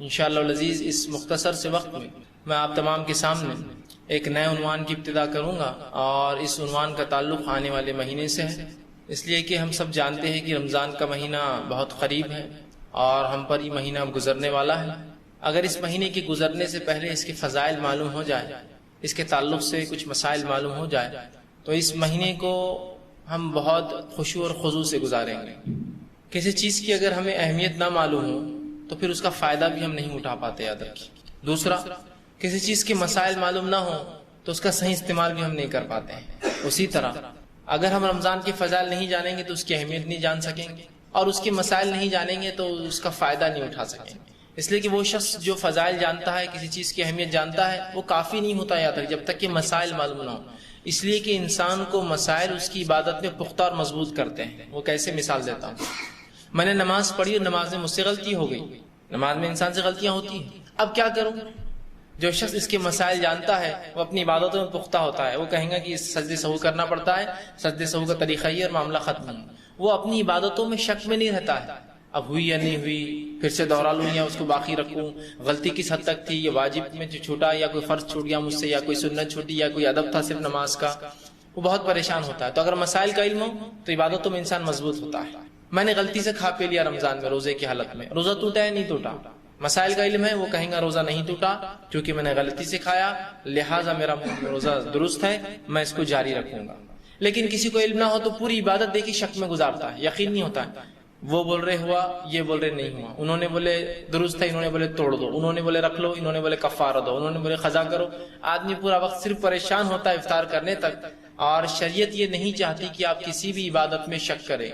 انشاءاللہ العزیز اس مختصر سے وقت میں آپ تمام کے سامنے ایک نئے عنوان کی ابتدا کروں گا، اور اس عنوان کا تعلق آنے والے مہینے سے ہے، اس لیے کہ ہم سب جانتے ہیں کہ رمضان کا مہینہ بہت قریب ہے اور ہم پر یہ مہینہ گزرنے والا ہے۔ اگر اس مہینے کے گزرنے سے پہلے اس کے فضائل معلوم ہو جائے، اس کے تعلق سے کچھ مسائل معلوم ہو جائے، تو اس مہینے کو ہم بہت خشوع اور خضوع سے گزاریں گے۔ کسی چیز کی اگر ہمیں اہمیت نہ معلوم ہو تو پھر اس کا فائدہ بھی ہم نہیں اٹھا پاتے، یاد رکھیے۔ دوسرا، کسی چیز کے مسائل معلوم نہ ہو تو اس کا صحیح استعمال بھی ہم نہیں کر پاتے ہیں۔ اسی طرح اگر ہم رمضان کے فضائل نہیں جانیں گے تو اس کی اہمیت نہیں جان سکیں گے، اور اس کے مسائل نہیں جانیں گے تو اس کا فائدہ نہیں اٹھا سکیں گے۔ اس لیے کہ وہ شخص جو فضائل جانتا ہے، کسی چیز کی اہمیت جانتا ہے، وہ کافی نہیں ہوتا یاد رکھ جب تک کہ مسائل معلوم نہ ہو۔ اس لیے کہ انسان کو مسائل اس کی عبادت میں پختہ اور مضبوط کرتے ہیں۔ وہ کیسے مثال دیتا ہوں، میں نے نماز پڑھی اور نماز میں مجھ سے غلطی ہو گئی۔ نماز میں انسان سے غلطیاں ہوتی ہیں، اب کیا کروں؟ جو شخص اس کے مسائل جانتا ہے وہ اپنی عبادتوں میں پختہ ہوتا ہے۔ وہ کہیں گا کہ سجدے سہو کرنا پڑتا ہے، سجدے سہو کا طریقہ یہ اور معاملہ ختم ہے۔ وہ اپنی عبادتوں میں شک میں نہیں رہتا ہے، اب ہوئی یا نہیں ہوئی، پھر سے دوہرا لوں یا اس کو باقی رکھوں، غلطی کس حد تک تھی، یہ واجب میں جو چھوٹا یا کوئی فرض چھوٹ گیا مجھ سے، یا کوئی سنت چھوٹی، یا کوئی ادب تھا صرف نماز کا، وہ بہت پریشان ہوتا ہے۔ تو اگر مسائل کا علم ہو تو عبادتوں میں انسان مضبوط ہوتا ہے۔ میں نے غلطی سے کھا پی لیا رمضان میں روزے کی حالت میں، روزہ ٹوٹا ہے نہیں ٹوٹا؟ مسائل کا علم ہے، وہ کہیں گا روزہ نہیں ٹوٹا کیونکہ میں نے غلطی سے کھایا، لہٰذا میرا روزہ درست ہے، میں اس کو جاری رکھوں گا۔ لیکن کسی کو علم نہ ہو تو پوری عبادت دیکھی شک میں گزارتا ہے، یقین نہیں ہوتا ہے۔ وہ بول رہے ہوا، یہ بول رہے نہیں ہوا، انہوں نے بولے درست ہے، انہوں نے بولے توڑ دو، انہوں نے بولے رکھ لو، انہوں نے بولے کفارہ دو، انہوں نے بولے قضا کرو۔ آدمی پورا وقت صرف پریشان ہوتا ہے افطار کرنے تک، اور شریعت یہ نہیں چاہتی کہ آپ کسی بھی عبادت میں شک کریں۔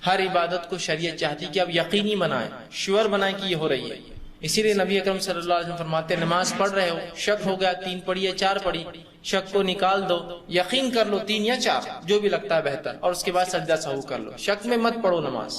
ہر عبادت کو شریعت چاہتی کہ آپ یقینی بنائیں، شیور بنائیں کہ یہ ہو رہی ہے۔ اسی لیے نبی اکرم صلی اللہ علیہ وسلم فرماتے ہیں نماز پڑھ رہے ہو، شک ہو گیا 3 پڑھی یا 4 پڑھی، شک کو نکال دو، یقین کر لو 3 یا 4 جو بھی لگتا ہے بہتر، اور اس کے بعد سجدہ سہو کر لو، شک میں مت پڑھو نماز۔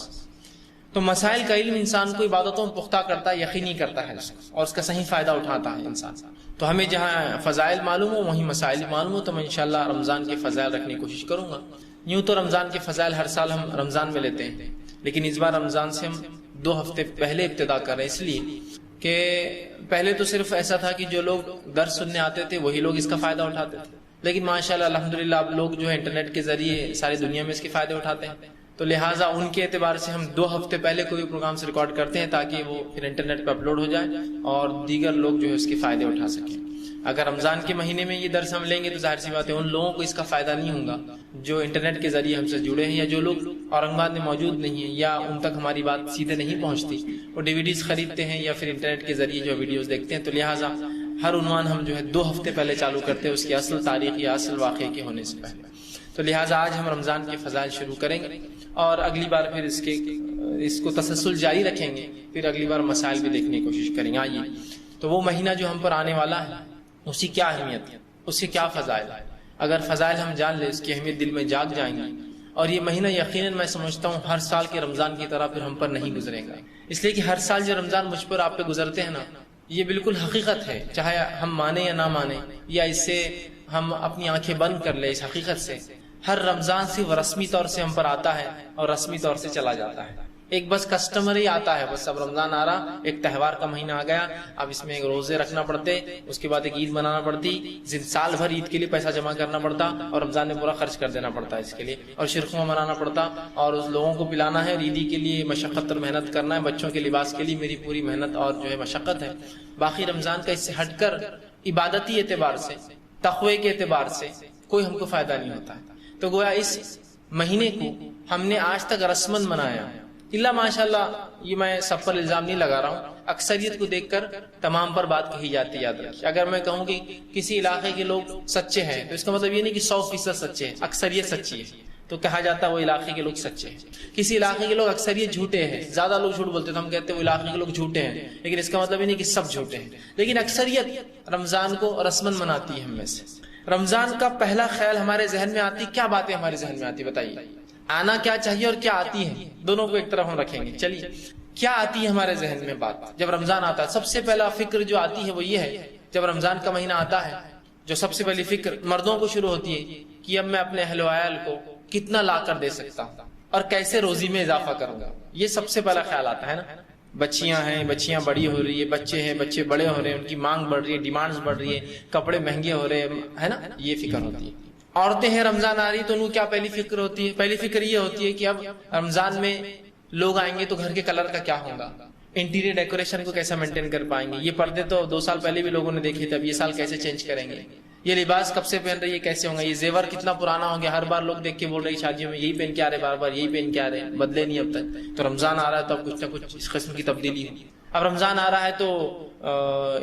تو مسائل کا علم انسان کو عبادتوں میں پختہ کرتا ہے، یقینی کرتا ہے اور اس کا صحیح فائدہ اٹھاتا ہے انسان۔ تو ہمیں جہاں فضائل معلوم ہو وہیں مسائل معلوم ہو، تو میں انشاءاللہ رمضان کے فضائل رکھنے کی کوشش کروں گا۔ یوں تو رمضان کے فضائل ہر سال ہم رمضان میں لیتے ہیں، لیکن اس بار رمضان سے ہم 2 ہفتے پہلے ابتدا کر رہے ہیں، اس لیے کہ پہلے تو صرف ایسا تھا کہ جو لوگ درس سننے آتے تھے وہی لوگ اس کا فائدہ اٹھاتے تھے، لیکن ماشاءاللہ الحمدللہ اب لوگ جو ہے انٹرنیٹ کے ذریعے ساری دنیا میں اس کے فائدے اٹھاتے ہیں، تو لہٰذا ان کے اعتبار سے ہم 2 ہفتے پہلے کوئی پروگرام سے ریکارڈ کرتے ہیں تاکہ وہ پھر انٹرنیٹ پہ اپلوڈ ہو جائے اور دیگر لوگ جو ہے اس کے فائدے اٹھا سکیں۔ اگر رمضان کے مہینے میں یہ درس ہم لیں گے تو ظاہر سی بات ہے ان لوگوں کو اس کا فائدہ نہیں ہوگا جو انٹرنیٹ کے ذریعے ہم سے جڑے ہیں، یا جو لوگ اورنگ آباد میں موجود نہیں ہیں یا ان تک ہماری بات سیدھے نہیں پہنچتی، وہ DVDs خریدتے ہیں یا پھر انٹرنیٹ کے ذریعے جو ویڈیوز دیکھتے ہیں۔ تو لہٰذا ہر عنوان ہم جو ہے 2 ہفتے پہلے چالو کرتے ہیں اس کی اصل تاریخ یا اصل واقعے کے ہونے سے پہلے۔ تو لہٰذا آج ہم رمضان کے فضائل شروع کریں گے، اور اگلی بار پھر اس کو تسلسل جاری رکھیں گے، پھر اگلی بار مسائل بھی دیکھنے کی کوشش کریں گے۔ آئیے، تو وہ مہینہ جو ہم پر آنے والا ہے اس کی کیا اہمیت ہے، اس کے کیا فضائل ہے؟ اگر فضائل ہم جان لیں، اس کی اہمیت دل میں جاگ جائیں گی، اور یہ مہینہ یقیناً میں سمجھتا ہوں ہر سال کے رمضان کی طرح پھر ہم پر نہیں گزرے گا، اس لیے کہ ہر سال جو رمضان مجھ پر آپ پہ گزرتے ہیں نا، یہ بالکل حقیقت ہے، چاہے ہم مانیں یا نہ مانیں، یا اس سے ہم اپنی آنکھیں بند کر لیں، اس حقیقت سے ہر رمضان صرف رسمی طور سے ہم پر آتا ہے اور رسمی طور سے چلا جاتا ہے۔ ایک بس کسٹمر ہی آتا ہے، بس اب رمضان آ رہا، ایک تہوار کا مہینہ آ گیا، اب اس میں ایک روزے رکھنا پڑتے، اس کے بعد ایک عید منانا پڑتی، سال بھر عید کے لیے پیسہ جمع کرنا پڑتا اور رمضان میں پورا خرچ کر دینا پڑتا ہے اس کے لیے، اور شرخواں منانا پڑتا، اور اس لوگوں کو پلانا ہے، اور عیدی کے لیے مشقت اور محنت کرنا ہے، بچوں کے لباس کے لیے میری پوری محنت اور جو ہے مشقت ہے۔ باقی رمضان کا اس سے ہٹ کر عبادتی اعتبار سے، تقوی کے اعتبار سے کوئی ہم کو فائدہ نہیں ہوتا ہے۔ تو گویا اس مہینے کو ہم نے آج تک رسمن منایا، اللہ ماشاءاللہ، یہ میں سب پر الزام نہیں لگا رہا ہوں، اکثریت کو دیکھ کر تمام پر بات کہی جاتی ہے، یاد رکھیے۔ اگر میں کہوں کہ کسی علاقے کے لوگ سچے ہیں تو اس کا مطلب یہ نہیں کہ 100% سچے ہیں، اکثریت سچی ہے، تو کہا جاتا ہے وہ علاقے کے لوگ سچے ہیں۔ کسی علاقے کے لوگ اکثریت جھوٹے ہیں، زیادہ لوگ جھوٹ بولتے ہیں تو ہم کہتے ہیں وہ علاقے کے لوگ جھوٹے ہیں، لیکن اس کا مطلب یہ نہیں کہ سب جھوٹے ہیں، لیکن اکثریت رمضان کو رسمن مناتی ہے ہم میں سے۔ رمضان کا پہلا خیال ہمارے ذہن میں آتی، کیا باتیں ہمارے ذہن میں آتی بتائیے؟ آنا کیا چاہیے اور کیا آتی ہے، دونوں کو ایک طرف ہم رکھیں گے۔ چلیے، کیا آتی ہے ہمارے ذہن میں بات جب رمضان آتا ہے؟ سب سے پہلا فکر جو آتی ہے وہ یہ ہے، جب رمضان کا مہینہ آتا ہے جو سب سے پہلی فکر مردوں کو شروع ہوتی ہے کہ اب میں اپنے اہل و عیال کو کتنا لا کر دے سکتا ہوں اور کیسے روزی میں اضافہ کروں گا، یہ سب سے پہلا خیال آتا ہے نا۔ بچیاں ہیں، بچیاں بڑی ہو رہی ہے، بچے ہیں، بچے بڑے ہو رہے ہیں، ان کی مانگ بڑھ رہی ہے، ڈیمانڈز بڑھ رہی ہے، کپڑے مہنگے ہو رہے ہیں، ہے نا، یہ فکر ہوتی ہے۔ عورتیں ہیں، رمضان آ رہی ہے تو ان کو کیا پہلی فکر ہوتی ہے؟ پہلی فکر یہ ہوتی ہے کہ اب رمضان میں لوگ آئیں گے تو گھر کے کلر کا کیا ہوگا، انٹیریئر ڈیکوریشن کو کیسا مینٹین کر پائیں گے، یہ پردے تو 2 سال پہلے بھی لوگوں نے دیکھے تھے، اب یہ سال کیسے چینج کریں گے، یہ لباس کب سے پہن رہی ہے کیسے ہوں گا، یہ زیور کتنا پرانا ہو گیا، ہر بار لوگ دیکھ کے بول رہے ہیں شادیوں میں یہی پہن کے آ رہے، بار بار یہی پہن کے آ رہے ہیں، بدلے نہیں اب تک۔ تو رمضان آ رہا ہے تو اب کچھ نہ کچھ اس قسم کی تبدیلی ہوگی۔ اب رمضان آ رہا ہے تو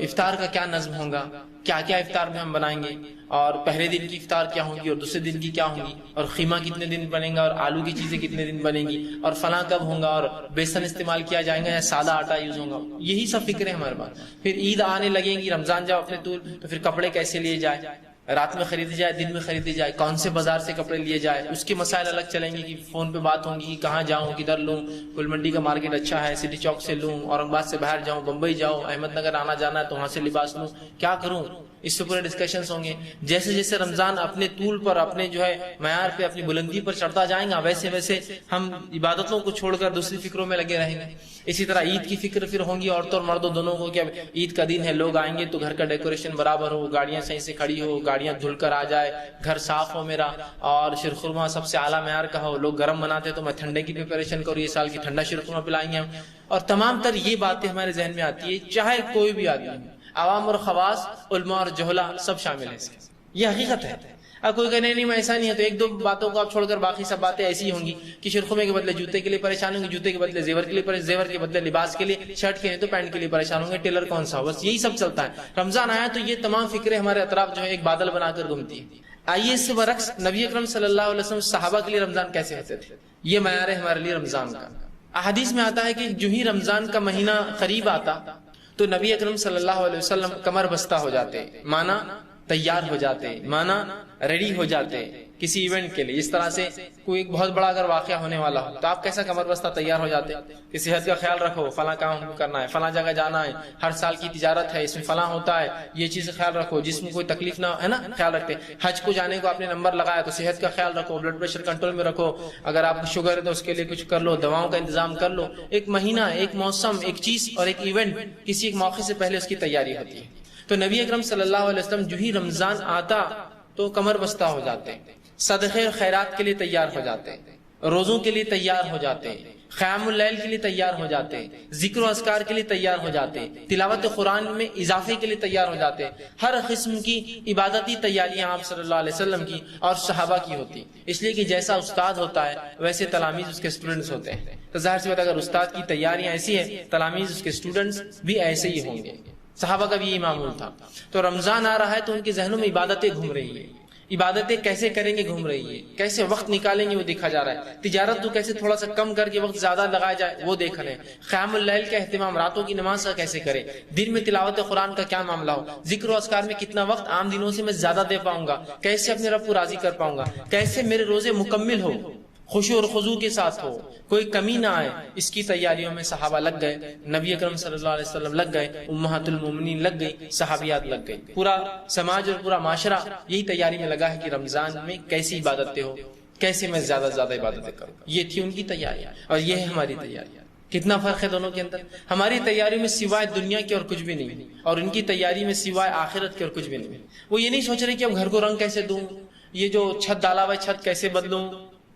افطار کا کیا نظم ہوگا، کیا کیا افطار میں ہم بنائیں گے، اور پہلے دن کی افطار کیا ہوگی اور دوسرے دن کی کیا ہوگی، اور خیمہ کتنے دن بنے گا، اور آلو کی چیزیں کتنے دن بنے گی، اور فلاں کب ہوگا، اور بیسن استعمال کیا جائے گا یا سادہ آٹا یوز ہوگا، یہی سب فکریں ہمارے پاس۔ پھر عید آنے لگیں گی، رمضان جاؤ اپنے طول، تو پھر کپڑے کیسے لیے جائے، رات میں خریدی جائے، دن میں خریدی جائے، کون سے بازار سے کپڑے لیے جائے، اس کے مسائل الگ چلیں گے کہ فون پہ بات ہوں گی کہ کہاں جاؤں، کدھر لوں، گل منڈی کا مارکیٹ اچھا ہے، سٹی چوک سے لوں، اورنگ آباد سے باہر جاؤں، بمبئی جاؤں، احمد نگر آنا جانا ہے تو وہاں سے لباس لوں، کیا کروں، اس سے پورے ڈسکشنز ہوں گے۔ جیسے جیسے رمضان اپنے طول پر، اپنے جو ہے معیار پہ، اپنی بلندی پر چڑھتا جائیں گا، ویسے ویسے ہم عبادتوں کو چھوڑ کر دوسری فکروں میں لگے رہیں گے۔ اسی طرح عید کی فکر پھر ہوں گی عورتوں اور مردوں دونوں کو کہ اب عید کا دن ہے، لوگ آئیں گے تو گھر کا ڈیکوریشن برابر ہو، گاڑیاں صحیح سے کھڑی ہو، گاڑیاں دھل کر آ جائے، گھر صاف ہو میرا، اور شیرخرما سب سے اعلیٰ معیار کا ہو۔ لوگ گرم بناتے تو میں ٹھنڈے کی پریپریشن کروں، یہ سال کی ٹھنڈا شیرخرما پلائیں گے ہم، اور تمام تر یہ باتیں ہمارے ذہن میں آتی ہے، چاہے کوئی بھی آدمی ہو، عوام اور خواص، علماء اور جہلا، سب شامل ہیں اس میں۔ یہ حقیقت ہے۔ اب کوئی کہنے نہیں میں ایسا نہیں ہے، تو 1-2 باتوں کو آپ چھوڑ کر باقی سب باتیں ایسی ہوں گی کہ شیرخرمے کے بدلے جوتے کے لیے پریشان ہوں گے، جوتے کے بدلے زیور کے لیے پریشان، زیور کے بدلے لباس کے لیے، شرٹ کے نہیں تو پینٹ کے لیے پریشان ہوں گے، ٹیلر کون سا ہو، بس یہی سب چلتا ہے۔ رمضان آیا تو یہ تمام فکریں ہمارے اطراف جو ہے ایک بادل بنا کر گھومتی ہیں۔ آئیے اس سے برعکس نبی اکرم صلی اللہ علیہ وسلم صحابہ کے لیے رمضان کیسے ہوتے تھے، یہ معیار ہے ہمارے لیے رمضان کا۔ احادیث میں آتا ہے کہ جو ہی رمضان کا مہینہ قریب آتا تو نبی اکرم صلی اللہ علیہ وسلم کمر بستہ ہو جاتے، مانا تیار ہو جاتے، مانا ریڈی ہو جاتے کسی ایونٹ کے لیے۔ اس طرح سے کوئی ایک بہت بڑا اگر واقعہ ہونے والا ہو تو آپ کیسا کمر بستہ تیار ہو جاتے کہ صحت کا خیال رکھو، فلاں کام کرنا ہے، فلاں جگہ جانا ہے، ہر سال کی تجارت ہے، اس میں فلاں ہوتا ہے، یہ چیز خیال رکھو، جس میں کوئی تکلیف نہ ہے نا، خیال رکھتے۔ حج کو جانے کو آپ نے نمبر لگایا تو صحت کا خیال رکھو، بلڈ پریشر کنٹرول میں رکھو، اگر آپ کو شوگر ہے تو اس کے لیے کچھ کر لو، دواؤں کا انتظام کر لو۔ ایک مہینہ، ایک موسم، ایک چیز اور ایک ایونٹ، کسی ایک موقع سے پہلے اس کی تیاری ہوتی ہے۔ تو نبی اکرم صلی اللہ علیہ وسلم جو ہی رمضان آتا تو کمر بستہ ہو جاتے، صدقے اور خیرات کے لیے تیار ہو جاتے، روزوں کے لیے تیار ہو جاتے، قیام اللیل کے لیے تیار ہو جاتے، ذکر و اذکار کے لیے تیار ہو جاتے، تلاوت قرآن میں اضافے کے لیے تیار ہو جاتے۔ ہر قسم کی عبادتی تیاریاں آپ صلی اللہ علیہ وسلم کی اور صحابہ کی ہوتی، اس لیے کہ جیسا استاد ہوتا ہے ویسے تلاميذ اس کے اسٹوڈنٹس ہوتے ہیں۔ تو ظاہر سی بات اگر استاد کی تیاریاں ایسی ہیں، تلاميذ اس کے اسٹوڈنٹس بھی ایسے ہی ہوں گے۔ صحابہ کا بھی یہ معمول تھا۔ تو رمضان آ رہا ہے تو ان کے ذہنوں میں عبادتیں گھوم رہی ہیں، عبادتیں کیسے کریں گے گھوم رہی ہے، کیسے وقت نکالیں گے وہ دیکھا جا رہا ہے، تجارت تو کیسے تھوڑا سا کم کر کے وقت زیادہ لگایا جائے وہ دیکھ رہے ہیں، قیام اللیل کا اہتمام، راتوں کی نماز کا کیسے کریں، دن میں تلاوت قرآن کا کیا معاملہ ہو، ذکر و اذکار میں کتنا وقت عام دنوں سے میں زیادہ دے پاؤں گا، کیسے اپنے رب کو راضی کر پاؤں گا، کیسے میرے روزے مکمل ہو، خشوع اور خضوع کے ساتھ ہو، کوئی کمی نہ آئے، اس کی تیاریوں میں صحابہ لگ گئے، نبی اکرم صلی اللہ علیہ وسلم لگ گئے، امہات المومنین لگ گئی، صحابیات لگ گئی، پورا سماج اور پورا معاشرہ یہی تیاری میں لگا ہے کہ رمضان میں کیسی عبادتیں ہو، کیسے میں زیادہ سے زیادہ عبادتیں کروں۔ یہ تھی ان کی تیاری اور یہ ہے ہماری تیاری۔ کتنا فرق ہے دونوں کے اندر؟ ہماری تیاری میں سوائے دنیا کے اور کچھ بھی نہیں، اور ان کی تیاری میں سوائے آخرت کے اور کچھ بھی نہیں۔ وہ یہ نہیں سوچ رہے کہ اب گھر کو رنگ کیسے دوں، یہ جو چھت ڈالا ہوا چھت کیسے بدلوں،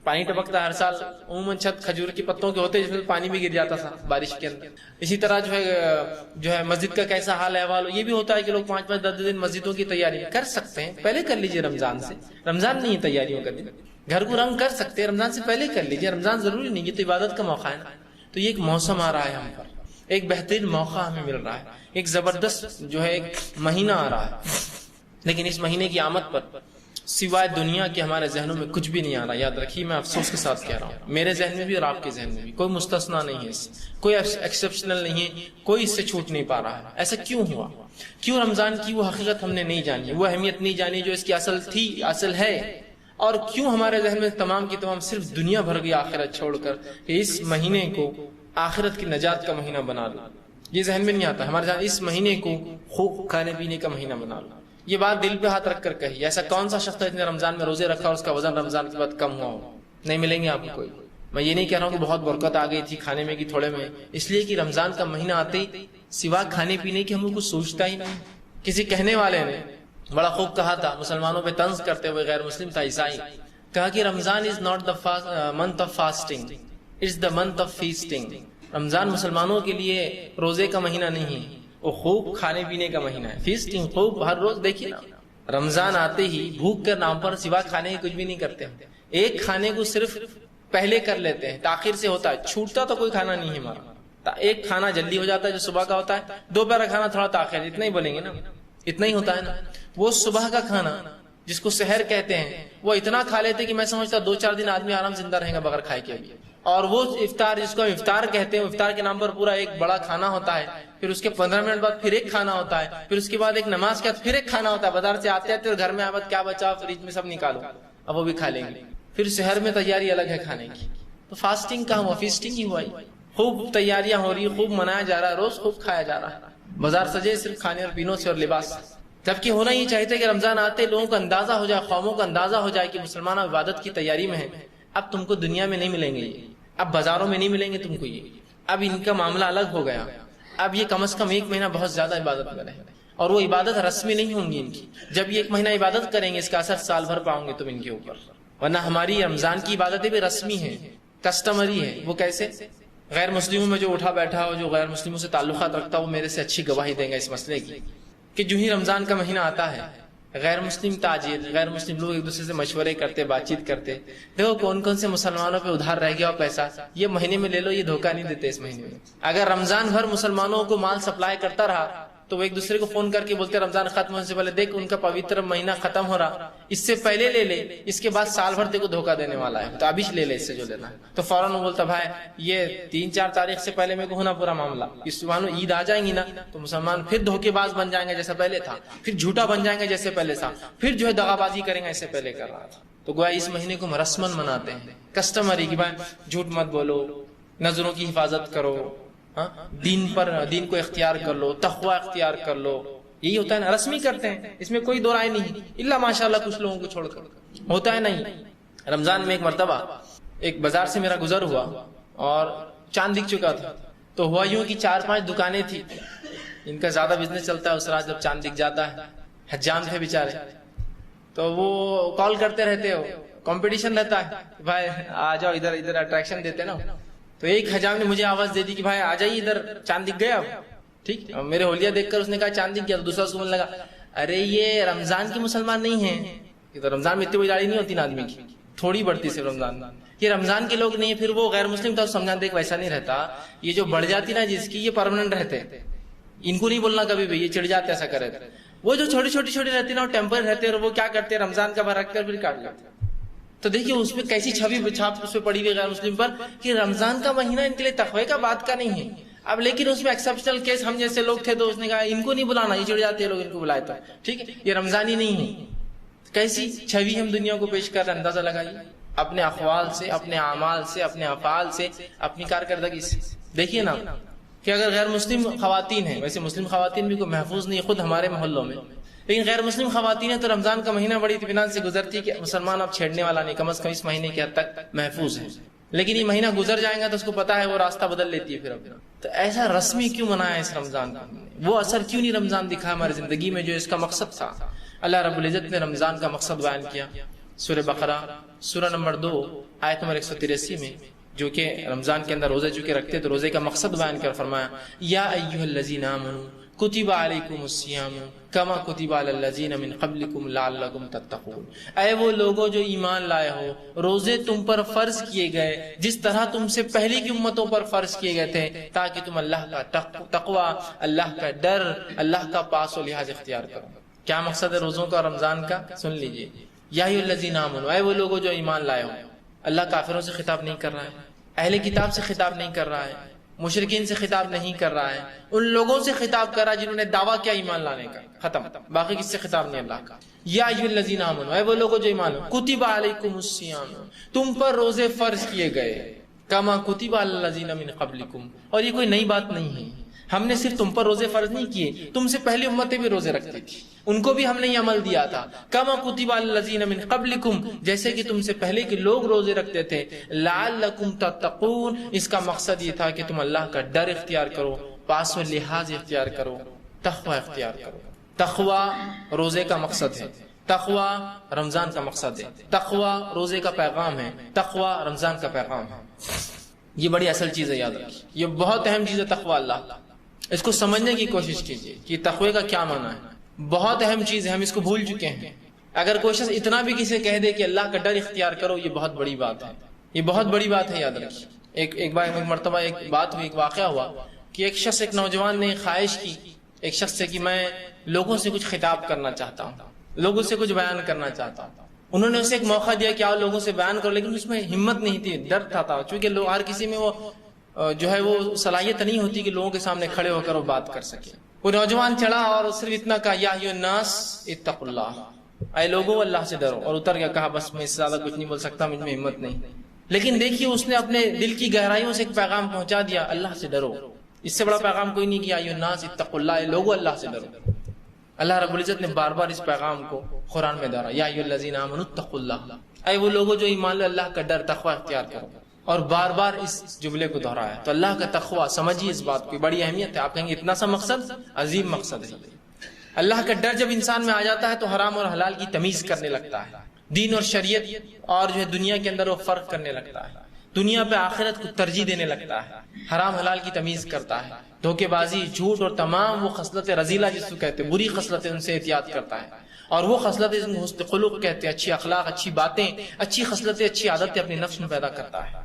پانی ٹپکتا ہر سال، عموماً چھت کھجور کے پتوں کے ہوتے جس میں پانی بھی گر جاتا تھا بارش کے اندر۔ اسی طرح جو ہے مسجد کا کیسا حال احوال، یہ بھی ہوتا ہے کہ لوگ 5-5 10 دن مسجدوں کی تیاری کر سکتے ہیں، پہلے کر لیجئے رمضان سے، رمضان نہیں ہے تیاریوں کا دن، گھر کو رنگ کر سکتے ہیں، رمضان سے پہلے کر لیجئے، رمضان ضروری نہیں، یہ تو عبادت کا موقع ہے نا۔ تو یہ ایک موسم آ رہا ہے ہم پر، ایک بہترین موقع ہمیں مل رہا ہے، ایک زبردست جو ہے ایک مہینہ آ رہا ہے، لیکن اس مہینے کی آمد پر سوائے دنیا کے ہمارے ذہنوں میں کچھ بھی نہیں آ رہا۔ یاد رکھیے، میں افسوس کے ساتھ کہہ رہا ہوں، میرے ذہن میں بھی اور آپ کے ذہن میں بھی، کوئی مستثنا نہیں ہے، کوئی ایکسیپشنل نہیں ہے، کوئی اس سے چھوٹ نہیں پا رہا ہے۔ ایسا کیوں ہوا؟ کیوں رمضان کی وہ حقیقت ہم نے نہیں جانی، وہ اہمیت نہیں جانی جو اس کی اصل تھی، اصل ہے، اور کیوں ہمارے ذہن میں تمام کی تمام صرف دنیا بھر گئی آخرت چھوڑ کر کہ اس مہینے کو آخرت کی نجات کا مہینہ بنا لو۔ یہ ذہن میں نہیں آتا ہمارے ذہن، اس مہینے کو خوب کھانے پینے کا مہینہ بنا لو۔ یہ بات دل پہ ہاتھ رکھ کر کہی، ایسا کون سا شخص ہے جس نے رمضان میں روزے رکھا اور اس کا وزن رمضان کے بعد کم ہوا ہو؟ نہیں ملیں گے آپ کو کوئی۔ میں یہ نہیں کہہ رہا ہوں کہ بہت برکت آ گئی تھی کھانے میں کہ تھوڑے میں، اس لیے کہ رمضان کا مہینہ آتے ہی سوا کھانے پینے کی ہم لوگ کچھ سوچتا ہی نہیں۔ کسی کہنے والے نے بڑا خوب کہا تھا، مسلمانوں پہ طنز کرتے ہوئے، غیر مسلم تھا، عیسائی، کہا کہ Ramzan is not the month of fasting, it's the month of feasting. Ramzan مسلمانوں کے لیے روزے کا مہینہ نہیں ہے، وہ خوب کھانے پینے کا مہینہ ہے، فیسٹنگ، خوب ہر روز۔ دیکھیے نا، رمضان آتے ہی بھوک کے نام پر سوا کھانے کی کچھ بھی نہیں کرتے، ایک کھانے کو صرف پہلے کر لیتے ہیں، تاخیر سے ہوتا ہے، چھوٹتا تو کوئی کھانا نہیں ہے ہمارا، ایک کھانا جلدی ہو جاتا ہے جو صبح کا ہوتا ہے، دوپہر کا کھانا تھوڑا تاخیر، اتنا ہی بولیں گے نا، اتنا ہی ہوتا ہے نا۔ وہ صبح کا کھانا جس کو سحر کہتے ہیں، وہ اتنا کھا لیتے کہ میں سمجھتا 2-4 دن آدمی آرام زندہ رہے گا بغیر کھائے کے بھی۔ اور وہ افطار جس کو ہم افطار کہتے ہیں، افطار کے نام پر پورا ایک بڑا کھانا ہوتا ہے، پھر اس کے 15 منٹ بعد پھر ایک کھانا ہوتا ہے، پھر اس کے بعد ایک نماز کے بعد پھر ایک کھانا ہوتا ہے، بازار سے آتے آتے اور گھر میں آباد کیا بچا فریج میں سب نکالو، اب وہ بھی کھا لیں گے، پھر شہر میں تیاری الگ ہے کھانے کی۔ تو فاسٹنگ کا ہوا، فیسٹنگ ہی ہوا، خوب تیاریاں ہو رہی، خوب منایا جا رہا ہے، روز خوب کھایا جا رہا ہے، بازار سجے صرف کھانے اور پینوں سے اور لباس۔ جبکہ ہونا یہ چاہتے کہ رمضان آتے لوگوں کو اندازہ ہو جائے، قوموں کو اندازہ ہو جائے کہ مسلمان عبادت کی تیاری میں ہے، اب تم کو دنیا میں نہیں ملیں گے، اب بازاروں میں نہیں ملیں گے تم کو، یہ اب ان کا معاملہ الگ ہو گیا، اب یہ کم از کم 1 مہینہ بہت زیادہ عبادت میں رہے، اور وہ عبادت رسمی نہیں ہوں گی ان کی۔ جب یہ 1 مہینہ عبادت کریں گے اس کا اثر سال بھر پاؤں گے تم ان کے اوپر، ورنہ ہماری رمضان کی عبادتیں بھی رسمی ہیں، کسٹمری ہے۔ وہ کیسے؟ غیر مسلموں میں جو اٹھا بیٹھا ہو، جو غیر مسلموں سے تعلقات رکھتا ہو، وہ میرے سے اچھی گواہی دیں گا اس مسئلے کی کہ جو ہی رمضان کا مہینہ آتا ہے، غیر مسلم تاجر، غیر مسلم لوگ ایک دوسرے سے مشورے کرتے، بات چیت کرتے، دیکھو کون کون سے مسلمانوں پہ ادھار رہ گیا پیسہ، یہ مہینے میں لے لو، یہ دھوکہ نہیں دیتے اس مہینے میں۔ اگر رمضان بھر مسلمانوں کو مال سپلائی کرتا رہا تو وہ ایک دوسرے کو فون کر کے بولتے رمضان ختم ہونے سے پہلے دیکھ ان کا پوتر مہینہ ختم ہو رہا، اس سے پہلے لے لے، اس کے بعد سال بھر کو دھوکہ دینے والا ہے، تو ابھی لے لے اس سے جو لینا ہے۔ تو فوراً وہ بولتا بھائی یہ 3-4 تاریخ سے پہلے میرے کو ہونا پورا معاملہ، اس صبح عید آ جائیں گی نا تو مسلمان پھر دھوکے باز بن جائیں گے جیسے پہلے تھا، پھر جھوٹا بن جائیں گے جیسے پہلے تھا، پھر جو ہے دغا بازی کریں گے ایسے پہلے کر رہا تھا۔ تو گویا اس مہینے کو ہم رسمن مناتے ہیں، کسٹمری کی، بھائی جھوٹ مت بولو، نظروں کی حفاظت کرو، دین کو اختیار کر لو، تقوی اختیار کر لو، یہی ہوتا ہے نا، رسمی کرتے ہیں، اس میں کوئی دو رائے نہیں، الا ماشاءاللہ کچھ لوگوں کو چھوڑ کر ہوتا ہے نہیں۔ رمضان میں ایک مرتبہ ایک بازار سے میرا گزر ہوا اور چاند دکھ چکا تھا، تو ہوا یوں کہ 4-5 دکانیں تھی، ان کا زیادہ بزنس چلتا ہے اس رات جب چاند دکھ جاتا ہے، حجام تھے بیچارے، تو وہ کال کرتے رہتے ہو، کمپٹیشن رہتا ہے، بھائی آ جاؤ ادھر، ادھر اٹریکشن دیتے نا۔ تو ایک حجام نے مجھے آواز دے دی کہ بھائی آ جائیے ادھر، چاند دکھ گیا اب، ٹھیک۔ میرے ہولیا دیکھ کر اس نے کہا چاند دکھ گیا، تو دوسرا اس کو بولنے لگا ارے یہ رمضان کے مسلمان نہیں ہیں، یہ تو رمضان میں اتنی بڑی داڑھی نہیں ہوتی نا آدمی کی، تھوڑی بڑھتی صرف رمضان میں، یہ رمضان کے لوگ نہیں ہیں۔ پھر وہ غیر مسلم تھا، سمجھا دیکھ ویسا نہیں رہتا، یہ جو بڑھ جاتی نا جس کی، یہ پرماننٹ رہتے، ان کو نہیں بولنا کبھی بھی، یہ چڑھ جاتے ایسا کرے۔ وہ جو چھوٹی چھوٹی رہتی نا وہ ٹیمپر رہتے، اور وہ کیا کرتے رمضان کا بھر رکھ کر پھر کاٹ لیتے۔ تو دیکھیے اس میں کیسی چھوی چھاپ اس پہ پڑی ہوئی غیر مسلم پر کہ رمضان کا مہینہ ان کے لیے تقوی کا بات کا نہیں ہے۔ اب لیکن اس میں ایکسپشنل کیس ہم جیسے لوگ تھے تو اس نے کہا ان کو نہیں بلانا، یہ چڑھ جاتے ہیں لوگ، ان کو بلائے تو ٹھیک ہے، یہ رمضان ہی نہیں ہے۔ کیسی چھوی ہم دنیا کو پیش کر اندازہ لگائیے اپنے اقوال سے، اپنے اعمال سے، اپنے افعال سے، اپنی کارکردگی سے۔ دیکھیے نا کہ اگر غیر مسلم خواتین ہیں، ویسے مسلم خواتین بھی کوئی محفوظ نہیں خود ہمارے محلوں میں، لیکن غیر مسلم خواتین ہیں تو رمضان کا مہینہ بڑی اطمینان سے گزرتی کہ مسلمان اب چھیڑنے والا نہیں، کم از کم اس مہینے کی حد تک محفوظ ہے۔ لیکن یہ مہینہ گزر جائے گا تو اس کو پتا ہے وہ راستہ بدل لیتی ہے پھر اپنا۔ تو ایسا رسمی کیوں منایا اس رمضان کا؟ وہ اثر کیوں نہیں رمضان دکھا ہماری زندگی میں جو اس کا مقصد تھا؟ اللہ رب العزت نے رمضان کا مقصد بیان کیا سورہ بقرہ سورہ نمبر 2 آیت نمبر 183 میں، جو کہ رمضان کے اندر روزے چونکہ رکھتے تو روزے کا مقصد بیان کر فرمایا یا ایھا الذین آمنوا کتب علیکم الصیام کما کتب علی الذین من قبلکم لعلکم تتقون۔ اے وہ لوگوں جو ایمان لائے ہو، روزے تم پر فرض کیے گئے جس طرح تم سے پہلی کی امتوں پر فرض کیے گئے تھے، تاکہ تم اللہ کا تقوی، اللہ کا ڈر، اللہ کا پاس و لحاظ اختیار کرو۔ کیا مقصد ہے روزوں کا رمضان کا؟ سن لیجئے، یا ایھا الذین آمنوا، اے وہ لوگوں جو ایمان لائے ہو۔ اللہ کافروں سے خطاب نہیں کر رہا ہے، اہل کتاب سے خطاب نہیں کر رہا ہے، مشرکین سے خطاب نہیں کر رہا ہے، ان لوگوں سے خطاب کر رہا ہے جنہوں نے دعویٰ کیا ایمان لانے کا، ختم، باقی کس سے خطاب نہیں اللہ کا۔ یا ایھا الذین آمنوا، اے وہ لوگوں جو ایمان لائے، کتب علیکم الصیام، تم پر روزے فرض کیے گئے، کما کتب علی الذین من قبلکم، اور یہ کوئی نئی بات نہیں ہے۔ ہم نے صرف تم پر روزے فرض نہیں کیے، تم سے پہلی امتیں بھی روزے رکھتی تھی، ان کو بھی ہم نے یہ عمل دیا تھا، کما کتب علی الذین من قبلکم، جیسے کہ تم سے پہلے کے لوگ روزے رکھتے تھے، لعلکم تتقون، اس کا مقصد یہ تھا کہ تم اللہ کا ڈر اختیار کرو، پاس و لحاظ اختیار کرو، تقوی اختیار کرو۔ تقوی روزے کا مقصد ہے، تقوی رمضان کا مقصد ہے، تقوی روزے کا پیغام ہے، تقوی رمضان کا پیغام ہے۔ یہ بڑی اصل چیز ہے، یاد رکھیے، یہ بہت اہم چیز ہے تقوی اللہ، اس کو سمجھنے کی کوشش کیجیے کہ تقوی کا کیا معنی ہے، بہت اہم چیز ہے، ہم اس کو بھول چکے ہیں۔ اگر کوئی شخص اتنا بھی کسی کہہ دے کہ اللہ کا ڈر اختیار کرو، یہ بہت بڑی بات ہے، یہ بہت بڑی بات ہے، یاد رکھیے۔ ایک مرتبہ ایک بات ہوئی، ایک واقعہ ہوا کہ ایک شخص، ایک نوجوان نے خواہش کی ایک شخص سے کہ میں لوگوں سے کچھ خطاب کرنا چاہتا ہوں، لوگوں سے کچھ بیان کرنا چاہتا ہوں۔ انہوں نے اسے ایک موقع دیا کہ آؤ لوگوں سے بیان کرو، لیکن اس میں ہمت نہیں تھی، ڈر تھا، چونکہ لوگ، ہر کسی میں وہ جو ہے وہ صلاحیت نہیں ہوتی کہ لوگوں کے سامنے کھڑے ہو کر وہ بات کر سکے۔ وہ نوجوان چڑھا اور صرف اتنا کہا، یا ایھا الناس اتقوا اللہ، اے لوگوں اللہ سے ڈرو، اور اتر گیا، کہا بس میں اس سے زیادہ کچھ نہیں بول سکتا، مجھ میں ہمت نہیں۔ لیکن دیکھیے اس نے اپنے دل کی گہرائیوں سے ایک پیغام پہنچا دیا، اللہ سے ڈرو۔ اس سے بڑا پیغام کوئی نہیں کہ یا ایھا الناس اتقوا اللہ، اے لوگوں اللہ سے ڈرو۔ اللہ رب العزت نے بار بار اس پیغام کو قرآن میں دہرایا، یا ایھا الذین آمنوا اتقوا اللہ، اے وہ لوگوں جو ایمان لے اللہ کا ڈر، تقوی اختیار کرو، اور بار بار اس جملے کو دہرایا۔ تو اللہ کا تقوی، سمجھیے اس بات کی بڑی اہمیت ہے۔ آپ کہیں گے اتنا سا مقصد، عظیم مقصد ہے۔ اللہ کا ڈر جب انسان میں آ جاتا ہے تو حرام اور حلال کی تمیز کرنے لگتا ہے، دین اور شریعت اور جو ہے دنیا کے اندر وہ فرق کرنے لگتا ہے، دنیا پہ آخرت کو ترجیح دینے لگتا ہے، حرام حلال کی تمیز کرتا ہے، دھوکے بازی، جھوٹ اور تمام وہ خصلت رذیلہ جس کو کہتے ہیں، بری خصلتیں، ان سے احتیاط کرتا ہے، اور وہ خصلتیں جن کو حسن خلق کہتے ہیں، اچھی اخلاق، اچھی باتیں، اچھی خصلتیں، اچھی عادتیں اپنے نفس میں پیدا کرتا ہے۔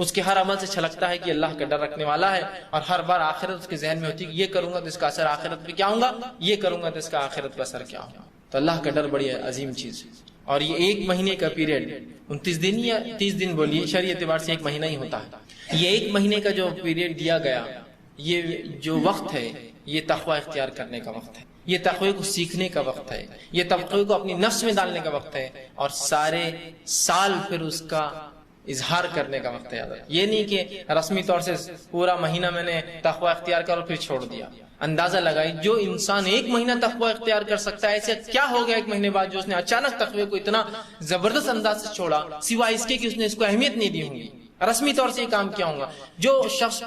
اس کے ہر عمل سے چھلکتا ہے کہ اللہ کا ڈر رکھنے والا ہے، اور ہر بار آخرت اس کے ذہن میں ہوتی ہے کہ یہ کروں گا تو اس کا اثر آخرت پہ کیا ہوگا، یہ کروں گا تو اس کا آخرت پہ اثر کیا ہوگا۔ تو اللہ کا ڈر بڑی عظیم چیز ہے۔ اور یہ ایک مہینے کا پیریڈ، 29 دن یا 30 دن بولیے، شرعی اعتبار سے ایک مہینہ ہی ہوتا ہے۔ یہ ایک مہینے کا جو پیریڈ دیا گیا، یہ جو وقت ہے، یہ تقوی اختیار کرنے کا وقت ہے، یہ تقوی کو سیکھنے کا وقت ہے، یہ تقوی کو اپنی نفس میں ڈالنے کا وقت ہے، اور سارے سال پھر اس کا اظہار کرنے کا وقت ہے۔ یہ نہیں کہ رسمی طور سے پورا مہینہ میں نے تقوی اختیار کر اور پھر چھوڑ دیا۔ اندازہ لگائی، جو انسان ایک مہینہ تقوی اختیار کر سکتا ہے، ایسے کیا ہو گیا ایک مہینے بعد جو اس نے اچانک تقوی کو اتنا زبردست انداز سے چھوڑا، سوائے اس کے کہ اس نے اس کو اہمیت نہیں دی ہوگی، رسمی طور سے یہ کام کیا ہوگا۔ جو شخص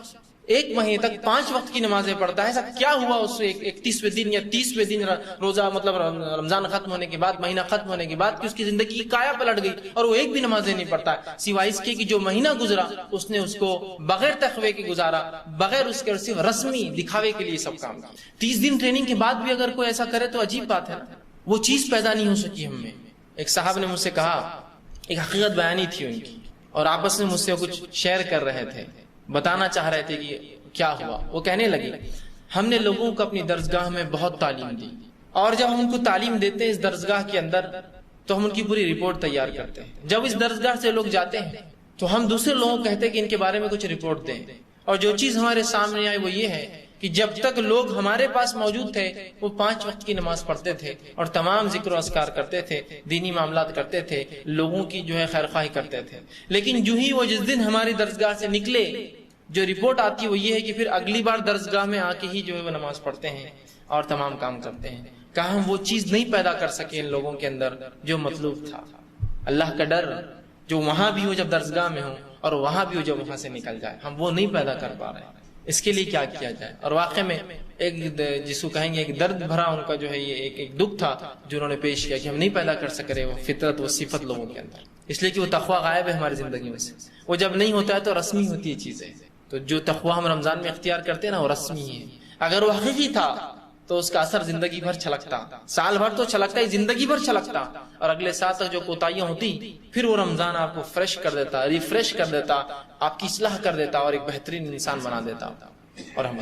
ایک مہینے تک 5 وقت کی نمازیں پڑھتا ہے، ایسا کیا ہوا اس سے 31ویں دن یا 30ویں دن روزہ، مطلب رمضان ختم ہونے کے بعد، مہینہ ختم ہونے کے بعد، کہ اس کی زندگی کی کایا پلٹ گئی اور وہ ایک بھی نمازیں نہیں پڑھتا ہے، سوائے اس کے کہ جو مہینہ گزرا اس نے اس کو بغیر تقوی کے گزارا، بغیر اس کے، صرف رسمی دکھاوے کے لیے سب کام کیا۔ 30 دن ٹریننگ کے بعد بھی اگر کوئی ایسا کرے تو عجیب بات ہے نا، وہ چیز پیدا نہیں ہو سکی ہم میں۔ ایک صاحب نے مجھ سے کہا، ایک حقیقت بیانی تھی ان کی، اور آپس میں مجھ سے کچھ شیئر کر رہے تھے، بتانا چاہ رہے تھے کہ کیا ہوا۔ وہ کہنے لگے، ہم نے لوگوں کو اپنی درسگاہ میں بہت تعلیم دی، اور جب ہم ان کو تعلیم دیتے ہیں اس درسگاہ کے اندر تو ہم ان کی پوری رپورٹ تیار کرتے ہیں۔ جب اس درسگاہ سے لوگ جاتے ہیں تو ہم دوسرے لوگوں کو کہتے ہیں کہ ان کے بارے میں کچھ رپورٹ دیں، اور جو چیز ہمارے سامنے آئی وہ یہ ہے کہ جب تک لوگ ہمارے پاس موجود تھے وہ 5 وقت کی نماز پڑھتے تھے اور تمام ذکر و اذکار کرتے تھے، دینی معاملات کرتے تھے، لوگوں کی جو ہے خیر خواہی کرتے تھے۔ لیکن جو ہی وہ جس دن ہماری درسگاہ سے نکلے، جو رپورٹ آتی ہے وہ یہ ہے کہ پھر اگلی بار درسگاہ میں آ کے ہی جو ہے وہ نماز پڑھتے ہیں اور تمام کام کرتے ہیں۔ کہا ہم وہ چیز نہیں پیدا کر سکے ان لوگوں کے اندر جو مطلوب تھا، اللہ کا ڈر جو وہاں بھی ہو جب درسگاہ میں ہو، اور وہاں بھی ہو جب وہاں سے نکل جائے، ہم وہ نہیں پیدا کر پا رہے ہیں۔ اس کے لیے کیا کیا جائے؟ اور واقع میں ایک جس کو کہیں گے ایک درد بھرا ان کا جو ہے یہ ایک دکھ تھا جو انہوں نے پیش کیا کہ ہم نہیں پیدا کر سک رہے وہ فطرت، وہ صفت لوگوں کے اندر، اس لیے کہ وہ تقوی غائب ہے ہماری زندگی میں سے۔ وہ جب نہیں ہوتا ہے تو رسمی ہوتی ہے چیزیں۔ تو جو تقوی ہم رمضان میں اختیار کرتے ہیں نا وہ رسمی ہے، اگر وہ حقیقی تھا تو اس کا اثر زندگی بھر چھلکتا، سال بھر تو چھلکتا ہی، زندگی بھر چھلکتا، اور اگلے سال تک جو کوتاہیاں ہوتی پھر وہ رمضان آپ کو فریش کر دیتا، ریفریش کر دیتا، آپ کی اصلاح کر دیتا اور ایک بہترین انسان بنا دیتا۔ اور ہم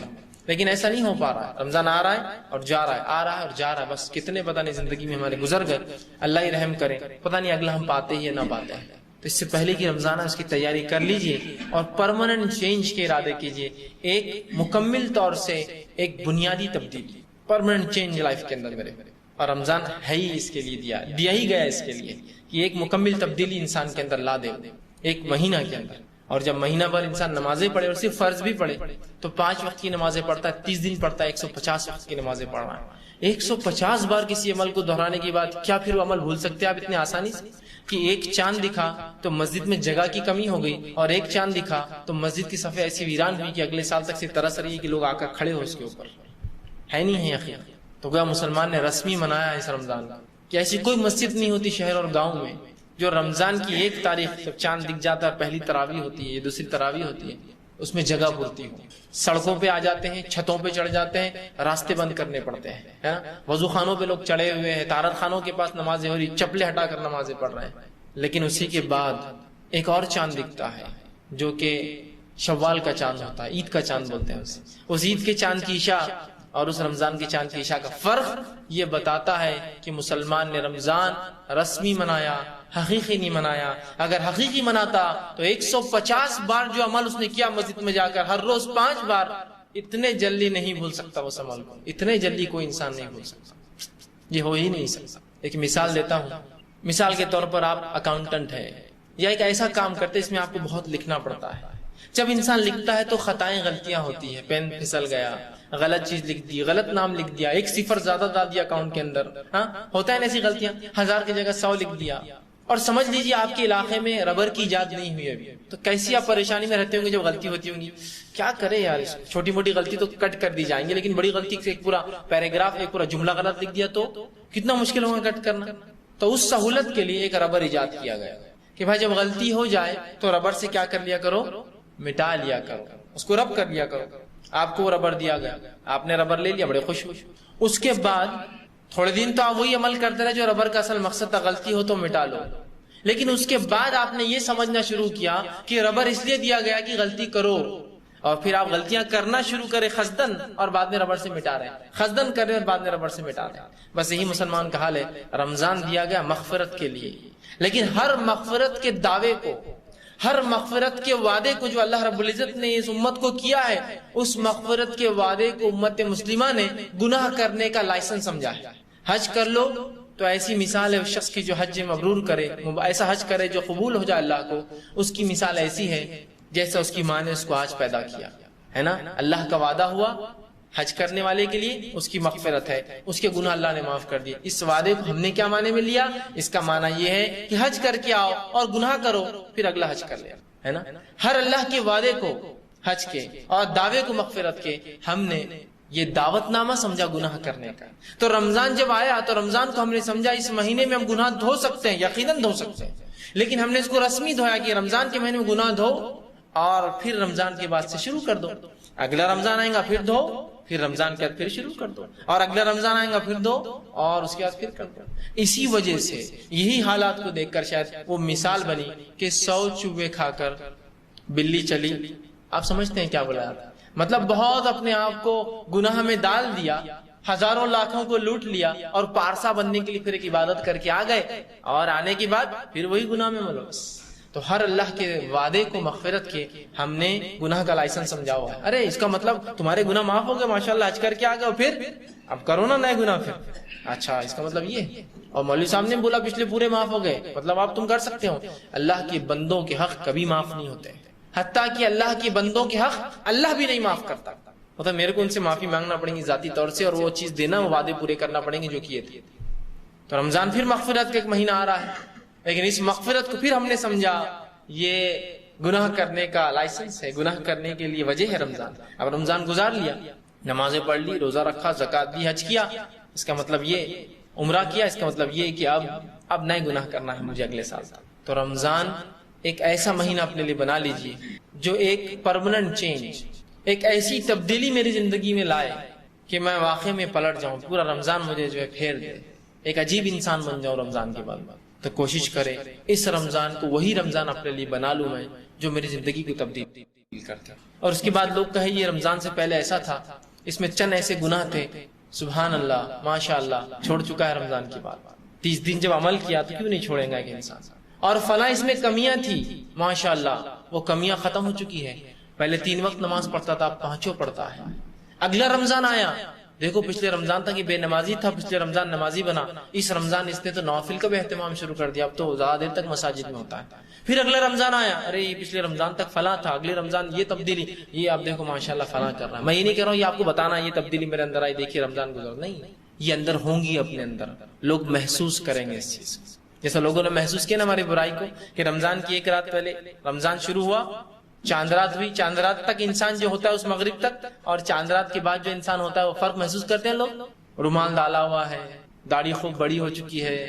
لیکن ایسا نہیں ہو پا رہا ہے، رمضان آ رہا ہے اور جا رہا ہے، آ رہا ہے اور جا رہا ہے، بس کتنے پتہ نہیں زندگی میں ہمارے گزر گئے، اللہ ہی رحم کرے، پتہ نہیں اگلا ہم پاتے ہی یا نہ پاتے ہیں۔ تو اس سے پہلے کی رمضان ہے اس کی تیاری کر لیجئے اور پرماننٹ چینج کے ارادے کیجئے، ایک مکمل طور سے ایک بنیادی تبدیلی، پرماننٹ چینج لائف کے اندر میرے، اور رمضان ہے ہی اس کے لیے دیا ہی گیا اس کے لیے کہ ایک مکمل تبدیلی انسان کے اندر لا دے، ایک مہینہ کے اندر۔ اور جب مہینہ بھر انسان نمازیں پڑھے اور صرف فرض بھی پڑھے تو 5 وقت کی نمازیں پڑھتا ہے، 30 دن پڑھتا ہے 150 وقت کی نمازیں پڑھ رہا ہے۔ 150 بار کسی عمل کو دہرانے کے بعد کیا پھر وہ عمل بھول سکتے ہیں آپ اتنے آسانی سے؟ کہ ایک چاند دکھا تو مسجد میں جگہ کی کمی ہو گئی، اور ایک چاند دکھا تو مسجد کی صفیں ایسی ویران ہوئی کہ اگلے سال تک سے ترس رہی ہے کہ لوگ آ کر کھڑے ہو اس کے اوپر، ہے نہیں ہے یقین؟ تو گویا مسلمان نے رسمی منایا اس رمضان کہ ایسی کوئی مسجد نہیں ہوتی شہر اور گاؤں میں جو رمضان کی 1 تاریخ جب چاند دکھ جاتا ہے، پہلی تراویح ہوتی ہے یا دوسری تراویح ہوتی ہے، اس میں جگہ پورتی ہو، سڑکوں پہ آ جاتے ہیں، چھتوں پہ چڑھ جاتے ہیں، راستے بند کرنے پڑتے ہیں، وضو خانوں پہ لوگ چڑھے ہوئے ہیں، طہارت خانوں کے پاس نمازیں ہو رہی، چپلیں ہٹا کر نمازیں پڑھ رہے ہیں۔ لیکن اسی کے بعد ایک اور چاند دکھتا ہے جو کہ شوال کا چاند ہوتا ہے، عید کا چاند بولتے ہیں اسے۔ اس عید کے چاند کی عشاء اور اس رمضان کے چاند کی عشاء کا فرق یہ بتاتا ہے کہ مسلمان نے رمضان رسمی منایا، حقیقی نہیں منایا۔ اگر حقیقی مناتا تو 150 بار جو عمل اس نے کیا مسجد میں جا کر، ہر روز 5 بار، اتنے جلدی نہیں بھول سکتا اس عمل کو، اتنے جلدی کوئی انسان نہیں بھول سکتا، یہ ہو ہی نہیں سکتا۔ ایک مثال دیتا ہوں، مثال کے طور پر آپ اکاؤنٹنٹ ہے یا ایک ایسا کام کرتے اس میں آپ کو بہت لکھنا پڑتا ہے۔ جب انسان لکھتا ہے تو خطائیں، غلطیاں ہوتی ہیں، پین پھسل گیا، غلط چیز لکھ دی، غلط نام لکھ دیا، 1 صفر زیادہ ڈال دیا اکاؤنٹ کے اندر، ہاں ہوتا ہے نا ایسی غلطیاں، 1000 کی جگہ 100 لکھ دیا، اور سمجھ لیجیے آپ کے علاقے میں ربر کی ایجاد نہیں ہوئی ابھی، تو کیسی آپ پریشانی میں رہتے ہوں گے جب غلطی ہوتی ہوں گی، کیا کرے یار، اس چھوٹی موٹی غلطی تو کٹ کر دی جائیں گے، لیکن بڑی غلطی سے ایک پورا پیراگراف، ایک پورا جملہ غلط لکھ دیا تو کتنا مشکل ہوگا کٹ کرنا۔ تو اس سہولت کے لیے ایک ربر ایجاد کیا گیا کہ بھائی جب غلطی ہو جائے تو ربر سے کیا کر لیا کرو، مٹا لیا کرو، اس کو رب کر لیا کرو۔ آپ کو ربر دیا گیا، آپ نے ربر لے لیا، بڑے خوش ہوئے۔ اس کے بعد تھوڑے دن تو آپ وہی عمل کرتے رہے جو ربر کا اصل مقصد تھا، غلطی ہو تو مٹا لو، لیکن اس کے بعد آپ نے یہ سمجھنا شروع کیا کہ ربر اس لیے دیا گیا کہ غلطی کرو، اور پھر آپ غلطیاں کرنا شروع کرے خزدن، اور بعد میں ربر سے مٹا رہے ہیں، خزدن کر رہے ہیں اور بعد میں ربر سے مٹا رہے ہیں۔ بس یہی مسلمان کا حال ہے۔ رمضان دیا گیا مغفرت کے لیے، لیکن ہر مغفرت کے دعوے کو، ہر مغفرت کے وعدے کو جو اللہ رب العزت نے اس امت کو کیا ہے، اس مغفرت کے وعدے کو امت مسلمہ نے گناہ کرنے کا لائسنس سمجھا ہے۔ حج کر لو تو ایسی مثال ہے اس شخص کی جو حج مبرور کرے، ایسا حج کرے جو قبول ہو جائے اللہ کو، اس کی مثال ایسی ہے جیسا اس کی ماں نے اس کو آج پیدا کیا ہے نا۔ اللہ کا وعدہ ہوا حج کرنے والے کے لیے، اس کی مغفرت ہے، اس کے گناہ اللہ نے معاف کر دیے۔ اس وعدے کو ہم نے کیا معنی میں لیا؟ اس کا معنی یہ ہے کہ حج کر کے آؤ اور گناہ کرو، پھر اگلا حج کر لے، ہے نا۔ ہر اللہ کے وعدے کو، حج کے اور دعوے کو مغفرت کے، ہم نے یہ دعوت نامہ سمجھا گناہ کرنے کا۔ تو رمضان جب آیا تو رمضان کو ہم نے سمجھا اس مہینے میں ہم گناہ دھو سکتے ہیں، یقیناً دھو سکتے ہیں، لیکن ہم نے اس کو رسمی دھویا کہ رمضان کے مہینے میں گناہ دھو اور پھر رمضان کے بعد سے شروع کر دو۔ اگلا رمضان آئے گا پھر دھو، پھر رمضان کے بعد پھر شروع کر دو، اور اگلا رمضان آئے گا پھر دو، اور اس کے بعد پھر کر دو۔ اسی وجہ سے یہی حالات کو دیکھ کر شاید وہ مثال بنی کہ 100 چوہے کھا کر بلی چلی۔ آپ سمجھتے ہیں کیا بولا؟ مطلب بہت اپنے آپ کو گناہ میں ڈال دیا، ہزاروں لاکھوں کو لوٹ لیا، اور پارسا بننے کے لیے پھر ایک عبادت کر کے آ گئے، اور آنے کے بعد پھر وہی گناہ میں ملوث۔ تو ہر اللہ کے وعدے کو مغفرت کے ہم نے گناہ کا لائسنس سمجھا ہوا ہے۔ ارے اس کا مطلب تمہارے گناہ معاف ہو گئے، ماشاءاللہ حج کر کے آ گئے، پھر اب کرو نا نئے گناہ پھر۔ اچھا اس کا مطلب یہ، اور مولوی صاحب نے بولا پچھلے پورے معاف ہو گئے، مطلب آپ تم کر سکتے ہو۔ اللہ کے بندوں کے حق کبھی معاف نہیں ہوتے، حتیٰ کہ اللہ کے بندوں کے حق اللہ بھی نہیں معاف کرتا۔ مطلب میرے کو ان سے معافی مانگنا پڑیں گی ذاتی طور سے، اور وہ چیز دینا، وہ وعدے پورے کرنا پڑیں گے جو کیے تھے۔ تو رمضان پھر مغفرت کا ایک مہینہ آ رہا ہے، لیکن اس مغفرت کو پھر ہم نے سمجھا یہ گناہ کرنے کا لائسنس ہے، گناہ کرنے کے لیے وجہ ہے رمضان۔ اب رمضان گزار لیا، نمازیں پڑھ لی، روزہ رکھا، زکوٰۃ دی، حج کیا، اس کا مطلب یہ، عمرہ کیا، اس کا مطلب یہ کہ اب نئے گناہ کرنا ہے مجھے اگلے سال۔ تو رمضان ایک ایسا مہینہ اپنے لیے بنا لیجیے جو ایک پرماننٹ چینج، ایک ایسی تبدیلی میری زندگی میں لائے کہ میں واقعی میں پلٹ جاؤں، پورا رمضان مجھے جو ہے پھیر دے، ایک عجیب انسان بن جاؤں رمضان کے بعد۔ تو کوشش کرے اس رمضان کو وہی رمضان اپنے لیے بنا لوں میں جو میری زندگی کو تبدیل کرتا، اور اس کے بعد لوگ کہیں یہ رمضان سے پہلے ایسا تھا، اس میں چند ایسے گناہ تھے، سبحان اللہ ماشاء اللہ چھوڑ چکا ہے رمضان کے بعد۔ 30 دن جب عمل کیا تو کیوں نہیں چھوڑے گا ایک انسان؟ اور فلاں اس میں کمیاں تھی، ماشاء اللہ وہ کمیاں ختم ہو چکی ہے، پہلے 3 وقت نماز پڑھتا تھا، اب 5 پڑھتا ہے۔ اگلا رمضان آیا دیکھو پچھلے رمضان تک یہ بے نمازی تھا، پچھلے رمضان نمازی بنا، اس رمضان اس نے تو نوافل کا بھی اہتمام شروع کر دیا، اب تو زیادہ دیر تک مساجد میں ہوتا ہے۔ پھر اگلا رمضان آیا، ارے یہ پچھلے رمضان تک فلاں تھا، اگلے رمضان یہ تبدیلی، یہ آپ دیکھو ماشاءاللہ فلاں کر رہا ہے۔ میں یہ نہیں کہہ رہا ہوں یہ آپ کو بتانا یہ تبدیلی میرے اندر آئی، دیکھیے رمضان گزر، نہیں، یہ اندر ہوں گی، اپنے اندر لوگ محسوس کریں گے اس چیز کو، جیسا لوگوں نے محسوس کیا نا ہماری برائی کو، کہ رمضان کی ایک رات پہلے رمضان شروع ہوا، چاند رات ہوئی، چاند رات تک انسان جو ہوتا ہے اس مغرب تک، اور چاند رات کے بعد جو انسان ہوتا ہے وہ فرق محسوس کرتے ہیں لوگ، رومال ڈالا ہوا ہے، داڑھی خوب بڑی ہو چکی ہے،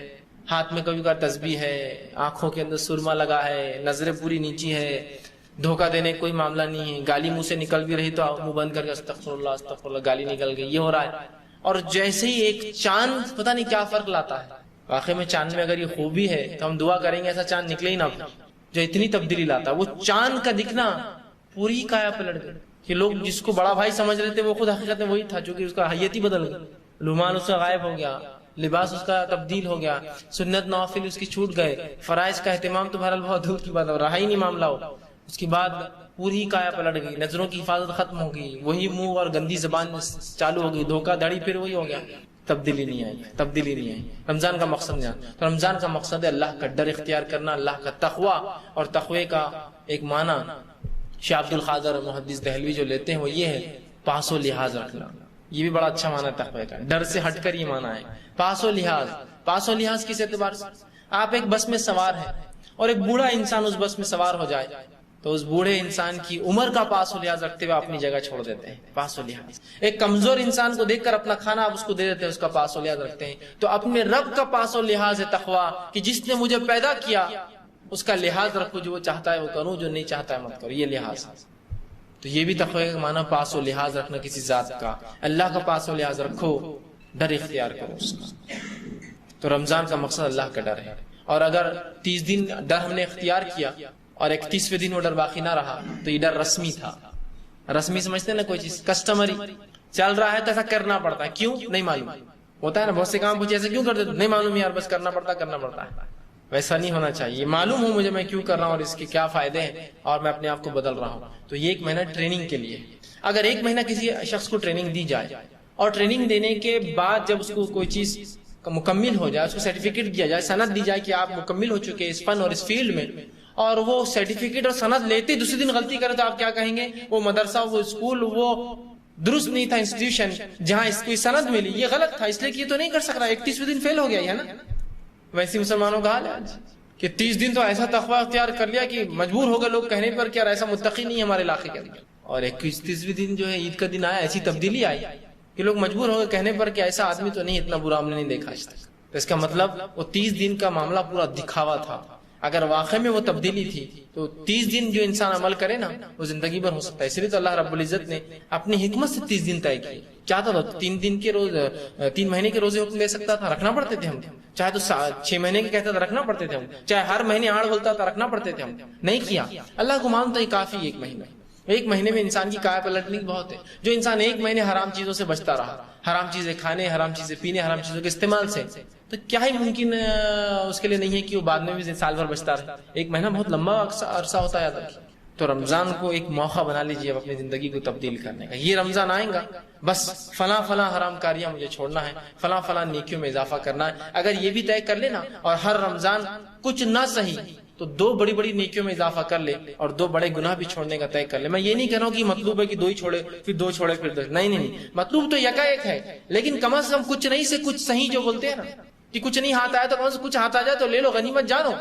ہاتھ میں کبھی کا تسبیح ہے، آنکھوں کے اندر سرما لگا ہے، نظریں پوری نیچی ہے، دھوکہ دینے کوئی معاملہ نہیں ہے، گالی منہ سے نکل بھی رہی تو منہ بند کر کے استغفر اللہ استغفر اللہ، گالی نکل گئی، یہ ہو رہا ہے۔ اور جیسے ہی ایک چاند پتہ نہیں کیا فرق لاتا ہے، واقعی میں چاند میں اگر یہ خوبی ہے تو ہم دعا کریں گے ایسا چاند نکلے ہی نہ، جو اتنی تبدیلی لاتا ہے۔ وہ چاند کا دکھنا پوری کایا پلٹ گئی، کہ لوگ جس کو بڑا بھائی سمجھ رہے تھے وہ خود حقیقت میں وہی تھا، چونکہ اس کا حیت ہی بدل گئی، رومال اس کا غائب ہو گیا، لباس اس کا تبدیل ہو گیا، سنت نوافل اس کی چھوٹ گئے، فرائض کا اہتمام تو بہرحال بہت دور کی بات ہے، رہا ہی نہیں معاملہ ہو۔ اس کے بعد پوری کایا پلٹ گئی، نظروں کی حفاظت ختم ہو گئی، وہی منہ اور گندی زبان چالو ہو گئی، دھوکہ دھڑی پھر وہی ہو گیا، تبدیلی نہیں آئی، تبدیلی نہیں آئی۔ رمضان کا مقصد نہیں آیا، تو رمضان کا مقصد ہے اللہ کا ڈر اختیار کرنا، اللہ کا تقوی، اور تقوی کا ایک معنی شیخ عبد القادر محدث دہلوی جو لیتے ہیں وہ یہ ہے پاس و لحاظ رکھنا، یہ بھی بڑا اچھا معنی ہے تقوی کا، ڈر سے ہٹ کر یہ معنی ہے پاس و لحاظ۔ پاس و لحاظ کس اعتبار سے؟ آپ ایک بس میں سوار ہیں اور ایک بوڑھا انسان اس بس میں سوار ہو جائے تو اس بوڑھے انسان کی عمر کا پاس و لحاظ رکھتے ہوئے اپنی جگہ چھوڑ دیتے ہیں، پاس و لحاظ۔ ایک کمزور انسان کو دیکھ کر اپنا کھانا آپ اس کو دے دیتے ہیں، اس کا پاس و لحاظ رکھتے ہیں۔ تو اپنے رب کا پاس و لحاظ ہے تقوی، کہ جس نے مجھے پیدا کیا اس کا لحاظ رکھو، جو وہ چاہتا ہے وہ کروں، جو نہیں چاہتا ہے مت کرو، یہ لحاظ۔ تو یہ بھی تقوی کا معنی پاس و لحاظ رکھنا کسی ذات کا، اللہ کا پاس و لحاظ رکھو، ڈر اختیار کرو اس کا۔ تو رمضان کا مقصد اللہ کا ڈر ہے، اور اگر 30 دن ڈر ہم نے اختیار کیا اور 31ویں دن وہ ڈر باقی نہ رہا تو یہ ڈر رسمی تھا۔ رسمی سمجھتے ہیں نا، کوئی چیز کسٹمری چل رہا ہے تو ایسا کرنا پڑتا ہے، کیوں نہیں معلوم ہوتا ہے نا، بہت سے کام پوچھے ایسے کیوں کرتے، نہیں معلوم یار بس کرنا پڑتا ہے۔ ویسا نہیں ہونا چاہیے، معلوم ہو مجھے میں کیوں کر رہا ہوں اور اس کے کیا فائدے ہیں، اور میں اپنے آپ کو بدل رہا ہوں۔ تو یہ 1 مہینہ ٹریننگ کے لیے، اگر 1 مہینہ کسی شخص کو ٹریننگ دی جائے اور ٹریننگ دینے کے بعد جب اس کو کوئی چیز مکمل ہو جائے، اس کو سرٹیفکیٹ دیا جائے، سند دی جائے کہ آپ مکمل ہو چکے اس فن اور اس فیلڈ میں، اور وہ سرٹیفکیٹ اور سند لیتے دوسرے دن غلطی کرے تو آپ کیا کہیں گے؟ وہ مدرسہ، وہ اسکول، وہ درست نہیں تھا، انسٹیٹیوشن جہاں اس کو سند ملی یہ غلط تھا، اس لیے کہ یہ تو نہیں کر سک رہا، 31ویں دن فیل ہو گیا ہے نا۔ ویسے مسلمانوں کا حال ہے آج کہ 30 دن تو ایسا تقوی اختیار کر لیا کہ مجبور ہو گئے لوگ کہنے پر کہ یار ایسا متقی نہیں ہے ہمارے علاقے کے اندر، اور 31ویں دن جو ہے عید کا دن آیا، ایسی تبدیلی آئی کہ لوگ مجبور ہو گئے کہنے پر کہ ایسا آدمی تو نہیں، اتنا برا ہم نے نہیں دیکھا آج تک۔ تو اس کا مطلب وہ 30 دن کا معاملہ پورا دکھاوا تھا، اگر واقع میں وہ تبدیلی تھی تو 30 دن جو انسان عمل کرے نا وہ زندگی بھر ہو سکتا ہے۔ اس لیے تو اللہ رب العزت نے اپنی حکمت سے 30 دن طے کیے، چاہتا تھا 3 مہینے کے روزے حکم دے سکتا تھا، رکھنا پڑتے تھے ہم، چاہے تو 6 مہینے کے کہتا تھا رکھنا پڑتے تھے ہم، چاہے ہر مہینے آڑ بولتا تھا رکھنا پڑتے تھے ہم، نہیں کیا۔ اللہ کو مانتا ہی کافی 1 مہینہ، 1 مہینے میں انسان کی کایا پلٹنی بہت ہے۔ جو انسان 1 مہینے حرام چیزوں سے بچتا رہا، حرام چیزیں کھانے، حرام چیزیں پینے، حرام چیزوں کے استعمال سے، تو کیا ہی ممکن اس کے لیے نہیں ہے کہ وہ بعد میں بھی سال بھر بچتا رہے۔ 1 مہینہ بہت لمبا عرصہ ہوتا ہے۔ تو رمضان کو ایک موقع بنا لیجیے اب اپنی زندگی کو تبدیل کرنے کا۔ یہ رمضان آئے گا بس فلاں فلاں حرام کاریاں مجھے چھوڑنا ہے، فلاں فلاں نیکیوں میں اضافہ کرنا ہے۔ اگر یہ بھی طے کر لینا اور ہر رمضان کچھ نہ صحیح تو 2 بڑی بڑی نیکیوں میں اضافہ کر لے اور 2 بڑے گناہ بھی چھوڑنے کا طے کر لے۔ میں یہ نہیں کہہ رہا ہوں کہ مطلوب ہے کہ 2 ہی چھوڑے پھر 2 چھوڑے پھر 2، نہیں، مطلوب تو یکا ایک ہے، لیکن کم از کم کچھ نہیں سے کچھ صحیح جو بولتے ہیں نا کہ کچھ نہیں ہاتھ آیا تو کم سے کچھ ہاتھ آ جائے تو لے لو، غنیمت جانو۔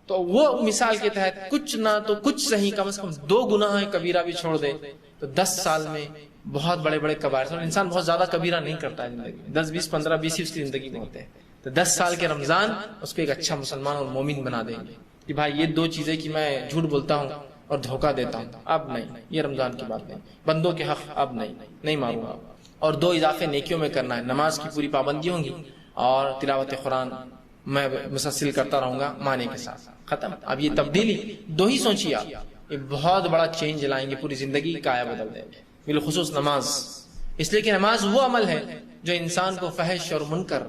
تو وہ مثال کے تحت کچھ نہ تو کچھ صحیح، کم از کم 2 گناہ کبیرہ بھی چھوڑ دے تو 10 سال میں بہت بڑے بڑے کبائر۔ اور انسان بہت زیادہ کبیرہ نہیں کرتا ہے زندگی میں، 10 20 15 20 ہی اس کی زندگی میں ہوتے ہیں۔ تو 10 سال کے رمضان اس کو ایک اچھا مسلمان اور مومن بنا دیں گے کہ بھائی یہ 2 چیزیں کہ میں جھوٹ بولتا ہوں اور دھوکہ دیتا ہوں، اب نہیں، یہ رمضان کی بات نہیں، بندوں کے حق اب نہیں ماروں گا۔ اور 2 اضافے نیکیوں میں کرنا ہے، نماز کی پوری پابندی ہوں گی اور تلاوت قرآن میں مسلسل کرتا رہوں گا معنی کے ساتھ، ختم۔ اب یہ تبدیلی 2 ہی سوچیے آپ، یہ بہت بڑا چینج لائیں گے، پوری زندگی کایا بدل دیں گے، بالخصوص نماز۔ اس لیے کہ نماز وہ عمل ہے جو انسان کو فحش اور منکر،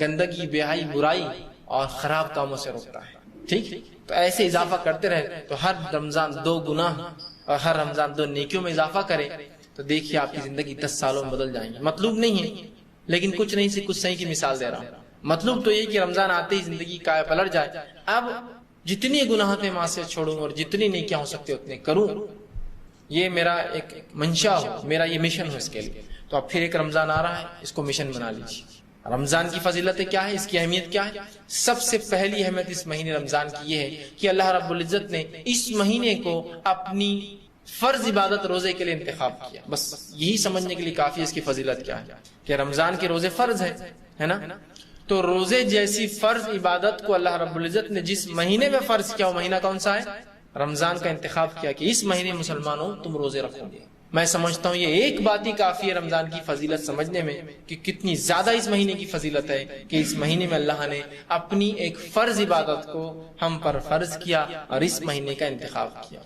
گندگی، بے حیائی، برائی اور خراب کاموں سے روکتا ہے، ٹھیک؟ تو ایسے اضافہ کرتے رہے تو ہر رمضان 2 گناہ اور ہر رمضان 2 نیکیوں میں اضافہ کرے تو دیکھیے آپ کی زندگی 10 سالوں میں بدل جائیں گی. مطلوب نہیں ہے لیکن کچھ نہیں سے کچھ صحیح کی مثال دے رہا ہوں. مطلوب تو یہ کہ رمضان آتے ہی زندگی کا پلٹ جائے. اب جتنی گناہ پہ معصیت چھوڑوں اور جتنی نیکیاں ہو سکتے اتنے کروں، یہ میرا ایک منشا ہو، میرا یہ مشن ہو اس کے لیے. تو اب پھر ایک رمضان آ رہا ہے، اس کو مشن بنا لیجیے. رمضان کی فضیلتیں کیا ہے، اس کی اہمیت کیا ہے؟ سب سے پہلی اہمیت اس مہینے رمضان کی یہ ہے کہ اللہ رب العزت نے اس مہینے کو اپنی فرض عبادت روزے کے لیے انتخاب کیا. بس یہی سمجھنے کے لیے کافی ہے اس کی فضیلت کیا ہے کہ رمضان کے روزے فرض ہے نا. تو روزے جیسی فرض عبادت کو اللہ رب العزت نے جس مہینے میں فرض کیا، وہ مہینہ کون سا ہے؟ رمضان کا انتخاب کیا کہ اس مہینے مسلمانوں تم روزے رکھو گے. میں سمجھتا ہوں یہ ایک بات ہی کافی ہے رمضان کی فضیلت سمجھنے میں کہ کتنی زیادہ اس مہینے کی فضیلت ہے کہ اس مہینے میں اللہ نے اپنی ایک فرض عبادت کو ہم پر فرض کیا اور اس مہینے کا انتخاب کیا.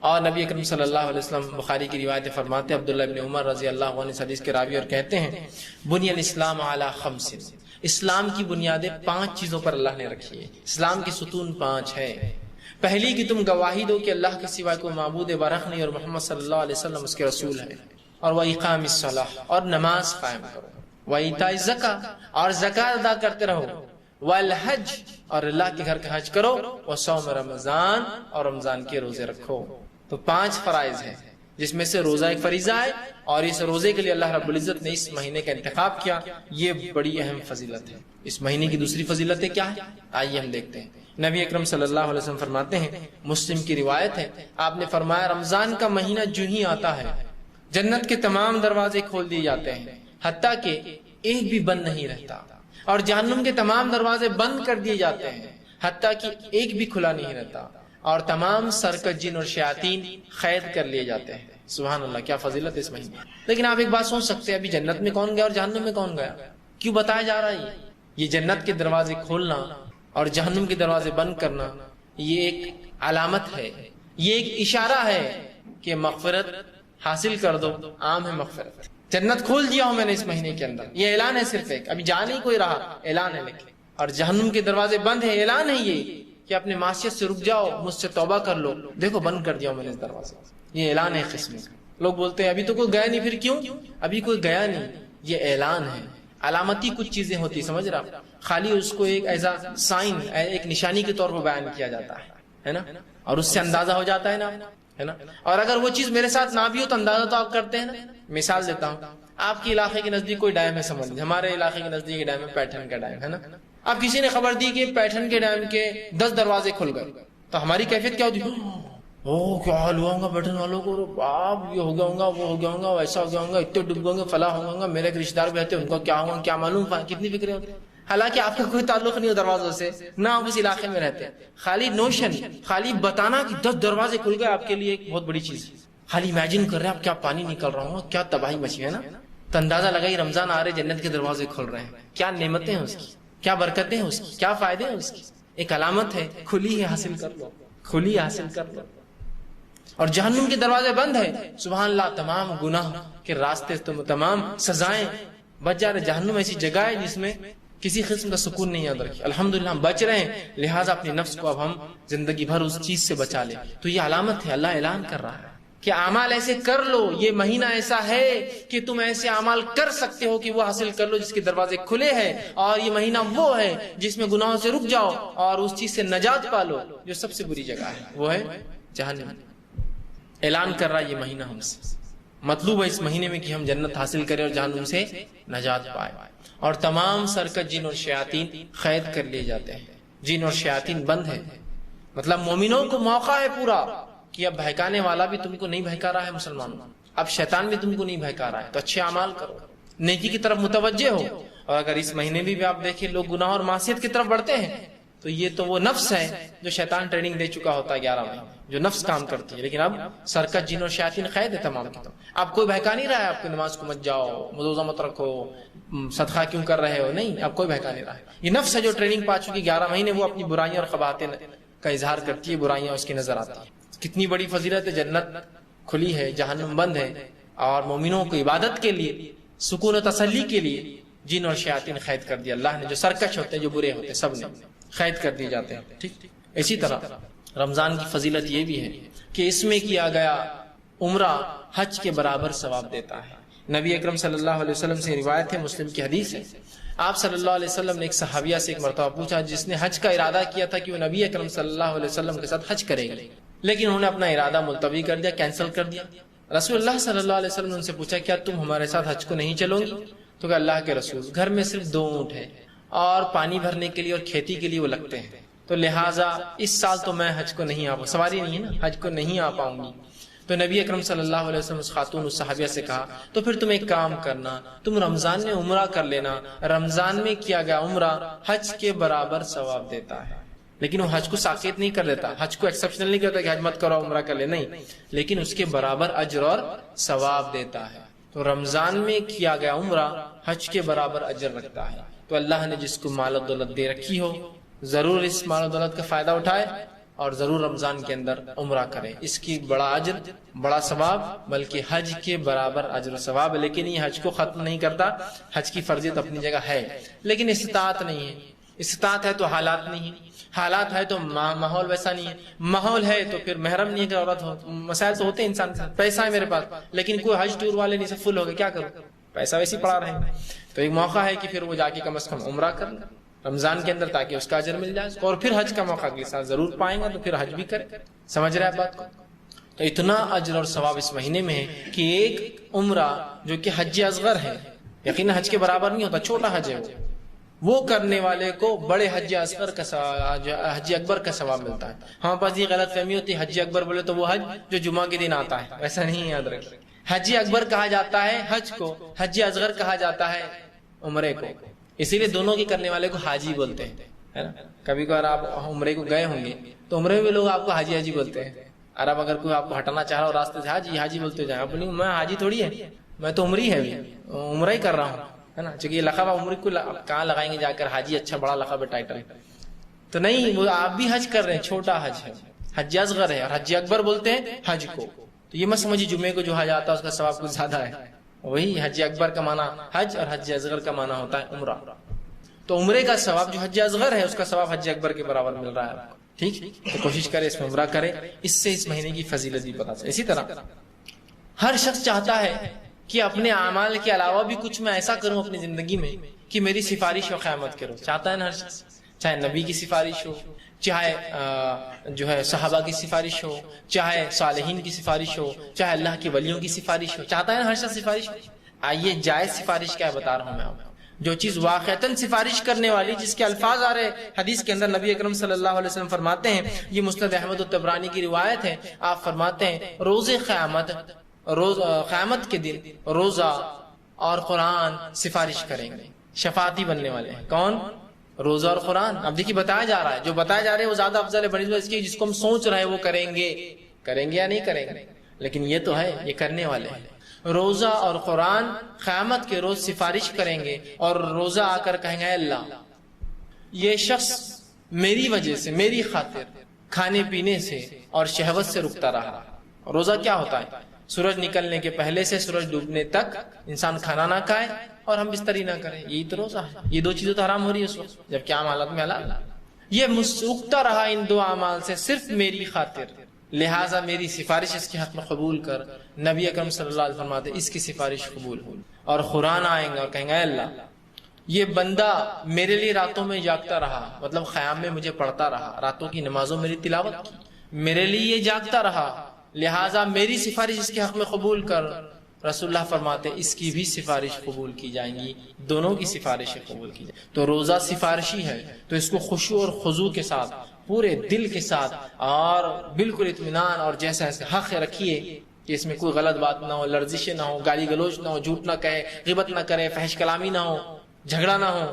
اور نبی اکرم صلی اللہ علیہ وسلم بخاری کی روایت فرماتے ہیں، عبداللہ ابن عمر رضی اللہ عنہ حدیث کے راوی اور کہتے ہیں، بنی الاسلام علی خمس، اسلام کی بنیادیں 5 چیزوں پر اللہ نے رکھی ہے. اسلام کے ستون 5 ہے. پہلی کہ تم گواہی دو کہ اللہ کے سوا کوئی معبود برحق نہیں اور محمد صلی اللہ علیہ وسلم اس کے رسول ہے. اور وَإِقَامِ الصَّلَاةِ، اور نماز قائم کرو. وَإِيتَاءِ الزَّكَاةِ، اور زکات ادا کرتے رہو. وَالْحَجِّ، اور اللہ کے گھر کا حج کرو. وَصَوْمِ رمضان، اور رمضان کے روزے رکھو. تو 5 فرائض ہیں جس میں سے روزہ ایک فریضہ ہے، اور اس روزے کے لیے اللہ رب العزت نے اس مہینے کا انتخاب کیا. یہ بڑی اہم فضیلت ہے. اس مہینے کی دوسری فضیلتیں کیا ہے؟ آئیے ہم دیکھتے ہیں. نبی اکرم صلی اللہ علیہ وسلم فرماتے ہیں، مسلم کی روایت ہے، آپ نے فرمایا رمضان کا مہینہ جو ہی آتا ہے جنت کے تمام دروازے کھول دیے جاتے ہیں حتیٰ کہ ایک بھی بند نہیں رہتا، اور جہنم کے تمام دروازے بند کر دیے جاتے ہیں حتیٰ کہ ایک بھی کھلا نہیں رہتا، اور تمام سرکش جن اور شیاطین قید کر لیے جاتے ہیں. سبحان اللہ، کیا فضیلت اس مہینے. لیکن آپ ایک بات سوچ سکتے ہیں، ابھی جنت میں کون گیا اور جہنم میں کون گیا؟ کیوں بتایا جا رہا ہے یہ جنت کے دروازے کھولنا اور جہنم کے دروازے بند کرنا یہ ایک علامت ہے، یہ ایک اشارہ ہے کہ مغفرت حاصل کر دو. عام ہے مغفرت. جنت کھول دیا ہوں میں نے اس مہینے کے اندر، یہ اعلان ہے. صرف ایک، ابھی جا نہیں کوئی رہا، اعلان ہے. لیکن اور جہنم کے دروازے بند ہیں، اعلان ہے یہ کہ اپنے معصیت سے رک جاؤ، مجھ سے توبہ کر لو. دیکھو بند کر دیا ہوں میں نے اس دروازے. یہ اعلان ہے قسم کا. لوگ بولتے ہیں ابھی تو کوئی گیا نہیں. پھر کیوں ابھی کوئی گیا نہیں؟ یہ اعلان ہے. علامتی کچھ چیزیں ہوتی سمجھ رہا، خالی اس کو ایک ایسا سائن، ایک نشانی کے طور پر بیان کیا جاتا ہے نا، اور اس سے اندازہ ہو جاتا ہے نا. اور اگر وہ چیز میرے ساتھ نہ بھی ہو تو اندازہ تو آپ کرتے ہیں نا. مثال دیتا ہوں، آپ کے علاقے کے نزدیک کوئی ڈیم ہے، سمجھ لیجیے ہمارے علاقے کے نزدیک ڈیم ہے پیٹھن کا ڈیم ہے نا. اب کسی نے خبر دی کہ پیٹھن کے ڈیم کے 10 دروازے کھل گئے، تو ہماری کیفیت کیا ہوتی؟ کیا حال ہوا ہوگا بیٹھن والوں کو، آپ یہ ہو گیا ہوگا، وہ ہو گیا ہوگا، ویسا ہو گیا ہوگا، اتنے ڈوب گئے، فلاں ہوگا، میرے ایک رشتے دار بھی رہتے ان کو کیا ہوگا، کیا معلوم. کتنی فکریں ہوتی. حالانکہ آپ کا کوئی تعلق نہیں ہو دروازوں سے، نہ آپ اس علاقے میں رہتے. خالی نوشن، خالی بتانا کہ 10 دروازے کھل گئے آپ کے لیے ایک بہت بڑی چیز. خالی امیجن کر رہے ہیں آپ، کیا پانی نکل رہا ہوں، کیا تباہی مچی ہے نا. تو اندازہ لگائی رمضان آ رہے، جنت کے دروازے کھل رہے ہیں. کیا نعمتیں ہیں اس کی، کیا برکتیں ہیں اس کی، کیا فائدے ہیں اس کی. ایک علامت ہے، کھلی ہے، حاصل کر لو، کھلی حاصل کر لو. اور جہنم کے دروازے بند ہے. سبحان اللہ، تمام گناہ کے راستے، تمام سزائیں بچ جا رہے. جہنم ایسی جگہ ہے جس میں کسی قسم کا سکون نہیں یاد رکھے. الحمدللہ ہم بچ رہے ہیں، لہٰذا اپنے نفس کو اب ہم زندگی بھر اس چیز سے بچا لیں. تو یہ علامت ہے، اللہ اعلان کر رہا ہے کہ اعمال ایسے کر لو. یہ مہینہ ایسا ہے کہ تم ایسے اعمال کر سکتے ہو کہ وہ حاصل کر لو جس کے دروازے کھلے ہیں. اور یہ مہینہ وہ ہے جس میں گناہوں سے رک جاؤ اور اس چیز سے نجات پالو جو سب سے بری جگہ ہے، وہ ہے جہنم. اعلان کر رہا ہے یہ مہینہ ہم سے. مطلوب ہے اس مہینے میں کہ ہم جنت حاصل کریں اور جہنم سے نجات پائے. اور تمام سرکش جن اور شیاطین قید کر لیے جاتے ہیں. جن اور شیاطین بند ہے، مطلب مومنوں کو موقع ہے پورا کہ اب بہکانے والا بھی تم کو نہیں بہکا رہا ہے مسلمانوں، اب شیطان بھی تم کو نہیں بہکا رہا ہے. تو اچھے اعمال کرو، نیکی کی طرف متوجہ ہو. اور اگر اس مہینے میں بھی آپ دیکھیں لوگ گناہ اور معصیت کی طرف بڑھتے ہیں تو یہ تو وہ نفس ہے جو شیطان ٹریننگ دے چکا ہوتا ہے 11 مہینے، جو نفس کام کرتی ہے. لیکن اب سرکش جن اور شیاطین قید ہے تمام کی تمام. اب کوئی بہکا نہیں رہا ہے آپ کو، نماز کو مت جاؤ، روزہ مت رکھو، صدقہ کیوں کر رہے ہو، نہیں، اب کوئی بہکا نہیں رہا ہے. یہ نفس ہے جو ٹریننگ پا چکی 11 مہینے، وہ اپنی برائیاں اور قباحتیں کا اظہار کرتی ہے، برائیاں اس کی نظر آتی ہیں. کتنی بڑی فضیلت ہے. جنت کھلی ہے، جہنم بند ہے، اور مومنوں کو عبادت کے لیے، سکون و تسلی کے لیے جن اور شیاطین قید کر دیا اللہ نے. جو سرکش ہوتے ہیں، جو برے ہوتے ہیں، سب نے قید کر دیے جاتے ہیں. ٹھیک. اسی طرح رمضان کی فضیلت یہ بھی ہے کہ اس میں کیا گیا عمرہ حج کے برابر ثواب دیتا ہے۔ نبی اکرم صلی اللہ علیہ وسلم سے روایت ہے، مسلم کی حدیث ہے، آپ صلی اللہ علیہ وسلم نے ایک صحابیہ سے ایک مرتبہ پوچھا جس نے حج کا ارادہ کیا تھا کہ وہ نبی اکرم صلی اللہ علیہ وسلم کے ساتھ حج کرے گا، لیکن انہوں نے اپنا ارادہ ملتوی کر دیا، کینسل کر دیا۔ رسول اللہ صلی اللہ علیہ وسلم نے ان سے پوچھا کیا تم ہمارے ساتھ حج کو نہیں چلو گی؟ تو کہ اللہ کے رسول، گھر میں صرف 2 اونٹ ہیں اور پانی بھرنے کے لیے اور کھیتی کے لیے وہ لگتے ہیں، تو لہٰذا اس سال تو میں حج کو نہیں سواری نہیں ہے نا، حج کو نہیں آ پاؤں گی۔ تو نبی اکرم صلی اللہ علیہ وسلم اس خاتون اس صحابیہ سے کہا تو پھر تم ایک کام کرنا، تم رمضان میں عمرہ کر لینا، رمضان میں کیا گیا عمرہ حج کے برابر ثواب دیتا ہے۔ لیکن وہ حج کو ساقط نہیں کر دیتا، حج کو ایکسپشنل نہیں کرتا کہ حج مت کرو عمرہ کر لے، نہیں، لیکن اس کے برابر اجر اور ثواب دیتا ہے۔ تو رمضان میں کیا گیا عمرہ حج کے برابر اجر رکھتا ہے۔ تو اللہ نے جس کو مال و دولت دے رکھی ہو ضرور اس مال و دولت کا فائدہ اٹھائے اور ضرور رمضان کے اندر عمرہ کرے، اس کی بڑا اجر، بڑا ثواب، بلکہ حج کے برابر اجر و ثواب ہے۔ لیکن یہ حج کو ختم نہیں کرتا، حج کی فرضیت اپنی جگہ ہے، لیکن استطاعت نہیں ہے۔ استطاعت ہے تو حالات نہیں ہے، حالات ہے تو ماحول ویسا نہیں ہے، ماحول ہے تو پھر محرم نہیں کہ عورت ہو، مسائل تو ہوتے ہیں انسان کے ساتھ، پیسہ ہے میرے پاس لیکن کوئی حج ٹور والے نہیں، سب فل ہو گئے، کیا کروں، پیسہ ویسے پڑا رہے ہیں۔ تو ایک موقع ہے کہ پھر وہ جا کے کم از کم عمرہ کر لیں رمضان کے اندر تاکہ اس کا اجر مل جائے، اور پھر حج کا موقع اگلے سال ضرور پائیں گا تو پھر حج بھی کرے۔ سمجھ رہے ہیں بات کو؟ تو اتنا اجر اور ثواب اس مہینے میں ہے کہ ایک عمرہ جو کہ حج اصغر ہے، یقیناً حج کے برابر نہیں ہوتا، چھوٹا حج ہے وہ کرنے والے کو بڑے حج اصغر کا حج اکبر کا ثواب ملتا ہے۔ ہمارے پاس یہ غلط فہمی ہوتی ہے حج اکبر بولے تو وہ حج جو جمعہ کے دن آتا ہے، ویسا نہیں، یاد رکھیں۔ حج اکبر کہا جاتا ہے حج کو، حج اصغر کہا جاتا ہے عمرے کو، اسی لیے دونوں کی کرنے والے کو حاجی بولتے ہیں، ہے نا۔ کبھی کبھار آپ عمرے کو گئے ہوں گے تو عمرے میں لوگ آپ کو حاجی حاجی بولتے ہیں، اور اب اگر کوئی آپ کو ہٹانا چاہ رہا ہو راستے سے، حاجی حاجی بولتے جائیں، آپ بولیں میں حاجی تھوڑی ہے، میں تو عمری ہے، عمرہ ہی کر رہا ہوں، ہے نا۔ چونکہ یہ لقب عمر کو کہاں لگائیں گے جا کر، حاجی اچھا بڑا لقب ہے، ٹائٹل تو نہیں، وہ آپ بھی حج کر رہے ہیں، چھوٹا حج ہے، حج اصغر ہے، اور حج اکبر بولتے ہیں حج کو۔ تو یہ مت سمجھیے جمعے کو جو حج آتا ہے اس کا ثواب کچھ زیادہ ہے، وہی حج اکبر کا معنی حج اور حج اصغر کا معنی ہوتا ہے عمرہ۔ تو عمرے کا ثواب جو حج اصغر ہے اس کا ثواب حج اکبر کے برابر مل رہا ہے آپ کو، ٹھیک۔ تو کوشش کرے اس میں عمرہ کرے، اس سے اس مہینے کی فضیلت بھی پتہ چلے۔ اسی طرح ہر شخص چاہتا ہے کہ اپنے اعمال کے علاوہ بھی کچھ میں ایسا کروں اپنی زندگی میں کہ میری سفارش و قیامت کرو، چاہتا ہے نا ہر شخص، چاہے نبی کی سفارش ہو، چاہے جو ہے صحابہ کی سفارش ہو، چاہے صالحین کی سفارش ہو، چاہے اللہ کے ولیوں کی سفارش ہو، چاہتا ہے نا ہر شخص سفارش۔ آئیے جائز سفارش کیا بتا رہا ہوں میں آپ کو، جو چیز واقعتاً سفارش کرنے والی، جس کے الفاظ آ رہے حدیث کے اندر، نبی اکرم صلی اللہ علیہ وسلم فرماتے ہیں، یہ مسند احمد الطبرانی کی روایت ہے، آپ فرماتے ہیں روز قیامت کے دن روزہ اور قرآن سفارش کریں گے، شفاعتی بننے والے ہیں۔ کون؟ روزہ اور قرآن۔ اب دیکھیے بتایا جا رہا ہے، جو بتایا جا رہے ہیں وہ زیادہ افضل ہے بنسبت اس کی جس کو ہم سوچ رہے ہیں وہ کریں گے یا نہیں کریں گے، لیکن یہ تو ہے یہ کرنے والے ہیں۔ روزہ اور قرآن قیامت کے روز سفارش کریں گے، اور روزہ آ کر کہیں گے اللہ یہ شخص میری وجہ سے، میری خاطر کھانے پینے سے اور شہوت سے رکتا رہا۔ روزہ کیا ہوتا ہے؟ سورج نکلنے کے پہلے سے سورج ڈوبنے تک انسان کھانا نہ کھائے اور ہم بستری نہ کریں، یہی تو روزہ ہے۔ یہ 2 چیزیں تو حرام ہو رہی ہے اس وقت جبکہ عام حالت میں حلال۔ یہ رکتا رہا ان 2 اعمال سے صرف میری خاطر، لہٰذا میری سفارش اس کے حق میں قبول کر۔ نبی اکرم صلی اللہ علیہ وسلم فرماتے اس کی سفارش قبول ہو، اور قرآن آئیں گے اور کہیں گے اللہ یہ بندہ میرے لیے راتوں میں جاگتا رہا، مطلب قیام میں مجھے پڑھتا رہا، راتوں کی نمازوں میری تلاوت کی، میرے لیے یہ جاگتا رہا، لہٰذا میری سفارش اس کے حق میں قبول کر۔ رسول اللہ فرماتے اس کی بھی سفارش قبول کی جائیں گی، دونوں کی سفارشیں قبول کی جائیں۔ تو روزہ سفارشی ہے، تو اس کو خشوع اور خضوع کے ساتھ، پورے دل کے ساتھ اور بالکل اطمینان اور جیسا حق رکھیے کہ اس میں کوئی غلط بات نہ ہو، لرزشیں نہ ہو، گالی گلوچ نہ ہو، جھوٹ نہ کہے، غیبت نہ کرے، فحش کلامی نہ ہو، جھگڑا نہ ہو،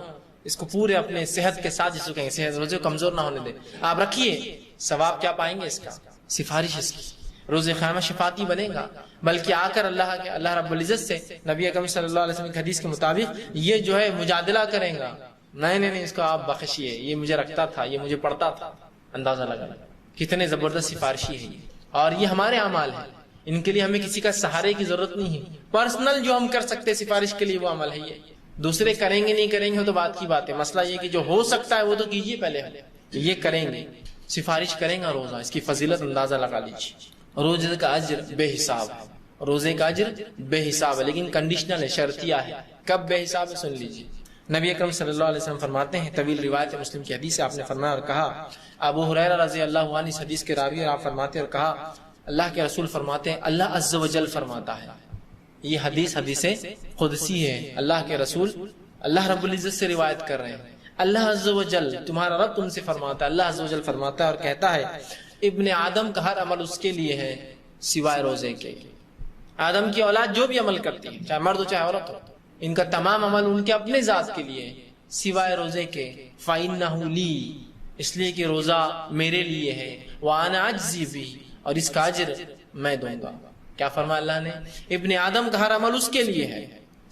اس کو پورے اپنے صحت کے ساتھ، جس کو کہیں صحت روزے کو کمزور نہ ہونے دے، آپ رکھیے۔ ثواب کیا پائیں گے اس کا؟ سفارش اس کی، روز قیامت شفاعتی بنے گا، بلکہ آ کر اللہ رب العزت سے نبی اکرم صلی اللہ علیہ وسلم کی حدیث کے مطابق یہ جو ہے مجادلہ کریں گا، نہیں اس کو آپ بخشیے، یہ مجھے رکھتا تھا، یہ مجھے پڑھتا تھا۔ اندازہ لگا کتنے زبردست سفارشی ہے یہ، اور یہ ہمارے اعمال ہیں، ان کے لیے ہمیں کسی کا سہارے کی ضرورت نہیں ہے، پرسنل جو ہم کر سکتے سفارش کے لیے وہ عمل ہے یہ، دوسرے کریں گے نہیں کریں گے تو بات کی بات ہے، مسئلہ یہ کہ جو ہو سکتا ہے وہ تو کیجیے پہلے، یہ کریں گے، سفارش کریں گا روزہ، اس کی فضیلت اندازہ لگا لیجیے۔ روزے کا اجر بے حساب ہے، روزے کا اجر بے حساب ہے، لیکن کنڈیشنل ہے، شرطیہ ہے۔ کب بے حساب ہے سن لیجیے۔ نبی اکرم صلی اللہ علیہ وسلم فرماتے ہیں، طویل روایت مسلم کی حدیث ہے، آپ نے فرمایا اور کہا، ابو ہریرہ رضی اللہ عنہ اس حدیث کے راوی، اور آپ فرماتے اور کہا، اللہ کے رسول فرماتے ہیں، اللہ عز و جل فرماتا ہے، یہ حدیث قدسی ہے، اللہ کے رسول اللہ رب العزت سے روایت کر رہے ہیں، اللہ عز و جل تمہارا رب تم سے فرماتا ہے، اللہ عز و جل فرماتا ہے اور کہتا ہے، ابن آدم کا ہر عمل اس کے لیے ہے سوائے روزے کے۔ آدم کی اولاد جو بھی عمل کرتی ہے، چاہے مرد ہو چاہے عورت ہو، ان کا تمام عمل ان کے اپنے ذات کے لیے سوائے روزے کے۔ فَإِنَّهُ لِي، اس لیے کہ روزہ میرے لیے ہے، وَأَنَا أَجْزِي بِهِ، اور اس کا اجر میں دوں گا۔ کیا فرمایا اللہ نے؟ ابن آدم کا ہر عمل اس کے لیے ہے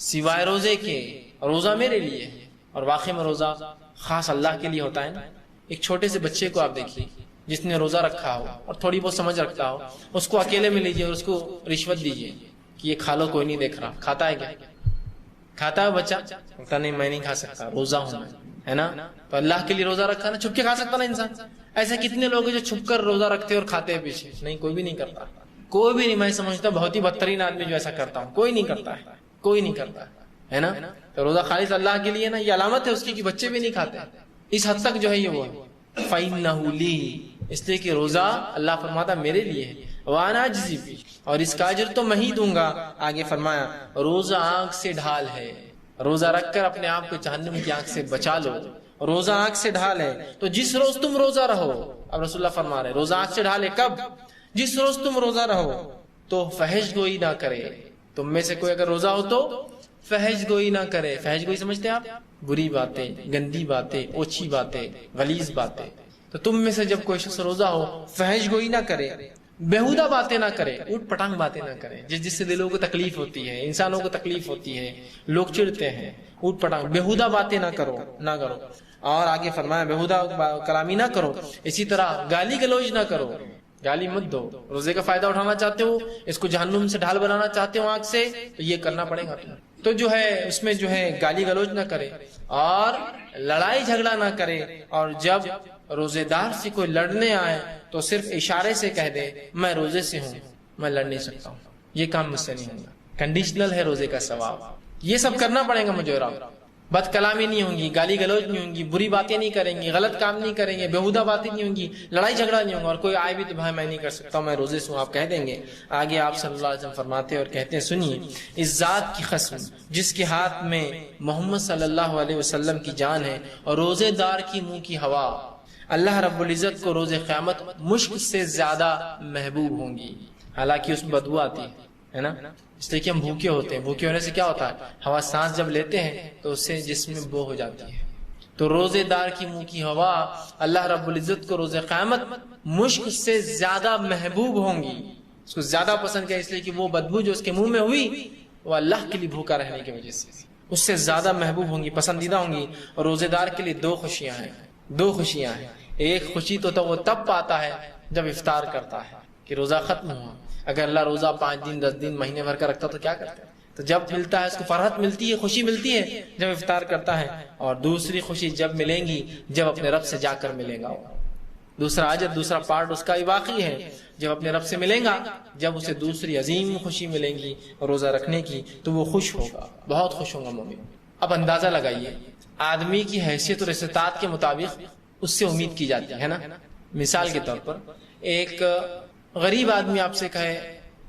سوائے روزے کے، روزہ میرے لیے ہے۔ اور واقعی میں روزہ خاص اللہ کے لیے ہوتا ہے نا۔ ایک چھوٹے سے بچے کو آپ دیکھیے جس نے روزہ رکھا ہو اور تھوڑی بہت سمجھ رکھتا ہو، اس کو اکیلے میں لیجیے اور اس کو رشوت دیجیے کہ یہ کھا لو، کوئی نہیں دیکھ رہا، کھاتا ہے کیا؟ کھاتا ہے بچہ؟ کہتا نہیں میں نہیں کھا سکتا، روزہ ہوں میں، ہے نا۔ تو اللہ کے لیے روزہ رکھا نا، چھپ کے کھا سکتا نا انسان؟ ایسے کتنے لوگ ہیں جو چھپ کر روزہ رکھتے اور کھاتے ہیں پیچھے؟ نہیں، کوئی بھی نہیں کرتا، کوئی بھی نہیں۔ میں سمجھتا بہت ہی بدترین آدمی جو ایسا کرتا ہوں، کوئی نہیں کرتا ہے، کوئی نہیں کرتا ہے نا۔ تو روزہ خالص اللہ کے لیے نا، یہ علامت ہے اس کی کہ بچے بھی نہیں کھاتے۔ اس حد تک جو ہے یہ وہ ہے فَإِنَّهُ لِي، اس لیے کہ روزہ اللہ فرماتا میرے لیے ہے، وَأَنَا أَجْزِي بِهِ، اور اس کا اجر تو میں ہی دوں گا۔ آگے فرمایا، روزہ آنکھ سے ڈھال ہے، روزہ رکھ کر اپنے آپ کو جہنم کی آنکھ سے بچا لو۔ روزہ آنکھ سے ڈھال ہے، تو جس روز تم روزہ رہو، اب رسول اللہ فرما رہے روزہ آنکھ سے ڈھال ہے کب؟ جس روز تم روزہ رہو تو فحش گوئی نہ کرے۔ تم میں سے کوئی اگر روزہ ہو تو فحش گوئی نہ کرے۔ فحش گوئی سمجھتے ہیں آپ؟ بری باتیں، گندی باتیں، اوچھی باتیں، غلیظ باتیں۔ تو تم میں سے جب کوئی شخص روزہ ہو، فحش گوئی نہ کرے، بیہودہ باتیں نہ کرے، اوٹ پٹانگ باتیں نہ کرے، جس سے دلوں کو تکلیف ہوتی ہے، انسانوں کو تکلیف ہوتی ہے، لوگ چڑھتے ہیں، اوٹ پٹانگ بیہودہ باتیں نہ کرو۔ اور آگے فرمایا بیہودہ کلامی نہ کرو، اسی طرح گالی گلوچ نہ کرو، گالی مت دو۔ روزے کا فائدہ اٹھانا چاہتے ہو، اس کو جہنم سے ڈھال بنانا چاہتے ہو آنکھ سے، تو یہ کرنا پڑے گا تمہیں۔ تو جو ہے اس میں جو ہے گالی گلوچ نہ کرے اور لڑائی جھگڑا نہ کرے، اور جب روزے دار سے کوئی لڑنے آئے تو صرف اشارے سے کہہ دے میں روزے سے ہوں، میں لڑ نہیں سکتا ہوں، یہ کام مجھ سے نہیں ہوگا۔ کنڈیشنل ہے روزے کا ثواب، یہ سب کرنا پڑے گا مجھے۔ اور بد کلامی نہیں ہوں گی، گالی گلوچ نہیں ہوں گی، بری باتیں نہیں کریں گے، غلط کام نہیں کریں گے، بیہودہ باتیں نہیں ہوں گی، لڑائی جھگڑا نہیں ہوگا، اور کوئی آئے بھی تو بھائی میں نہیں کر سکتا ہوں، میں روزے سے ہوں، آپ کہہ دیں گے۔ آگے آپ صلی اللہ علیہ وسلم فرماتے اور کہتے ہیں، سنیے، اس ذات کی قسم جس کے ہاتھ میں محمد صلی اللہ علیہ وسلم کی جان ہے اور روزے دار کی منہ کی ہوا، اللہ رب العزت کو روز قیامت مشک سے زیادہ محبوب ہوں گی، حالانکہ اس میں بدبو آتی ہے نا، اس لیے کہ ہم بھوکے ہوتے ہیں، بھوکے ہونے سے کیا ہوتا ہے، ہوا سانس جب لیتے ہیں تو اس سے جسم میں بو ہو جاتی ہے۔ تو روزے دار کی منہ کی ہوا اللہ رب العزت کو روز قیامت مشک سے زیادہ محبوب ہوں گی، اس کو زیادہ پسند کیا؟ اس لیے کہ وہ بدبو جو اس کے منہ میں ہوئی وہ اللہ کے لیے بھوکا رہنے کی وجہ سے اس سے زیادہ محبوب ہوں گی، پسندیدہ ہوں گی۔ اور روزے دار کے لیے دو خوشیاں ہیں۔ ایک خوشی تو وہ تب پاتا ہے جب افطار کرتا ہے کہ روزہ ختم ہوا۔ اگر اللہ روزہ 5 دن 10 دن مہینے بھر کا رکھتا تو کیا کرتا ہے؟ تو جب ملتا ہے اس کو فرحت ملتی ہے، خوشی ملتی ہے جب افطار کرتا ہے۔ اور دوسری خوشی جب ملیں گی جب اپنے رب سے جا کر ملے گا، دوسرا اجر، دوسرا پارٹ اس کا ہی باقی ہے، جب اپنے رب سے ملیں گا، جب اسے دوسری عظیم خوشی ملیں گی روزہ رکھنے کی، تو وہ خوش ہوگا، بہت خوش ہوگا مومن۔ اب اندازہ لگائیے، آدمی کی حیثیت اور استطاعت کے مطابق اس سے امید کی جاتی ہے نا۔ مثال کے طور پر ایک غریب آدمی آپ سے کہے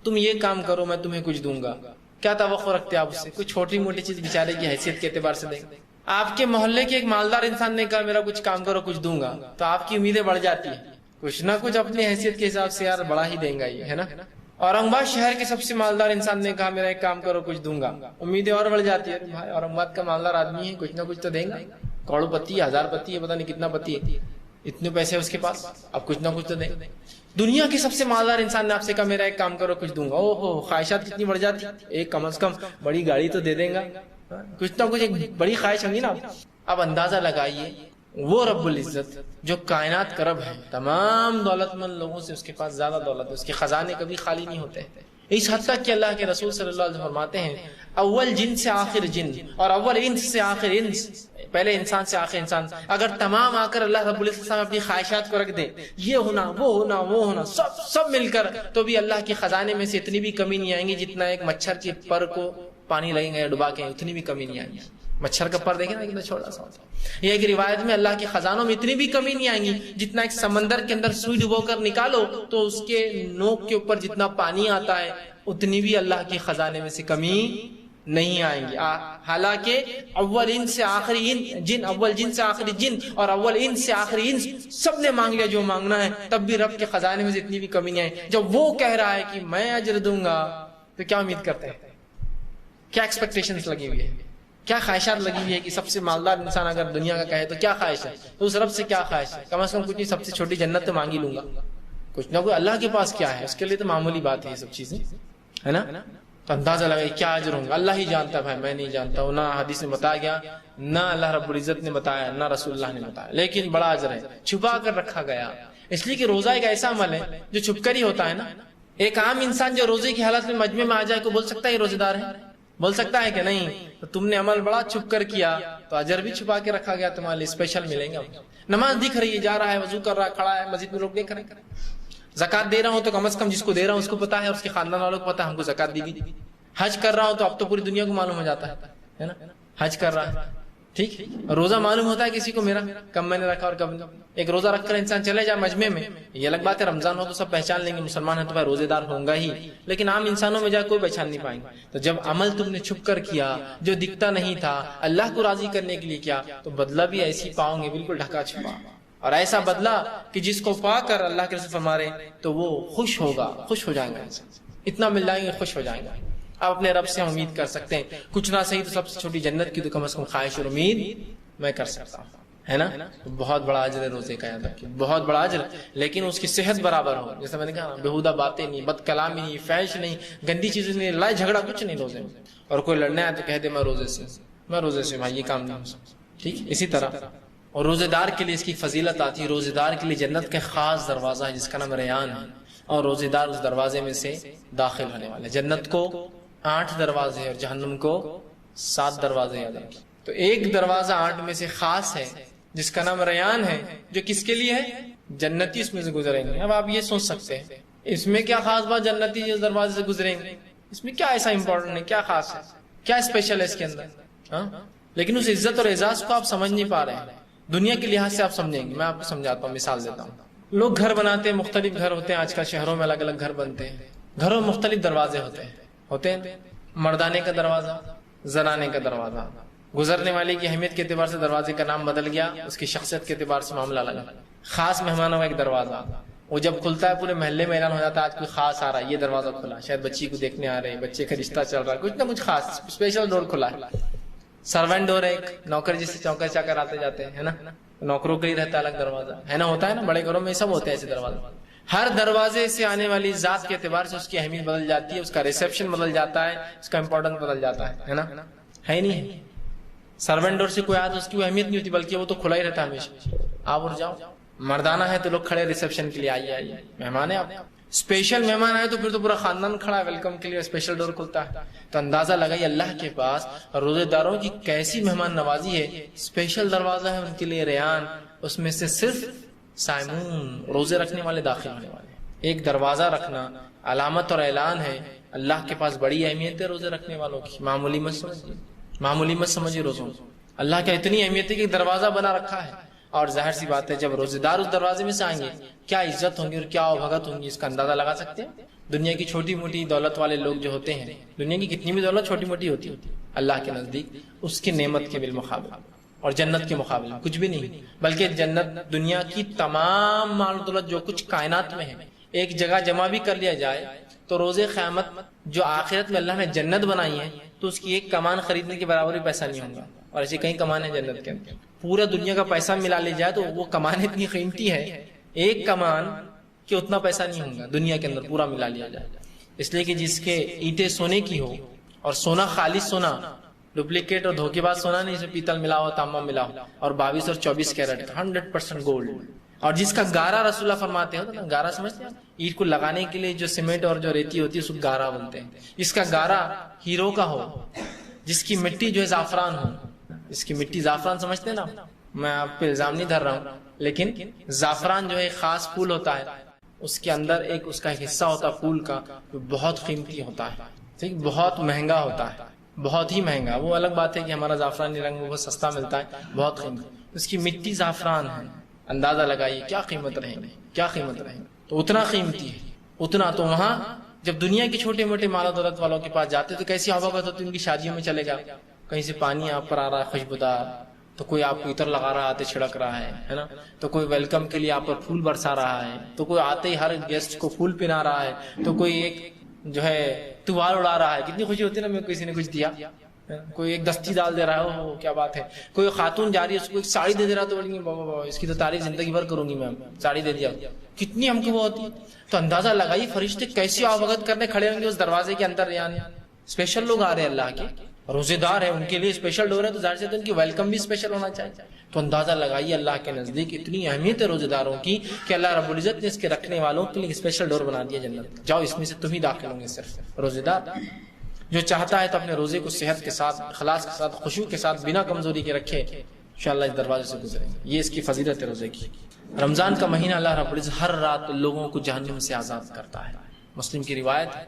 تم یہ کام کرو میں تمہیں کچھ دوں گا، کیا توقع رکھتے آپ اس سے؟ کوئی چھوٹی موٹی چیز بیچارے کی حیثیت کے اعتبار سے دیں گے۔ آپ کے محلے کے ایک مالدار انسان نے کہا میرا کچھ کام کرو کچھ دوں گا، تو آپ کی امیدیں بڑھ جاتی ہیں، کچھ نہ کچھ اپنی حیثیت کے حساب سے یار بڑا ہی دیں گا یہ، ہے نا۔ اورنگ آباد شہر کے سب سے مالدار انسان نے کہا میرا ایک کام کرو کچھ دوں گا، امیدیں اور بڑھ جاتی ہے، بھائی اورنگ آباد کا مالدار آدمی ہے، کچھ نہ کچھ تو دیں گا، کروڑ پتی ہے، 1000 پتی ہے، پتہ نہیں کتنا پتی ہے، اتنے پیسے اس کے پاس، اب کچھ نہ کچھ تو دیں۔ دنیا کے سب سے مالدار انسان نے آپ سے کہا میرا ایک کام کرو کچھ دوں گا، او ہو خواہشات کتنی بڑھ جاتی، ایک کم از کم بڑی گاڑی تو دے دیں گا، کچھ نہ کچھ ایک بڑی خواہش ہوگی نا۔ اب اندازہ لگائیے وہ رب العزت جو کائنات کا رب ہے، تمام دولت مند لوگوں سے اس کے پاس زیادہ دولت ہے، اس کے خزانے کبھی خالی نہیں ہوتے، اس حد تک کہ اللہ کے رسول صلی اللہ علیہ وسلم فرماتے ہیں اول جن سے آخر جن اور اول انس سے آخر انس پہلے انسان سے آخر انسان، اگر تمام آ کر اللہ رب العزت اپنی خواہشات کو رکھ دے، یہ ہونا وہ ہونا وہ ہونا سب مل کر، تو بھی اللہ کے خزانے میں سے اتنی بھی کمی نہیں آئیں گی جتنا ایک مچھر کے پر کو پانی لگیں گے ڈبا کے، اتنی بھی کمی نہیں آئیں گی. مچھر کا پر دیکھیں نا کتنا چھوٹا سا ہوتا ہے. یہ ایک روایت میں اللہ کے خزانوں میں اتنی بھی کمی نہیں آئیں گی جتنا ایک سمندر کے اندر سوئی ڈبو کر نکالو تو اس کے نوک کے اوپر جتنا پانی آتا ہے اتنی بھی اللہ کے خزانے میں سے کمی نہیں آئیں گی. حالانکہ اول ان سے آخری جن، اول جن سے آخری جن اور اول ان سے آخری ان سب نے مانگ لیا جو مانگنا ہے، تب بھی رب کے خزانے میں سے اتنی بھی کمی نہیں آئی. جب وہ کہہ رہا ہے کہ میں اجر دوں گا تو کیا امید کرتے ہیں، کیا ایکسپیکٹیشنز لگی ہوئی ہے، کیا خواہشات لگی ہوئی ہے کہ سب سے مالدار انسان اگر دنیا کا کہے تو کیا خواہش ہے، تو اس رب سے کیا خواہش ہے، کم از کم کچھ نہیں، سب سے چھوٹی جنت تو مانگ ہی لوں گا. کچھ نہ کوئی اللہ کے پاس کیا ہے، اس کے لیے تو معمولی بات ہے یہ سب چیزیں، ہے نا. تو اندازہ لگا کیا اجر ہوں گا، اللہ ہی جانتا ہے بھائی، میں نہیں جانتا ہوں، نہ حدیث میں بتایا گیا، نہ اللہ رب العزت نے بتایا، نہ رسول اللہ نے بتایا. لیکن بڑا اجر ہے، چھپا کر رکھا گیا، اس لیے کہ روزہ ایک ایسا عمل ہے جو چھپ کر ہی ہوتا ہے نا. ایک عام انسان جو روزے کی حالت میں مجمع میں آ جائے کو بول سکتا ہے یہ روزے دار ہے، بول سکتا ہے کہ نہیں. تو تم نے عمل بڑا چھپ کر کیا تو اجر بھی چھپا کے رکھا گیا، تمہارے لیے اسپیشل ملیں گا. نماز دکھ رہی ہے، جا رہا ہے، وضو کر رہا ہے، کھڑا ہے مسجد میں، لوگ دیکھ رہے ہیں. زکات دے رہا ہوں تو کم از کم جس کو دے رہا ہوں اس کو پتا ہے، اس کے خاندان والوں کو پتا ہے ہم کو زکات دی گئی. حج کر رہا ہوں تو اب تو پوری دنیا کو معلوم ہو جاتا ہے نا حج کر رہا ہے. ٹھیک، روزہ معلوم ہوتا ہے کسی کو میرا کب میں نے رکھا اور کب نہیں. ایک روزہ رکھ کر انسان چلے جائے مجمع میں، یہ الگ بات ہے، رمضان ہو تو سب پہچان لیں گے مسلمان ہے تو بھائی روزے دار ہوں گا ہی، لیکن عام انسانوں میں جا کوئی پہچان نہیں پائیں گے. تو جب عمل تم نے چھپ کر کیا جو دکھتا نہیں تھا، اللہ کو راضی کرنے کے لیے کیا، تو بدلہ بھی ایسی پاؤں گے بالکل ڈھکا چھپا، اور ایسا بدلہ کہ جس کو پا کر اللہ کے رسول فرما رہے تو وہ خوش ہوگا، خوش ہو جائیں گے، اتنا مل جائیں گے خوش ہو جائیں گے. آپ اپنے رب سے امید کر سکتے ہیں، کچھ نہ صحیح تو سب سے چھوٹی جنت کی تو کم از کم خواہش اور امید میں کر سکتا ہوں، ہے نا. بہت بڑا اجر ہے روزے کا، یاد رکھیے بہت بڑا اجر، لیکن اس کی صحت برابر ہو. جیسے میں نے کہا بےہودہ باتیں نہیں، بد کلامی نہیں، فحش نہیں، گندی چیزیں نہیں، لڑائی جھگڑا کچھ نہیں روزے میں. اور کوئی لڑنے آئے تو کہہ دے میں روزے سے بھائی، یہ کام نہیں ہو سکتا. ٹھیک، اسی طرح اور روزے دار کے لیے اس کی فضیلت آتی ہے. روزے دار کے لیے جنت کا خاص دروازہ ہے جس کا نام ریان ہے، اور روزے دار اس دروازے میں سے داخل ہونے والے. جنت کو 8 دروازے اور جہنم کو 7 دروازے یاد رکھیں. تو ایک دروازہ 8 میں سے خاص ہے جس کا نام ریان ہے، جو کس کے لیے ہے، جنتی اس میں سے گزریں گے. اب آپ یہ سوچ سکتے ہیں اس میں کیا خاص بات، جنتی جس دروازے سے گزریں گے اس میں کیا ایسا امپورٹنٹ ہے، کیا خاص ہے، کیا اسپیشل ہے اس کے اندر. ہاں، لیکن اس عزت اور اعزاز کو آپ سمجھ نہیں پا رہے ہیں. دنیا کے لحاظ سے آپ سمجھیں گے، میں آپ کو سمجھاتا ہوں، مثال دیتا ہوں. لوگ گھر بناتے ہیں، مختلف گھر ہوتے ہیں، آج کل شہروں میں الگ الگ گھر بنتے ہیں. گھروں میں مختلف دروازے ہوتے ہیں، مردانے کا دروازہ، زنانے کا دروازہ. گزرنے والے کی اہمیت کے اعتبار سے دروازے کا نام بدل گیا، اس کی شخصیت کے اعتبار سے معاملہ الگ. خاص مہمانوں کا ایک دروازہ، وہ جب کھلتا ہے پورے محلے میں اعلان ہو جاتا ہے آج کوئی خاص آ رہا ہے، یہ دروازہ کھلا، شاید بچی کو دیکھنے آ رہے ہیں، بچے کا رشتہ چل رہا ہے، کچھ نہ کچھ خاص اسپیشل ڈور کھلا ہے. سرونٹ ڈور ہے، ایک نوکر جس سے چوکر چاکر آتے جاتے ہیں نا، نوکروں کا ہی رہتا ہے الگ دروازہ، ہے نا، ہوتا ہے نا، بڑے گھروں میں سب ہوتے ہیں ایسے دروازے. ہر دروازے سے آنے والی ذات کے اعتبار سے اس کی اہمیت بدل جاتی ہے، اس کا ریسیپشن بدل جاتا ہے، اس کا امپورٹنس بدل جاتا ہے نا. ہے نہیں، سرونٹ ڈور سے کوئی آیا تو اس کی اہمیت نہیں ہوتی، بلکہ وہ تو کھلا ہی رہتا ہے ہمیشہ، آپ اور جاؤ. مردانہ ہے تو لوگ کھڑے ریسیپشن کے لیے، آئیے مہمان ہے آپ. اسپیشل مہمان آئے تو پھر تو پورا خاندان کھڑا ہے ویلکم کے لیے، اسپیشل ڈور کھلتا ہے. تو اندازہ لگائیے اللہ کے پاس روزے داروں کی کیسی مہمان نوازی ہے. اسپیشل دروازہ ہے ان کے لیے ریان، اس میں سے صرف صائمون روزے رکھنے والے داخل ہونے والے. ایک دروازہ رکھنا علامت اور اعلان ہے، اللہ کے پاس بڑی اہمیت ہے روزے رکھنے والوں کی. معمولی مت سمجھیے روزوں، اللہ کا اتنی اہمیت ہے کہ دروازہ بنا رکھا ہے. اور ظاہر سی بات ہے جب روزے دار اس دروازے میں سے آئیں گے کیا عزت ہوں گی اور کیا بھگت ہوں گی، اس کا اندازہ لگا سکتے ہیں. دنیا کی چھوٹی موٹی دولت والے لوگ جو ہوتے ہیں، دنیا کی کتنی بھی دولت چھوٹی موٹی ہوتی ہے اللہ کے نزدیک اس کی نعمت کے بالمقابل، اور جنت کے مقابلے کچھ بھی نہیں. بلکہ جنت دنیا کی تمام مال و دولت جو کچھ کائنات میں ہے ایک جگہ جمع بھی کر لیا جائے تو روز قیامت جو آخرت میں اللہ نے جنت بنائی ہے تو اس کی ایک کمان خریدنے کے برابر بھی پیسہ نہیں ہوگا. اور ایسی کئی کمان ہیں جنت کے اندر، پورا دنیا کا پیسہ ملا لے جائے تو وہ کمان اتنی قیمتی ہے، ایک کمان کہ اتنا پیسہ نہیں ہوگا دنیا کے اندر پورا ملا لیا جائے. اس لیے کہ جس کے اینٹیں سونے کی ہو اور سونا خالص سونا، ڈپلیکیٹ اور دھوکے باز سونا نہیں، اس میں پیتل ملا ہو، تانبا ملا ہو، اور 22 اور 24 کیرٹ 100% گولڈ. اور جس کا گارا رسول اللہ فرماتے ہو نا، گارا سمجھتے ہیں اینٹ کو لگانے کے لیے جو سیمنٹ اور جو ریتی ہوتی ہے اس کو گارا بولتے ہیں. اس کا گارا ہیرو کا ہو، جس کی مٹی جو ہے زعفران ہو، اس کی مٹی زعفران سمجھتے ہیں نا، میں آپ پہ الزام نہیں دھر رہا ہوں، لیکن زعفران جو ہے ایک خاص پھول ہوتا ہے، اس کے اندر اس کا ایک حصہ ہوتا ہے پھول کا جو بہت قیمتی ہوتا ہے، ٹھیک، بہت مہنگا ہوتا ہے، بہت ہی مہنگا۔ وہ الگ بات ہے کہ ہمارا زعفرانی رنگ بہت سستا ملتا ہے، بہت قیمتی، اس کی مٹی زعفران ہے، اندازہ لگائیے کیا قیمت رہیں گے، کیا قیمت رہیں گے، تو اتنا قیمتی ہے، اتنا۔ تو وہاں جب دنیا کے چھوٹے موٹے مال و دولت والوں کے پاس جاتے تو کیسی آفت ہوتی، ان کی شادیوں میں چلے جاؤ، کہیں سے پانی آپ پر آ رہا ہے خوشبودار، تو کوئی آپ کو عطر لگا رہا آتے چھڑک رہا ہے نا، تو کوئی ویلکم کے لیے آپ پر پھول برسا رہا ہے، تو کوئی آتے ہی ہر گیسٹ کو پھول پہنا رہا ہے، تو کوئی ایک جو ہے تہوار اڑا رہا ہے، کتنی خوشی ہوتی ہے نا، میں کسی نے کچھ دیا، کوئی ایک دستی ڈال دے رہا ہے، کیا بات ہے، کوئی خاتون جا رہی ہے اس کو ایک ساڑی دے رہا، تو بولیں گے بابا بابا اس کی تو تعریف زندگی بھر کروں گی میں، ساڑی دے دیا، کتنی ہم کو وہ ہوتی ہے۔ تو اندازہ لگائی فرشتے کیسی آوگت کرنے کھڑے ہوں گے اس دروازے کے اندر، یعنی اسپیشل لوگ آ رہے ہیں، اللہ کے روزے دار ہیں، ان کے لیے اسپیشل ڈور ہے، تو ظاہر سے تو ان کی ویلکم بھی اسپیشل ہونا چاہیے۔ تو اندازہ لگائیے اللہ کے نزدیک اتنی اہمیت ہے روزے داروں کی کہ اللہ رب العزت نے اس کے رکھنے والوں کے لیے اسپیشل ڈور بنا دیا جنت، جاؤ اس میں سے تم ہی داخل ہوں گے، صرف روزے دار۔ جو چاہتا ہے تو اپنے روزے کو صحت کے ساتھ، اخلاص کے ساتھ، خشوع کے ساتھ، بنا کمزوری کے رکھے، انشاءاللہ اس دروازے سے گزریں گے۔ یہ اس کی فضیلت ہے روزے کی۔ رمضان کا مہینہ اللہ رب العزت ہر رات لوگوں کو جہنم سے آزاد کرتا ہے۔ مسلم کی روایت ہے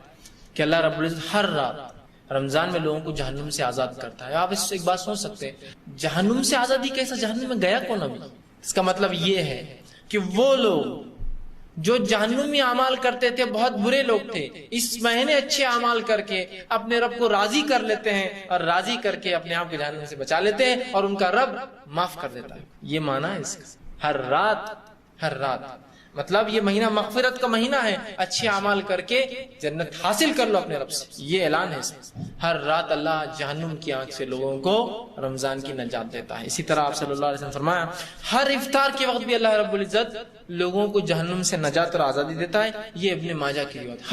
کہ اللہ رب العزت ہر رات رمضان میں لوگوں کو جہنم سے آزاد کرتا ہے۔ آپ اس سے ایک بات سوچ سکتے ہیں، جہنم سے آزادی کیسا، جہنم میں گیا کون ابھی؟ اس کا مطلب یہ ہے کہ وہ لوگ جو جہنمی اعمال کرتے تھے، بہت برے لوگ تھے، اس مہینے اچھے اعمال کر کے اپنے رب کو راضی کر لیتے ہیں، اور راضی کر کے اپنے آپ کو جہنم سے بچا لیتے ہیں، اور ان کا رب معاف کر دیتا ہے۔ یہ معنی ہے اس کا، ہر رات، ہر رات، مطلب یہ مہینہ مغفرت کا مہینہ ہے، اچھے اعمال کر کے جنت حاصل کر لو اپنے رب سے، یہ اعلان ہے اس میں۔ ہر رات اللہ جہنم کی آنکھ سے لوگوں کو رمضان کی نجات دیتا ہے۔ اسی طرح آپ صلی اللہ علیہ وسلم فرمایا، ہر افطار کے وقت بھی اللہ رب العزت لوگوں کو جہنم سے نجات اور آزادی دیتا ہے۔ یہ ابن ماجہ کی روایت،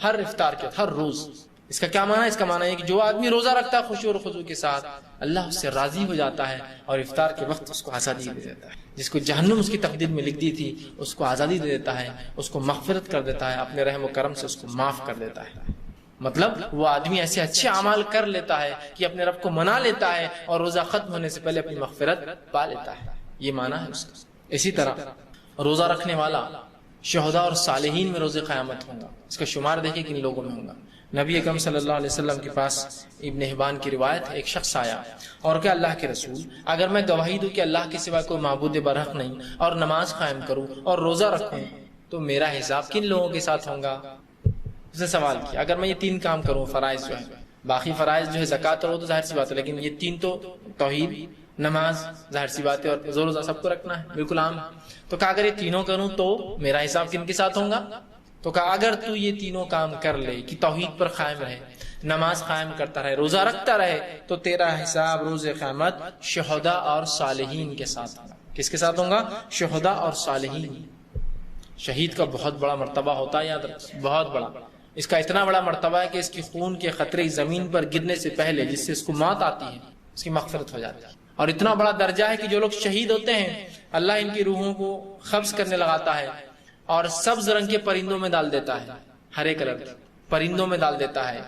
ہر افطار کے وقت، ہر روز۔ اس کا کیا معنی ہے؟ اس کا معنی ہے کہ جو آدمی روزہ رکھتا ہے خشوع اور خضوع کے ساتھ، اللہ اس سے راضی ہو جاتا ہے، اور افطار کے وقت اس کو آزادی دے دیتا ہے۔ جس کو جہنم اس کی تقدیر میں لکھ دی تھی، اس کو آزادی دے دیتا ہے، اس کو مغفرت کر دیتا ہے، اپنے رحم و کرم سے اس کو معاف کر دیتا ہے۔ مطلب وہ آدمی ایسے اچھے اعمال کر لیتا ہے کہ اپنے رب کو منا لیتا ہے، اور روزہ ختم ہونے سے پہلے اپنی مغفرت پا لیتا ہے۔ یہ معنی ہے اس کا۔ اسی طرح روزہ رکھنے والا شہداء اور صالحین میں روز قیامت ہوگا۔ اس کا شمار دیکھیں کن لوگوں میں ہوگا۔ نبی اکرم صلی اللہ علیہ وسلم کے پاس ابن حبان کی روایت ہے، ایک شخص آیا اور کہ اللہ کے رسول، اگر میں گواہی دوں کہ اللہ کے سوا کوئی معبود برحق نہیں، اور نماز قائم کروں اور روزہ رکھوں، تو میرا حساب کن لوگوں کے ساتھ ہوگا؟ اس نے سوال کیا، اگر میں یہ تین کام کروں، فرائض جو ہے، باقی فرائض جو ہے زکوٰۃ اور وہ تو ظاہر سی بات ہے، لیکن یہ تین تو توحید، نماز، ظاہر سی بات ہے، اور روزہ سب کو رکھنا ہے، بالکل عام۔ تو کہا اگر یہ تینوں کروں تو میرا حساب کن کے ساتھ ہوگا؟ تو کہا اگر تو یہ تینوں کام کر لے کہ توحید پر قائم رہے، نماز قائم کرتا رہے، روزہ رکھتا رہے، تو تیرا حساب روز قیامت شہداء اور صالحین کے ساتھ ہوگا۔ کس کے ساتھ ہوگا؟ شہداء اور صالحین۔ شہید کا بہت بڑا مرتبہ ہوتا ہے، یاد رکھ، بہت بڑا۔ اس کا اتنا بڑا مرتبہ ہے کہ اس کی خون کے قطرے زمین پر گرنے سے پہلے، جس سے اس کو موت آتی ہے، اس کی مغفرت ہو جاتی ہے۔ اور اتنا بڑا درجہ ہے کہ جو لوگ شہید ہوتے ہیں، اللہ ان کی روحوں کو قبض کرنے لگاتا ہے، اور سبز رنگ کے پرندوں میں ڈال دیتا ہے، ہرے کلر کے پرندوں میں ڈال دیتا ہے،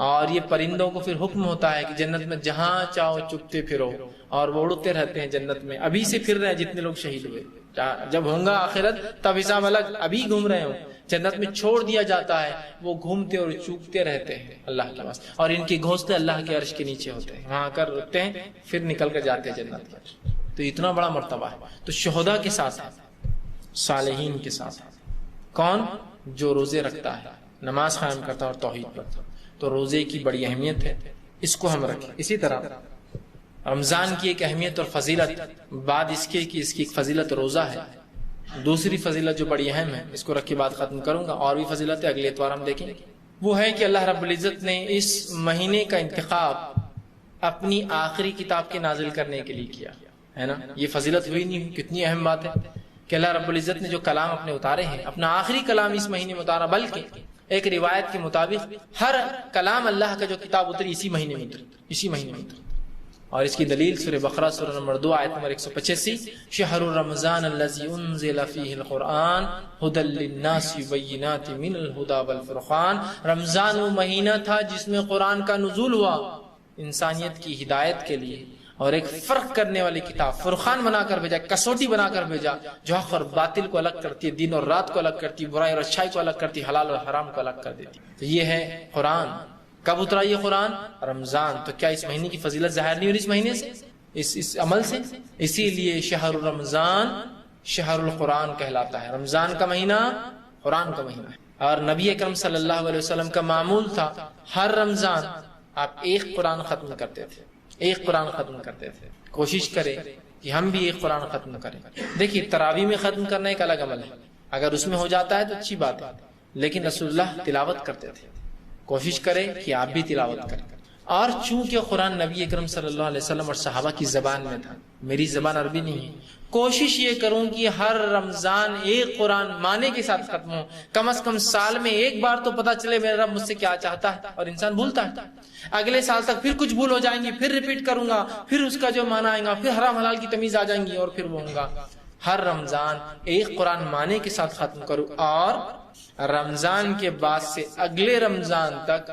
اور یہ پرندوں کو پھر حکم ہوتا ہے کہ جنت میں جہاں چاہو چپتے پھرو، اور وہ اڑتے رہتے ہیں جنت میں، ابھی سے پھر رہے ہیں جتنے لوگ شہید ہوئے، جب ہوں گا آخرت تب حساب الگ، ابھی گھوم رہے ہوں، جنت میں چھوڑ دیا جاتا ہے، وہ گھومتے اور چوکتے رہتے ہیں اللہ کے پاس، اور ان کے گھونسلے اللہ کے عرش کے نیچے ہوتے ہیں، وہاں آ کر رکتے ہیں، پھر نکل کر جاتے ہیں جنت کے۔ تو اتنا بڑا مرتبہ ہے۔ تو شہداء کے ساتھ ہے، صالحین کے ساتھ ہے۔ کون؟ جو روزے رکھتا ہے، نماز قائم کرتا ہے اور توحید پڑھتا ہے۔ تو روزے کی بڑی اہمیت ہے، اس کو ہم رکھیں۔ اسی طرح رمضان کی ایک اہمیت اور فضیلت بعد اس کے کہ اس کی ایک فضیلت روزہ ہے، دوسری فضیلت جو بڑی اہم ہے، اس کو رکھ کے بات ختم کروں گا، اور بھی فضیلت ہے اگلے اتوار ہم دیکھیں گے، وہ ہے کہ اللہ رب العزت نے اس مہینے کا انتخاب اپنی آخری کتاب کے نازل کرنے کے لیے کیا ہے نا۔ یہ فضیلت ہوئی نہیں، کتنی اہم بات ہے کہ اللہ رب العزت نے جو کلام اپنے اتارے ہیں، اپنا آخری کلام اس مہینے میں اتارا، بلکہ ایک روایت کے مطابق ہر کلام اللہ کا جو کتاب اتری اسی مہینے میں اتری، اسی مہینے میں اتری۔ اور اس کی دلیل سورہ بقرہ سورہ نمبر 2 آیت نمبر 185، شہر رمضان الذی انزل فیہ القرآن ھدی للناس بینات من الھدی والفرقان۔ رمضان وہ مہینہ تھا جس میں قرآن کا نزول ہوا انسانیت کی ہدایت کے لیے اور ایک فرق کرنے والی کتاب فرقان بنا کر بھیجا، کسوٹی بنا کر بھیجا جو حق اور باطل کو الگ کرتی ہے، دن اور رات کو الگ کرتی ہے، برائی اور اچھائی کو الگ کرتی ہے، حلال اور حرام کو الگ کر دیتی ہے۔ تو یہ ہے قرآن۔ کب اترا یہ قرآن؟ رمضان۔ تو کیا اس مہینے کی فضیلت ظاہر نہیں ہوئی اس مہینے سے، اس عمل سے؟ اسی لیے شہر رمضان شہر القرآن کہلاتا ہے۔ رمضان کا مہینہ قرآن کا مہینہ ہے، اور نبی اکرم صلی اللہ علیہ وسلم کا معمول تھا ہر رمضان آپ ایک قرآن ختم کرتے تھے، ایک قرآن ختم کرتے تھے۔ کوشش کرے کہ ہم بھی ایک قرآن ختم کریں۔ دیکھیے تراویح میں ختم کرنا ایک الگ عمل ہے، اگر اس میں ہو جاتا ہے تو اچھی بات ہے، لیکن رسول اللہ تلاوت کرتے تھے۔ کوشش کریں کہ آپ بھی تلاوت کریں۔ اور چونکہ قرآن نبی اکرم صلی اللہ علیہ وسلم اور صحابہ کی زبان میں تھا، میری زبان عربی نہیں ہے، کوشش یہ کروں کہ ہر رمضان ایک قرآن معنی کے ساتھ ختم ہو، کم از کم سال میں ایک بار تو پتہ چلے میرا رب مجھ سے کیا چاہتا ہے۔ اور انسان بھولتا ہے، اگلے سال تک پھر کچھ بھول ہو جائیں گی، پھر ریپیٹ کروں گا، پھر اس کا جو معنی آئے گا، پھر حرام حلال کی تمیز آ جائیں گی، اور پھر وہ ہوگا۔ ہر رمضان ایک قرآن معنی کے ساتھ ختم کرو، اور رمضان کے بعد سے اگلے رمضان تک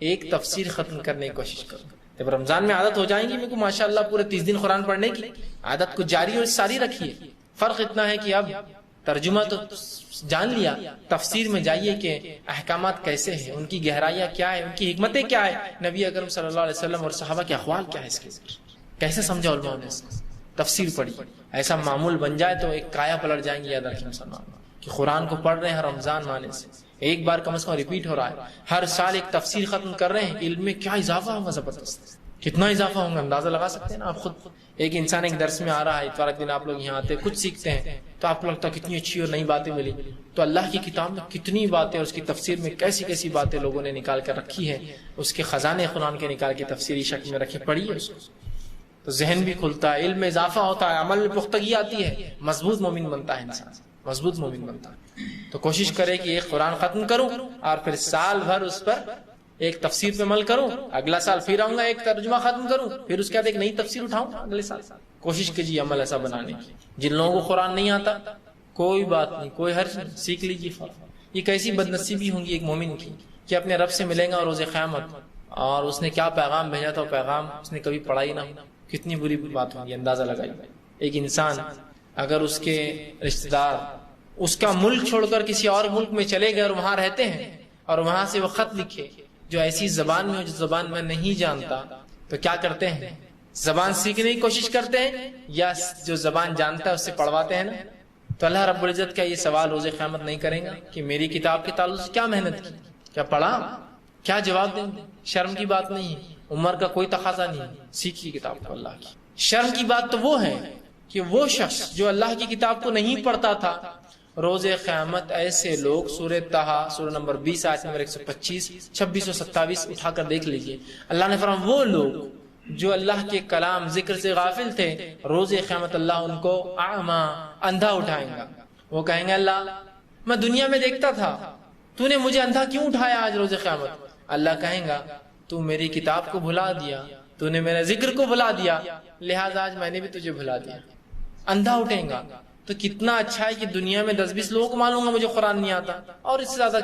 ایک تفسیر ختم کرنے کی کوشش کرو۔ جب رمضان میں عادت ہو جائیں گی، میرے کو ماشاءاللہ پورے 30 دن قرآن پڑھنے کی عادت کو جاری اور ساری رکھیے۔ فرق اتنا ہے کہ اب ترجمہ تو جان لیا، تفسیر میں جائیے کہ احکامات کیسے ہیں، ان کی گہرائیاں کیا ہے، ان کی حکمتیں کیا ہے، نبی اکرم صلی اللہ علیہ وسلم اور صحابہ کے اقوال کیا ہے، اس کے کیسے سمجھا علماء نے، تفسیر پڑھی۔ ایسا معمول بن جائے تو ایک کایا پلٹ جائیں گے، یاد رکھیں مسلمان کہ قرآن کو پڑھ رہے ہیں رمضان مانے سے، ایک بار کم از کم ریپیٹ ہو رہا ہے، ہر سال ایک تفسیر ختم کر رہے ہیں، علم میں کیا اضافہ ہوگا، زبردست کتنا اضافہ ہوگا، اندازہ لگا سکتے ہیں نا آپ خود۔ ایک انسان ایک درس میں آ رہا ہے، اتوار کے دن آپ لوگ یہاں آتے کچھ سیکھتے ہیں، تو آپ کو لگتا ہے کتنی اچھی اور نئی باتیں ملی، تو اللہ کی کتاب میں کتنی باتیں اور اس کی تفسیر میں کیسی کیسی باتیں لوگوں نے نکال کر رکھی ہے، اس کے خزانے قرآن کے نکال کے تفسیری شکل میں رکھی، پڑھیے اس کو، تو ذہن بھی کھلتا ہے، علم میں اضافہ ہوتا ہے، عمل میں پختگی آتی ہے، مضبوط مومن بنتا ہے انسان، مضبوط مومن بنتا ہے۔ تو کوشش کرے کہ ایک قرآن ختم کروں اور پھر سال بھر اس پر ایک تفسیر پہ عمل کروں، اگلا سال پھر آؤں گا ایک ترجمہ ختم کروں، پھر اس کے بعد ایک نئی تفسیر اٹھاؤں اگلے سال۔ کوشش کیجیے عمل ایسا بنانے کی۔ جن لوگوں کو قرآن نہیں آتا کوئی بات نہیں، کوئی حرج نہیں، سیکھ لیجیے۔ یہ کیسی بدنصیبی ہوں گی ایک مومن کی کہ اپنے رب سے ملے گا اور روز قیامت، اور اس نے کیا پیغام بھیجا تھا، پیغام اس نے کبھی پڑھا ہی نہ، کتنی بری بات ہوگی، اندازہ لگائیے۔ ایک انسان اگر اس کے رشتہ دار اس کا ملک چھوڑ کر کسی اور ملک میں چلے گئے اور وہاں رہتے ہیں، اور وہاں سے وہ خط لکھے جو ایسی زبان میں ہو جو زبان میں نہیں جانتا، تو کیا کرتے ہیں؟ زبان سیکھنے کی کوشش کرتے ہیں، یا جو زبان جانتا ہے اس سے پڑھواتے ہیں نا؟ تو اللہ رب العزت کا یہ سوال روز قیامت نہیں کریں گا کہ میری کتاب کے تعلق سے کیا محنت کی، کیا پڑھا، کیا جواب دیں گے؟ شرم کی بات نہیں ہے، عمر کا کوئی تقاضا نہیں ہے، سیکھیے کتاب کو اللہ کی۔ شرم کی بات تو وہ ہے کہ وہ شخص جو اللہ کی کتاب کو نہیں پڑھتا تھا، روز قیامت ایسے لوگ، سورہ طٰہٰ سورہ نمبر 20 آیت نمبر 125 26 اور 27 اٹھا کر دیکھ لیجئے، اللہ نے فرمایا وہ لوگ جو اللہ کے کلام ذکر سے غافل تھے، روز قیامت اللہ ان کو اعمیٰ اندھا اٹھائیں گا۔ وہ کہیں گے اللہ میں دنیا میں دیکھتا تھا، تو نے مجھے اندھا کیوں اٹھایا آج روز قیامت؟ اللہ کہیں گا تو میری کتاب کو بھلا دیا، تو نے میرے ذکر کو بھلا دیا، لہٰذا آج میں نے بھی تجھے بھلا دیا۔ اندھا اٹھیں گا تو کتنا اچھا ہے کہ دنیا میں 10-20 لوگوں کو معلوم ہے مجھے قرآن نہیں آتا، اور اس سے زیادہ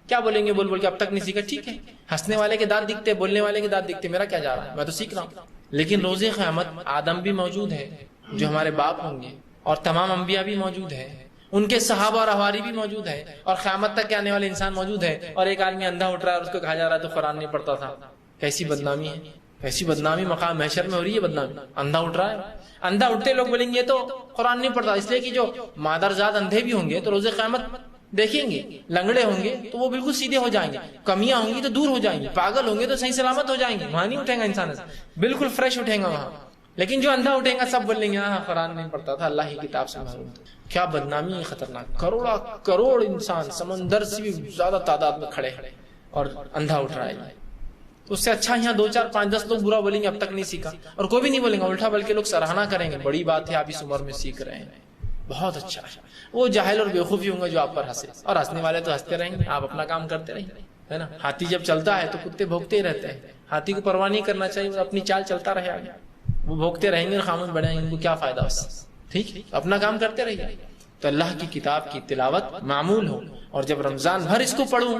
کیا بولیں گے، بول کے اب تک نہیں سیکھا، ٹھیک ہے، ہنسنے والے کے دانت دکھتے، بولنے والے کے دانت دکھتے، میرا کیا جا رہا ہے، میں تو سیکھ رہا ہوں۔ لیکن روز قیامت آدم بھی موجود ہے جو ہمارے باپ ہوں گے، اور تمام انبیاء بھی موجود ہیں، ان کے صحابہ اور حواری بھی موجود ہیں، اور قیامت تک کے آنے والے انسان موجود ہے، اور ایک آدمی اندھا اٹھ رہا ہے اور اس کو کہا جا رہا ہے تو قرآن نہیں پڑھتا تھا۔ کیسی بدنامی ہے، کیسی بدنامی مقام محشر میں ہو رہی ہے، بدنامی، اندھا اٹھ رہا ہے۔ اندھا اٹھتے لوگ بولیں گے تو قرآن نہیں پڑھتا، اس لیے کہ جو مادرزاد اندھے بھی ہوں گے تو روز قیامت دیکھیں گے، لنگڑے ہوں گے تو وہ بالکل سیدھے ہو جائیں گے، کمیاں ہوں گی تو دور ہو جائیں گے، پاگل ہوں گے تو صحیح سلامت ہو جائیں گے، وہاں نہیں اٹھیں گا انسان، بالکل فریش اٹھیں گا وہاں۔ لیکن جو اندھا اٹھیں گا سب بولیں گے ہاں قرآن نہیں پڑھتا تھا، اللہ کی کتاب سے محروم تھا۔ کیا بدنامی ہے، خطرناک، کروڑ انسان سمندر سے بھی زیادہ تعداد میں کھڑے اور اندھا اٹھ رہا ہے۔ اس سے اچھا یہاں 2 4 5 10 لوگ برا بولیں گے اب تک نہیں سیکھا، اور کوئی بھی نہیں بولیں گا، الٹا بلکہ لوگ سراہنا کریں گے، بڑی بات ہے آپ اس عمر میں سیکھ رہے ہیں، بہت اچھا ہے۔ وہ جاہل اور بیوقوفی ہوں گے جو آپ پر ہنسے، اور ہنسنے والے تو ہنستے رہیں گے، آپ اپنا کام کرتے رہیں گے، ہے نا۔ ہاتھی جب چلتا ہے تو کتے بھوکتے ہی رہتے ہیں، ہاتھی کو پرواہ نہیں کرنا چاہیے، وہ اپنی چال چلتا رہے آگے، وہ بھوکتے رہیں گے اور خاموش بڑھیں گے، ان کو کیا فائدہ اس سے، ٹھیک، اپنا کام کرتے رہیے۔ تو اللہ کی کتاب کی تلاوت معمول ہو، اور جب رمضان بھر اس کو پڑھوں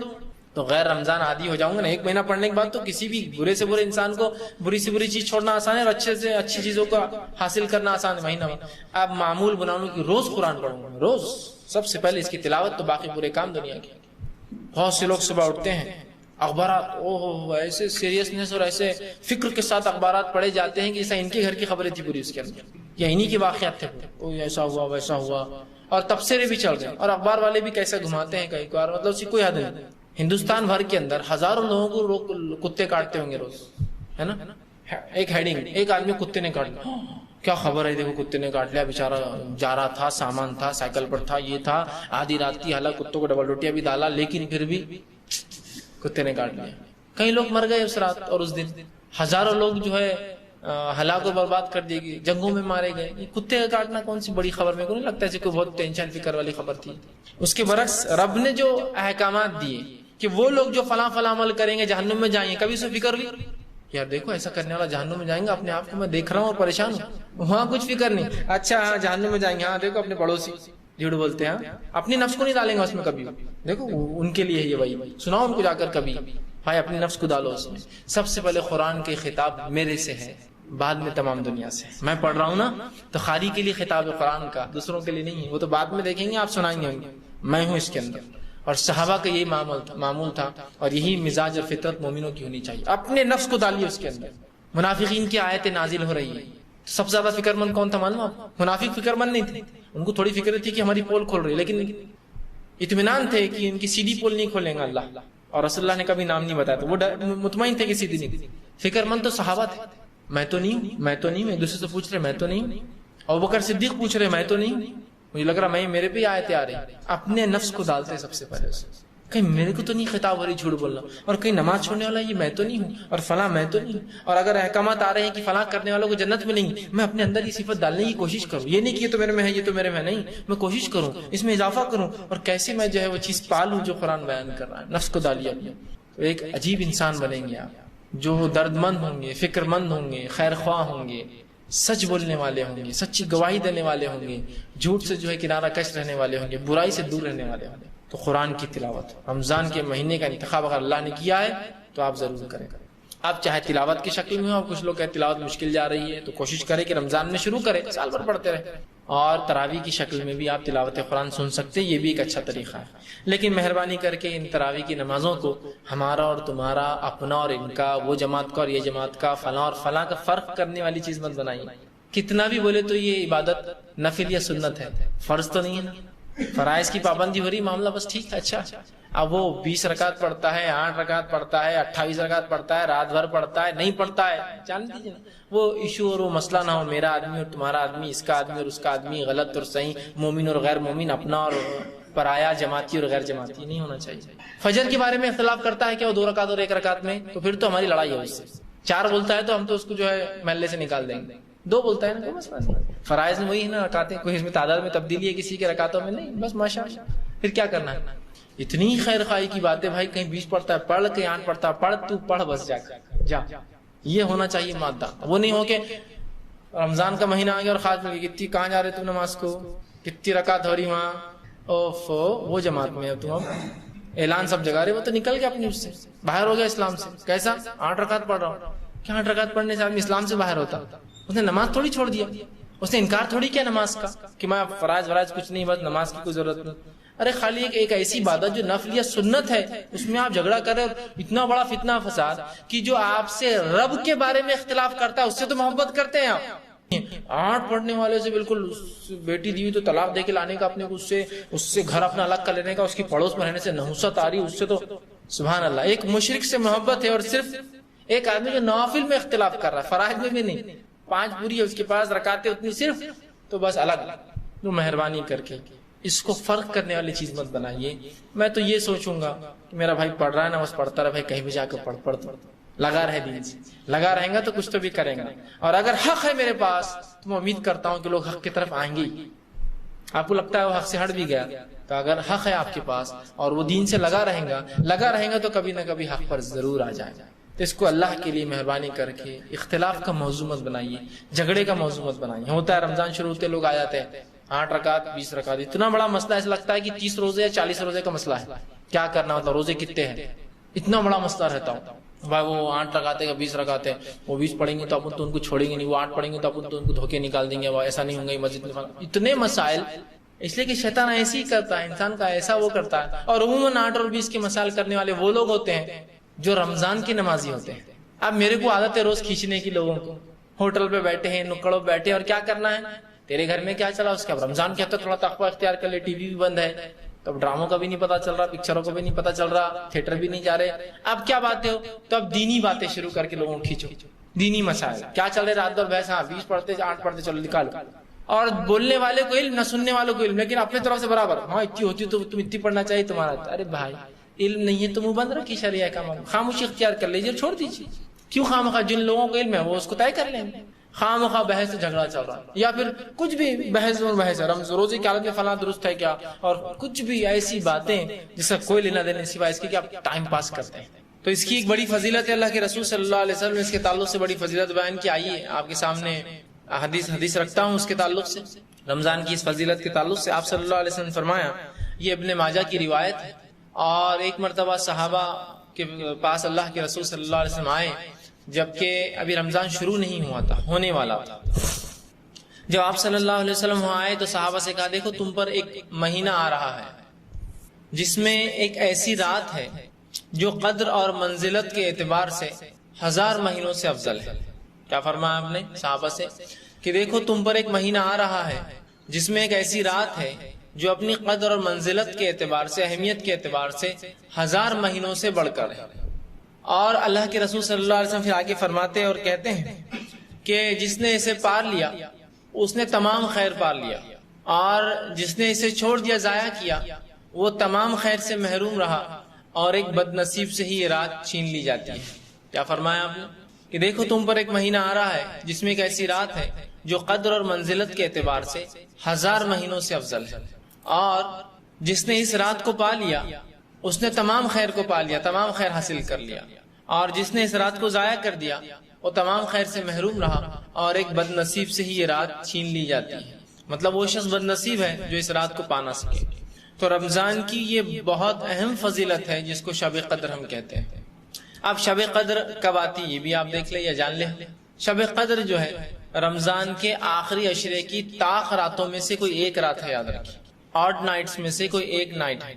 تو غیر رمضان عادی ہو جاؤں گا نا، 1 مہینہ پڑھنے کے بعد تو کسی بھی برے سے برے انسان کو بری سے بری چیز چھوڑنا آسان ہے اور اچھے سے اچھی چیزوں کا حاصل کرنا آسان ہے مہینہ میں۔ اب معمول بناؤں کہ روز قرآن پڑھوں گا، روز سب سے پہلے اس کی تلاوت، تو باقی پورے کام دنیا کے۔ بہت سے لوگ صبح اٹھتے ہیں، اخبارات ایسے سیریسنس اور ایسے فکر کے ساتھ اخبارات پڑھے جاتے ہیں کہ ایسا ان کے گھر کی خبریں تھی پوری اس کے اندر، یا انہی کے واقعات تھے، ایسا ہوا ویسا ہوا، اور تبصرے بھی چل رہے ہیں، اور اخبار والے بھی کیسے گھماتے ہیں کئی بار، مطلب اس کی کوئی حد نہیں۔ ہندوستان بھر کے اندر ہزاروں لوگوں کو کتے کاٹتے ہوں گے روز، ہے نا، ایک ہیڈنگ، ایک آدمی کتے نے کاٹ لیا، کیا خبر ہے، دیکھو کتے نے کاٹ لیا، بیچارہ جا رہا تھا، سامان تھا، سائیکل پر تھا، یہ تھا، آدھی رات کی حالت، کتوں کو ڈبل روٹیاں بھی ڈالا، لیکن پھر بھی کتے نے کاٹ لیا۔ کئی لوگ مر گئے اس رات اور اس دن، ہزاروں لوگ جو ہے ہلاک و برباد کر دیے گئے، جنگوں میں مارے گئے۔ یہ کتے کا کاٹنا کون سی بڑی خبر، میرے کو نہیں لگتا ہے کوئی بہت ٹینشن فکر والی خبر تھی۔ اس کے برعکس رب نے جو احکامات دیے کہ وہ لوگ جو فلاں فلاں عمل کریں گے جہنم میں جائیں گے، کبھی اسے فکر ہوئی یار دیکھو ایسا کرنے والا جہنم میں جائیں گے، اپنے آپ کو میں دیکھ رہا ہوں اور پریشان ہوں، وہاں کچھ فکر نہیں، اچھا ہاں جہنم میں جائیں گے، ہاں دیکھو اپنے پڑوسی جھوٹ بولتے ہیں، اپنی نفس کو نہیں ڈالیں گے اس میں کبھی، دیکھو ان کے لیے ہے یہ، وہی سناؤ ان کو جا کر کبھی، بھائی اپنی نفس کو ڈالو اس میں۔ سب سے پہلے قرآن کے خطاب میرے سے ہے، بعد میں تمام دنیا سے۔ میں پڑھ رہا ہوں نا تو خالی کے لیے خطاب ہے قرآن کا، دوسروں کے لیے نہیں ہے، وہ تو بعد میں دیکھیں گے، آپ سنائیں گے، میں ہوں اس کے اندر۔ اور صحابہ کا یہی معمول تھا اور یہی مزاج اور فطرت مومنوں کی ہونی چاہیے، اپنے نفس کو ڈالیے اس کے اندر۔ منافقین کی آیتیں نازل ہو رہی ہیں، سب سے زیادہ فکر مند کون تھا معلوم آپ؟ منافق فکر مند نہیں تھے، ان کو تھوڑی فکر تھی کہ ہماری پول کھول رہی ہے، لیکن اطمینان تھے کہ ان کی سیدھی پول نہیں کھولیں گا اللہ، اور رسول اللہ نے کبھی نام نہیں بتایا، تو وہ مطمئن تھے کہ سیدھی نہیں۔ فکر مند تو صحابہ تھے، میں تو نہیں ہوں، میں تو نہیں ہوں، ایک دوسرے سے پوچھ رہے میں تو نہیں ہوں، ابوبکر صدیق پوچھ رہے میں تو نہیں ہوں، مجھے لگ رہا میرے پہ آیتیں آ رہی، اپنے نفس کو ڈالتے سب سے پہلے، کہیں میرے کو تو نہیں خطاب ہو رہی جھوٹ بولنا، اور کہیں نماز چھوڑنے والا یہ میں تو نہیں ہوں، اور فلاں میں تو نہیں ہوں، اور اگر احکامات آ رہے ہیں کہ فلاں کرنے والوں کو جنت ملیں گی، میں اپنے اندر یہ صفت ڈالنے کی کوشش کروں، یہ نہیں کہ یہ تو میرے میں ہے، یہ تو میرے میں نہیں، میں کوشش کروں اس میں اضافہ کروں، اور کیسے میں جو ہے وہ چیز پالوں جو قرآن بیان کر رہا ہے۔ نفس کو ڈالیے، تو ایک عجیب انسان بنیں گے آپ، جو درد مند ہوں گے، فکر مند ہوں گے، خیر خواہ ہوں گے، سچ بولنے والے ہوں گے، سچی گواہی دینے والے ہوں گے، جھوٹ سے جو ہے کنارہ کش رہنے والے ہوں گے، برائی سے دور رہنے والے ہوں گے۔ تو قرآن کی تلاوت، رمضان کے مہینے کا انتخاب اگر اللہ نے کیا ہے تو آپ ضرور کریں۔ آپ چاہے تلاوت کی شکل میں ہو، کچھ لوگ کہتے تلاوت مشکل جا رہی ہے تو کوشش کریں کہ رمضان میں شروع کریں، سال بھر پڑھتے رہیں، اور تراویح کی شکل میں بھی آپ تلاوت قرآن سن سکتے ہیں، یہ بھی ایک اچھا طریقہ ہے۔ لیکن مہربانی کر کے ان تراویح کی نمازوں کو ہمارا اور تمہارا، اپنا اور ان کا، وہ جماعت کا اور یہ جماعت کا، فلاں اور فلاں کا فرق کرنے والی چیز مت بنائیے۔ کتنا بھی بولے تو یہ عبادت نفل یا سنت ہے، فرض تو نہیں ہے نا، فرائض کی پابندی ہو رہی، معاملہ بس ٹھیک ہے، اچھا۔ اب وہ 20 رکعت پڑھتا ہے، 8 رکعت پڑھتا ہے، 28 رکعت پڑھتا ہے، رات بھر پڑھتا ہے، نہیں پڑھتا ہے، جان دیجیے نا، وہ ایشو اور وہ مسئلہ نہ ہو، میرا آدمی اور تمہارا آدمی، اس کا آدمی اور اس کا آدمی، غلط اور صحیح، مومن اور غیر مومن، اپنا اور پرایا، جماعتی اور غیر جماعتی نہیں ہونا چاہیے۔ فجر کے بارے میں اختلاف کرتا ہے کہ وہ 2 رکعت اور 1 رکعت میں، تو پھر تو ہماری لڑائی ہے اس سے۔ 4 بولتا ہے تو ہم تو اس کو جو ہے محلے سے نکال دیں گے، 2 بولتا ہے نا، کوئی مسئلہ نہیں۔ فرائض میں وہی ہے نا، رکعتیں، کوئی اس میں تعداد میں تبدیلی ہے کسی کے رکعتوں میں نہیں، بس ماشاءاللہ۔ پھر کیا کرنا ہے؟ اتنی خیر خواہی کی بات ہے بھائی، کہیں 20 پڑھتا ہے پڑھ، کہیں 8 پڑھتا ہے پڑھ، تو پڑھ بس جا، یہ ہونا چاہیے مادہ۔ وہ نہیں ہو کہ رمضان کا مہینہ آ گیا اور خاص میں کتنی کہاں جا رہے تم نماز کو، کتنی رکعت ہو رہی وہاں، اوف وہ جماعت میں تم، اب اعلان سب جگہ رہے، وہ تو نکل گیا اپنی اس سے، باہر ہو گیا اسلام سے۔ کیسا 8 رکعت پڑھ رہا ہوں، کیا 8 رکعت پڑھنے سے آدمی اسلام سے باہر ہوتا؟ اس نے نماز تھوڑی چھوڑ دیا، اس نے انکار تھوڑی کیا نماز کا کہ میں فرائض ورائض کچھ نہیں، بس نماز کی کوئی ضرورت نہیں۔ ارے خالی ایک ایسی عبادت جو نفل یا سنت ہے، اس میں آپ جھگڑا کر رہے اور اتنا بڑا فتنہ فساد کہ جو آپ سے رب کے بارے میں اختلاف کرتا ہے اس سے تو محبت کرتے ہیں آپ۔ 8 پڑھنے والے سے بالکل بیٹی دیوی تو طلاق دے کے لانے کا، اپنے اس سے گھر اپنا الگ کر لینے کا، اس کی پڑوس میں رہنے سے نحوست آ رہی، اس سے تو سبحان اللہ۔ ایک مشرک سے محبت ہے، اور صرف ایک آدمی جو نوافل میں اختلاف کر رہا ہے، فرائض میں بھی نہیں، 5 پوری ہے اس کے پاس، رکعتیں اتنی صرف، تو بس الگ۔ تو مہربانی کر کے اس کو فرق کرنے والی چیز مت بنائیے۔ میں تو یہ سوچوں گا کہ میرا بھائی پڑھ رہا ہے نا، بس پڑھتا رہے بھائی، کہیں بھی جا کے پڑھ لگا رہے، دین سے لگا رہیں گا تو کچھ تو بھی کریں گا، اور اگر حق ہے میرے پاس تو میں امید کرتا ہوں کہ لوگ حق کی طرف آئیں گے۔ آپ کو لگتا ہے وہ حق سے ہٹ بھی گیا، تو اگر حق ہے آپ کے پاس اور وہ دین سے لگا رہیں گا تو کبھی نہ کبھی حق پر ضرور آ جائے گا۔ تو اس کو اللہ کے لیے مہربانی کر کے اختلاف کا موضوع مت بنائیے، جھگڑے کا موضوع مت بنائیے۔ ہوتا ہے رمضان شروع ہوتے لوگ آ جاتے ہیں 8 رکعت 20 رکعت، اتنا بڑا مسئلہ ایسا لگتا ہے کہ 30 روزے یا 40 روزے کا مسئلہ ہے، کیا کرنا ہوتا، روزے کتنے ہیں، اتنا بڑا مسئلہ رہتا ہوں بھائی، وہ 8 رکعتیں کا 20 رکعتیں، وہ 20 پڑھیں گے تو اپن تو ان کو چھوڑیں گے نہیں، وہ 8 پڑھیں گے تو اپن تو ان کو دھوکے نکال دیں گے، وہ ایسا نہیں ہوں گے مسجد میں، اتنے مسائل. اس لیے کہ شیطان ایسے ہی کرتا ہے، انسان کا ایسا وہ کرتا ہے. اور عموماً 8 اور 20 کے مسائل کرنے والے وہ لوگ ہوتے ہیں جو رمضان کے نمازی ہوتے ہیں. اب میرے کو عادت ہے روز کھینچنے کی لوگوں کو، ہوٹل پہ بیٹھے ہیں، نکڑوں بیٹھے، اور کیا کرنا ہے، تیرے گھر میں کیا چلا اس کا، رمضان کہتا ہے تھوڑا تقوی اختیار کر لے، ٹی وی بھی بند ہے، تب ڈراموں کا بھی نہیں پتا چل رہا، پکچروں کا بھی نہیں پتا چل رہا، تھیٹر بھی نہیں جا رہے، اب کیا باتیں ہو، تو اب دینی باتیں شروع کر کے لوگوں کو کھینچو، دینی مسائل کیا چل رہے رات بھر بحث، 20 پڑھتے 8 پڑھتے، چلو نکالو. اور بولنے والے کو علم، نہ سننے والوں کو علم، لیکن اپنے طرف سے برابر، ہاں اتنی ہوتی تو تم اتنی پڑھنا چاہیے تمہارا. ارے بھائی علم نہیں ہے تو منہ بند رکھی، شریعہ کا معلوم، خاموشی اختیار کر لیجیے، چھوڑ دیجیے. کیوں خواہ جن لوگوں کو علم ہے وہ اس کو طے کر لیں گے، خواہ بحث سے جھگڑا چل رہا ہے، یا پھر کچھ بھی بحث اور بحث ہے، روزے کی حالت میں فلاں درست ہے کیا، اور کچھ بھی ایسی باتیں جس کا کوئی لینا دینا سوائے اس کے کہ آپ ٹائم پاس کرتے ہیں. تو اس کی ایک بڑی فضیلت ہے، اللہ کے رسول صلی اللہ علیہ وسلم نے اس کے تعلق سے بڑی فضیلت بیان کی. آئیے آپ کے سامنے حدیث رکھتا ہوں اس کے تعلق سے، رمضان کی اس فضیلت کے تعلق سے. آپ صلی اللہ علیہ وسلم نے فرمایا، یہ ابن ماجہ کی روایت ہے، اور ایک مرتبہ صحابہ کے پاس اللہ کے رسول صلی اللہ علیہ وسلم آئے جبکہ ابھی رمضان شروع نہیں ہوا تھا، ہونے والا تھا. جب آپ صلی اللہ علیہ وسلم وہاں آئے تو صحابہ سے کہا، دیکھو تم پر ایک مہینہ آ رہا ہے جس میں ایک ایسی رات ہے جو قدر اور منزلت کے اعتبار سے 1000 مہینوں سے افضل ہے. کیا فرمایا آپ نے صحابہ سے کہ دیکھو تم پر ایک مہینہ آ رہا ہے جس میں ایک ایسی رات ہے جو اپنی قدر اور منزلت کے اعتبار سے، اہمیت کے اعتبار سے 1000 مہینوں سے بڑھ کر ہے. اور اللہ کے رسول صلی اللہ علیہ وسلم پھر آگے فرماتے اور کہتے ہیں کہ جس نے اسے پار لیا اس نے تمام خیر پار لیا، اور جس نے اسے چھوڑ دیا، ضائع کیا، وہ تمام خیر سے محروم رہا، اور ایک بد نصیب سے ہی یہ رات چھین لی جاتی ہے. کیا فرمایا آپ نے کہ دیکھو تم پر ایک مہینہ آ رہا ہے جس میں ایک ایسی رات ہے جو قدر اور منزلت کے اعتبار سے 1000 مہینوں سے افضل ہے، اور جس نے اس رات کو پا لیا اس نے تمام خیر کو پا لیا، تمام خیر حاصل کر لیا، اور جس نے اس رات کو ضائع کر دیا وہ تمام خیر سے محروم رہا، اور ایک بد نصیب سے ہی یہ رات چھین لی جاتی ہے. مطلب وہ شخص بد نصیب ہے جو اس رات کو پا نہ سکے. تو رمضان کی یہ بہت اہم فضیلت ہے جس کو شب قدر ہم کہتے ہیں. اب شب قدر کب آتی یہ بھی آپ دیکھ لیں یا جان لیں. شب قدر جو ہے رمضان کے آخری عشرے کی طاق راتوں میں سے کوئی ایک رات ہے، یاد رکھیے، آڈ نائٹس میں سے کوئی ایک نائٹ ہے.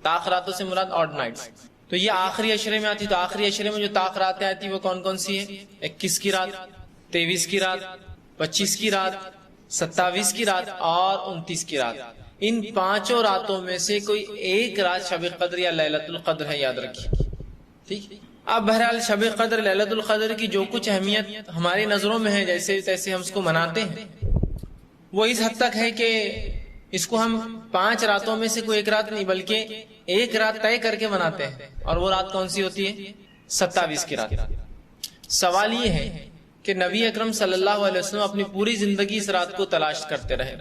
طاق راتوں سے مراد آڈ نائٹس. تو یہ آخری عشرے میں آتی. تو آخری عشرے میں جو طاق راتیں آتی وہ کون کون سی ہیں؟ 21 کی رات، 23 کی رات، 25 کی رات، 27 کی رات اور 29 کی رات. ان 5 راتوں میں سے کوئی ایک رات شب قدر یا لیلۃ القدر ہے، یاد رکھیے. ٹھیک. اب بہرحال شب قدر، لیلۃ القدر کی جو کچھ اہمیت ہماری نظروں میں ہے، جیسے تیسے ہم اس کو مناتے ہیں، وہ اس حد تک ہے کہ اس کو ہم 5 راتوں میں سے کوئی ایک رات نہیں بلکہ ایک رات طے کر کے مناتے ہیں. اور وہ رات کون سی ہوتی ہے؟ 27 کی رات. سوال یہ ہے کہ نبی اکرم صلی اللہ علیہ وسلم اپنی پوری زندگی اس رات کو تلاش کرتے رہے.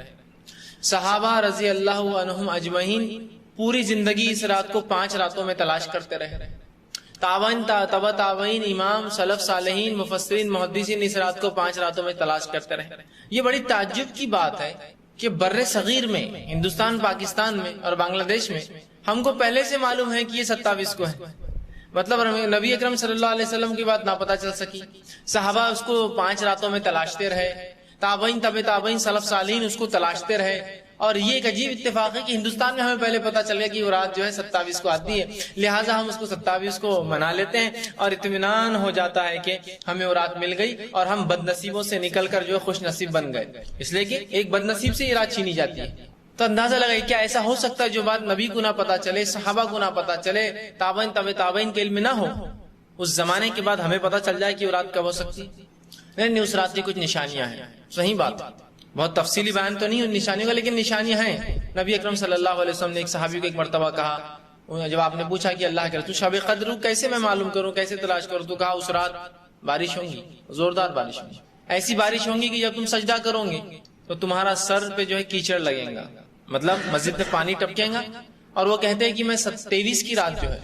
صحابہ رضی اللہ عنہم اجمعین پوری زندگی اس رات کو 5 راتوں میں تلاش کرتے رہے. تابعین، تبع تابعین، امام، سلف صالحین، مفسرین، محدثین اس رات کو 5 راتوں میں تلاش کرتے رہے. یہ بڑی تعجب کی بات ہے کہ بر صغیر میں، ہندوستان، پاکستان میں اور بنگلہ دیش میں ہم کو پہلے سے معلوم ہے کہ یہ 27 کو ہے. مطلب نبی اکرم صلی اللہ علیہ وسلم کی بات نہ پتہ چل سکی، صحابہ اس کو 5 راتوں میں تلاشتے رہے، تابعین، تبع تابعین، سلف صالحین اس کو تلاشتے رہے. اور یہ ایک عجیب اتفاق ہے کہ ہندوستان میں ہمیں پہلے پتہ چل گیا کہ وہ رات جو ہے 27 کو آتی ہے، لہٰذا ہم اس کو 27 کو منا لیتے ہیں اور اطمینان ہو جاتا ہے کہ ہمیں وہ رات مل گئی اور ہم بد نصیبوں سے نکل کر جو ہے خوش نصیب بن گئے، اس لیے کہ ایک بد نصیب سے یہ رات چھینی جاتی ہے. تو اندازہ لگائے کیا ایسا ہو سکتا ہے جو بات نبی کو نہ پتہ چلے، صحابہ کو نہ پتہ چلے، تابعین، تبع تابعین کے علم نہ ہو، اس زمانے کے بعد ہمیں پتہ چل جائے کہ وہ رات کب ہو سکتی؟ نہیں، اس رات کی کچھ نشانیاں ہیں. صحیح بات، بہت تفصیلی بیان تو نہیں ان نشانیوں کا، لیکن نشانیاں ہیں. نبی اکرم صلی اللہ علیہ وسلم نے ایک صحابی کو ایک مرتبہ کہا، جب آپ نے پوچھا کہ اللہ کے رسول شب قدر کیسے میں معلوم کروں، کیسے تلاش کروں، تو کہا اس رات بارش ہوگی، زوردار بارش ہوگی، ایسی بارش ہوگی کہ جب تم سجدہ کرو گے تو تمہارا سر پہ جو ہے کیچڑ لگے گا، مطلب مسجد میں پانی ٹپکے گا. اور وہ کہتے ہیں کہ میں 23 کی رات جو ہے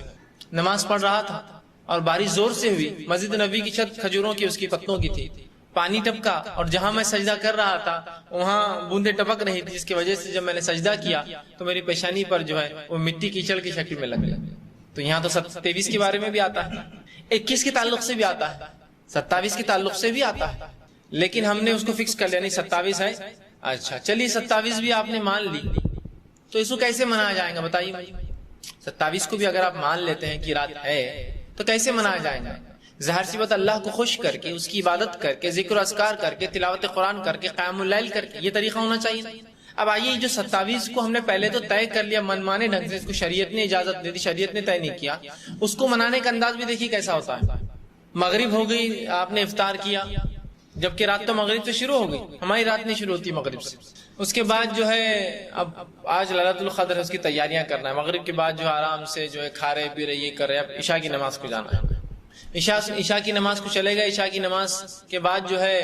نماز پڑھ رہا تھا اور بارش زور سے ہوئی، مسجد نبی کی چھت کھجوروں کی، اس کی پتوں کی تھی، پانی ٹپکا اور جہاں میں سجدہ کر رہا تھا وہاں بوندیں ٹپک رہی تھی، جس کی وجہ سے جب میں نے سجدہ کیا تو میری پیشانی پر جو ہے وہ مٹی کیچڑ کی شکل میں لگ گئی. تو یہاں تو 23 کے بارے میں بھی آتا ہے، 21 کے تعلق سے بھی آتا ہے، 27 کے تعلق سے بھی آتا ہے، لیکن ہم نے اس کو فکس کر لیا نہیں 27 ہے. اچھا چلیے 27 بھی آپ نے مان لی تو اس کو کیسے منایا جائے گا بتائیے مجھے. 27 کو بھی اگر آپ مان لیتے ہیں کہ رات ہے تو کیسے منایا جائے گا؟ ظاہر سی بات اللہ کو خوش کر کے، اس کی عبادت کر کے، ذکر و اذکار کر کے، تلاوت قرآن کر کے، قیام اللیل کر کے، یہ طریقہ ہونا چاہیے. اب آئیے جو 27 کو ہم نے پہلے تو طے کر لیا منمانے ڈھنگ سے، اس کو شریعت نے اجازت دے دی، شریعت نے طے نہیں کیا، اس کو منانے کا انداز بھی دیکھیے کیسا ہوتا ہے. مغرب ہو گئی، آپ نے افطار کیا، جبکہ رات تو مغرب سے شروع ہو گئی، ہماری رات نہیں شروع ہوتی مغرب سے. اس کے بعد جو ہے اب آج لیلۃ القدر ہے، اس کی تیاریاں کرنا ہے. مغرب کے بعد جو آرام سے جو ہے کھا رہے پی رہے یہ کر رہے. اب عشاء کی نماز کو جانا ہے، عشاء کی نماز کو چلے گئے. عشاء کی نماز کے بعد جو ہے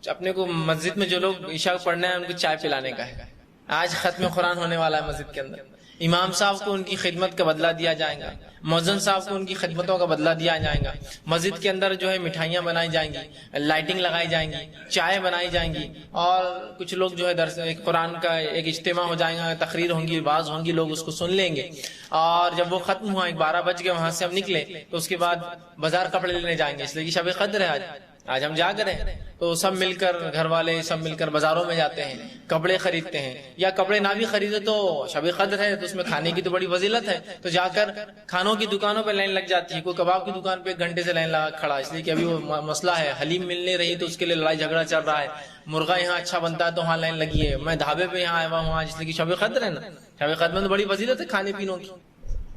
اپنے کو مسجد میں جو لوگ عشاء پڑھنا ہے ان کو چائے پلانے کا ہے. آج ختم قرآن ہونے والا ہے مسجد کے اندر. امام صاحب کو ان کی خدمت کا بدلہ دیا جائے گا، مؤذن صاحب کو ان کی خدمتوں کا بدلہ دیا جائے گا. مسجد کے اندر جو ہے مٹھائیاں بنائی جائیں گی، لائٹنگ لگائی جائیں گی، چائے بنائی جائیں گی، اور کچھ لوگ جو ہے درس ایک قرآن کا ایک اجتماع ہو جائے گا، تقریر ہوں گی، واعظ ہوں گی، لوگ اس کو سن لیں گے. اور جب وہ ختم ہوا 12 بج گئے وہاں سے ہم نکلے تو اس کے بعد بازار کپڑے لینے جائیں گے، اس لیے کہ شب قدر ہے آج ہم جا کر ہیں تو سب مل کر گھر والے سب مل کر بازاروں میں جاتے ہیں، کپڑے خریدتے ہیں. یا کپڑے نہ بھی خریدے تو شب قدر ہے تو اس میں کھانے کی تو بڑی فضیلت ہے، تو جا کر کھانوں کی دکانوں پہ لائن لگ جاتی ہے. کوئی کباب کی دکان پہ 1 گھنٹے سے لائن لگا کھڑا، اس لیے کہ ابھی وہ مسئلہ ہے، حلیم مل نہیں رہی تو اس کے لیے لڑائی جھگڑا چل رہا ہے. مرغا یہاں اچھا بنتا ہے تو وہاں لائن لگی ہے. میں ڈھابے پہ یہاں آیا ہوا ہوں اس لیے کہ شب قدر ہے نا، شب قدر میں تو بڑی فضیلت ہے کھانے پینوں کی،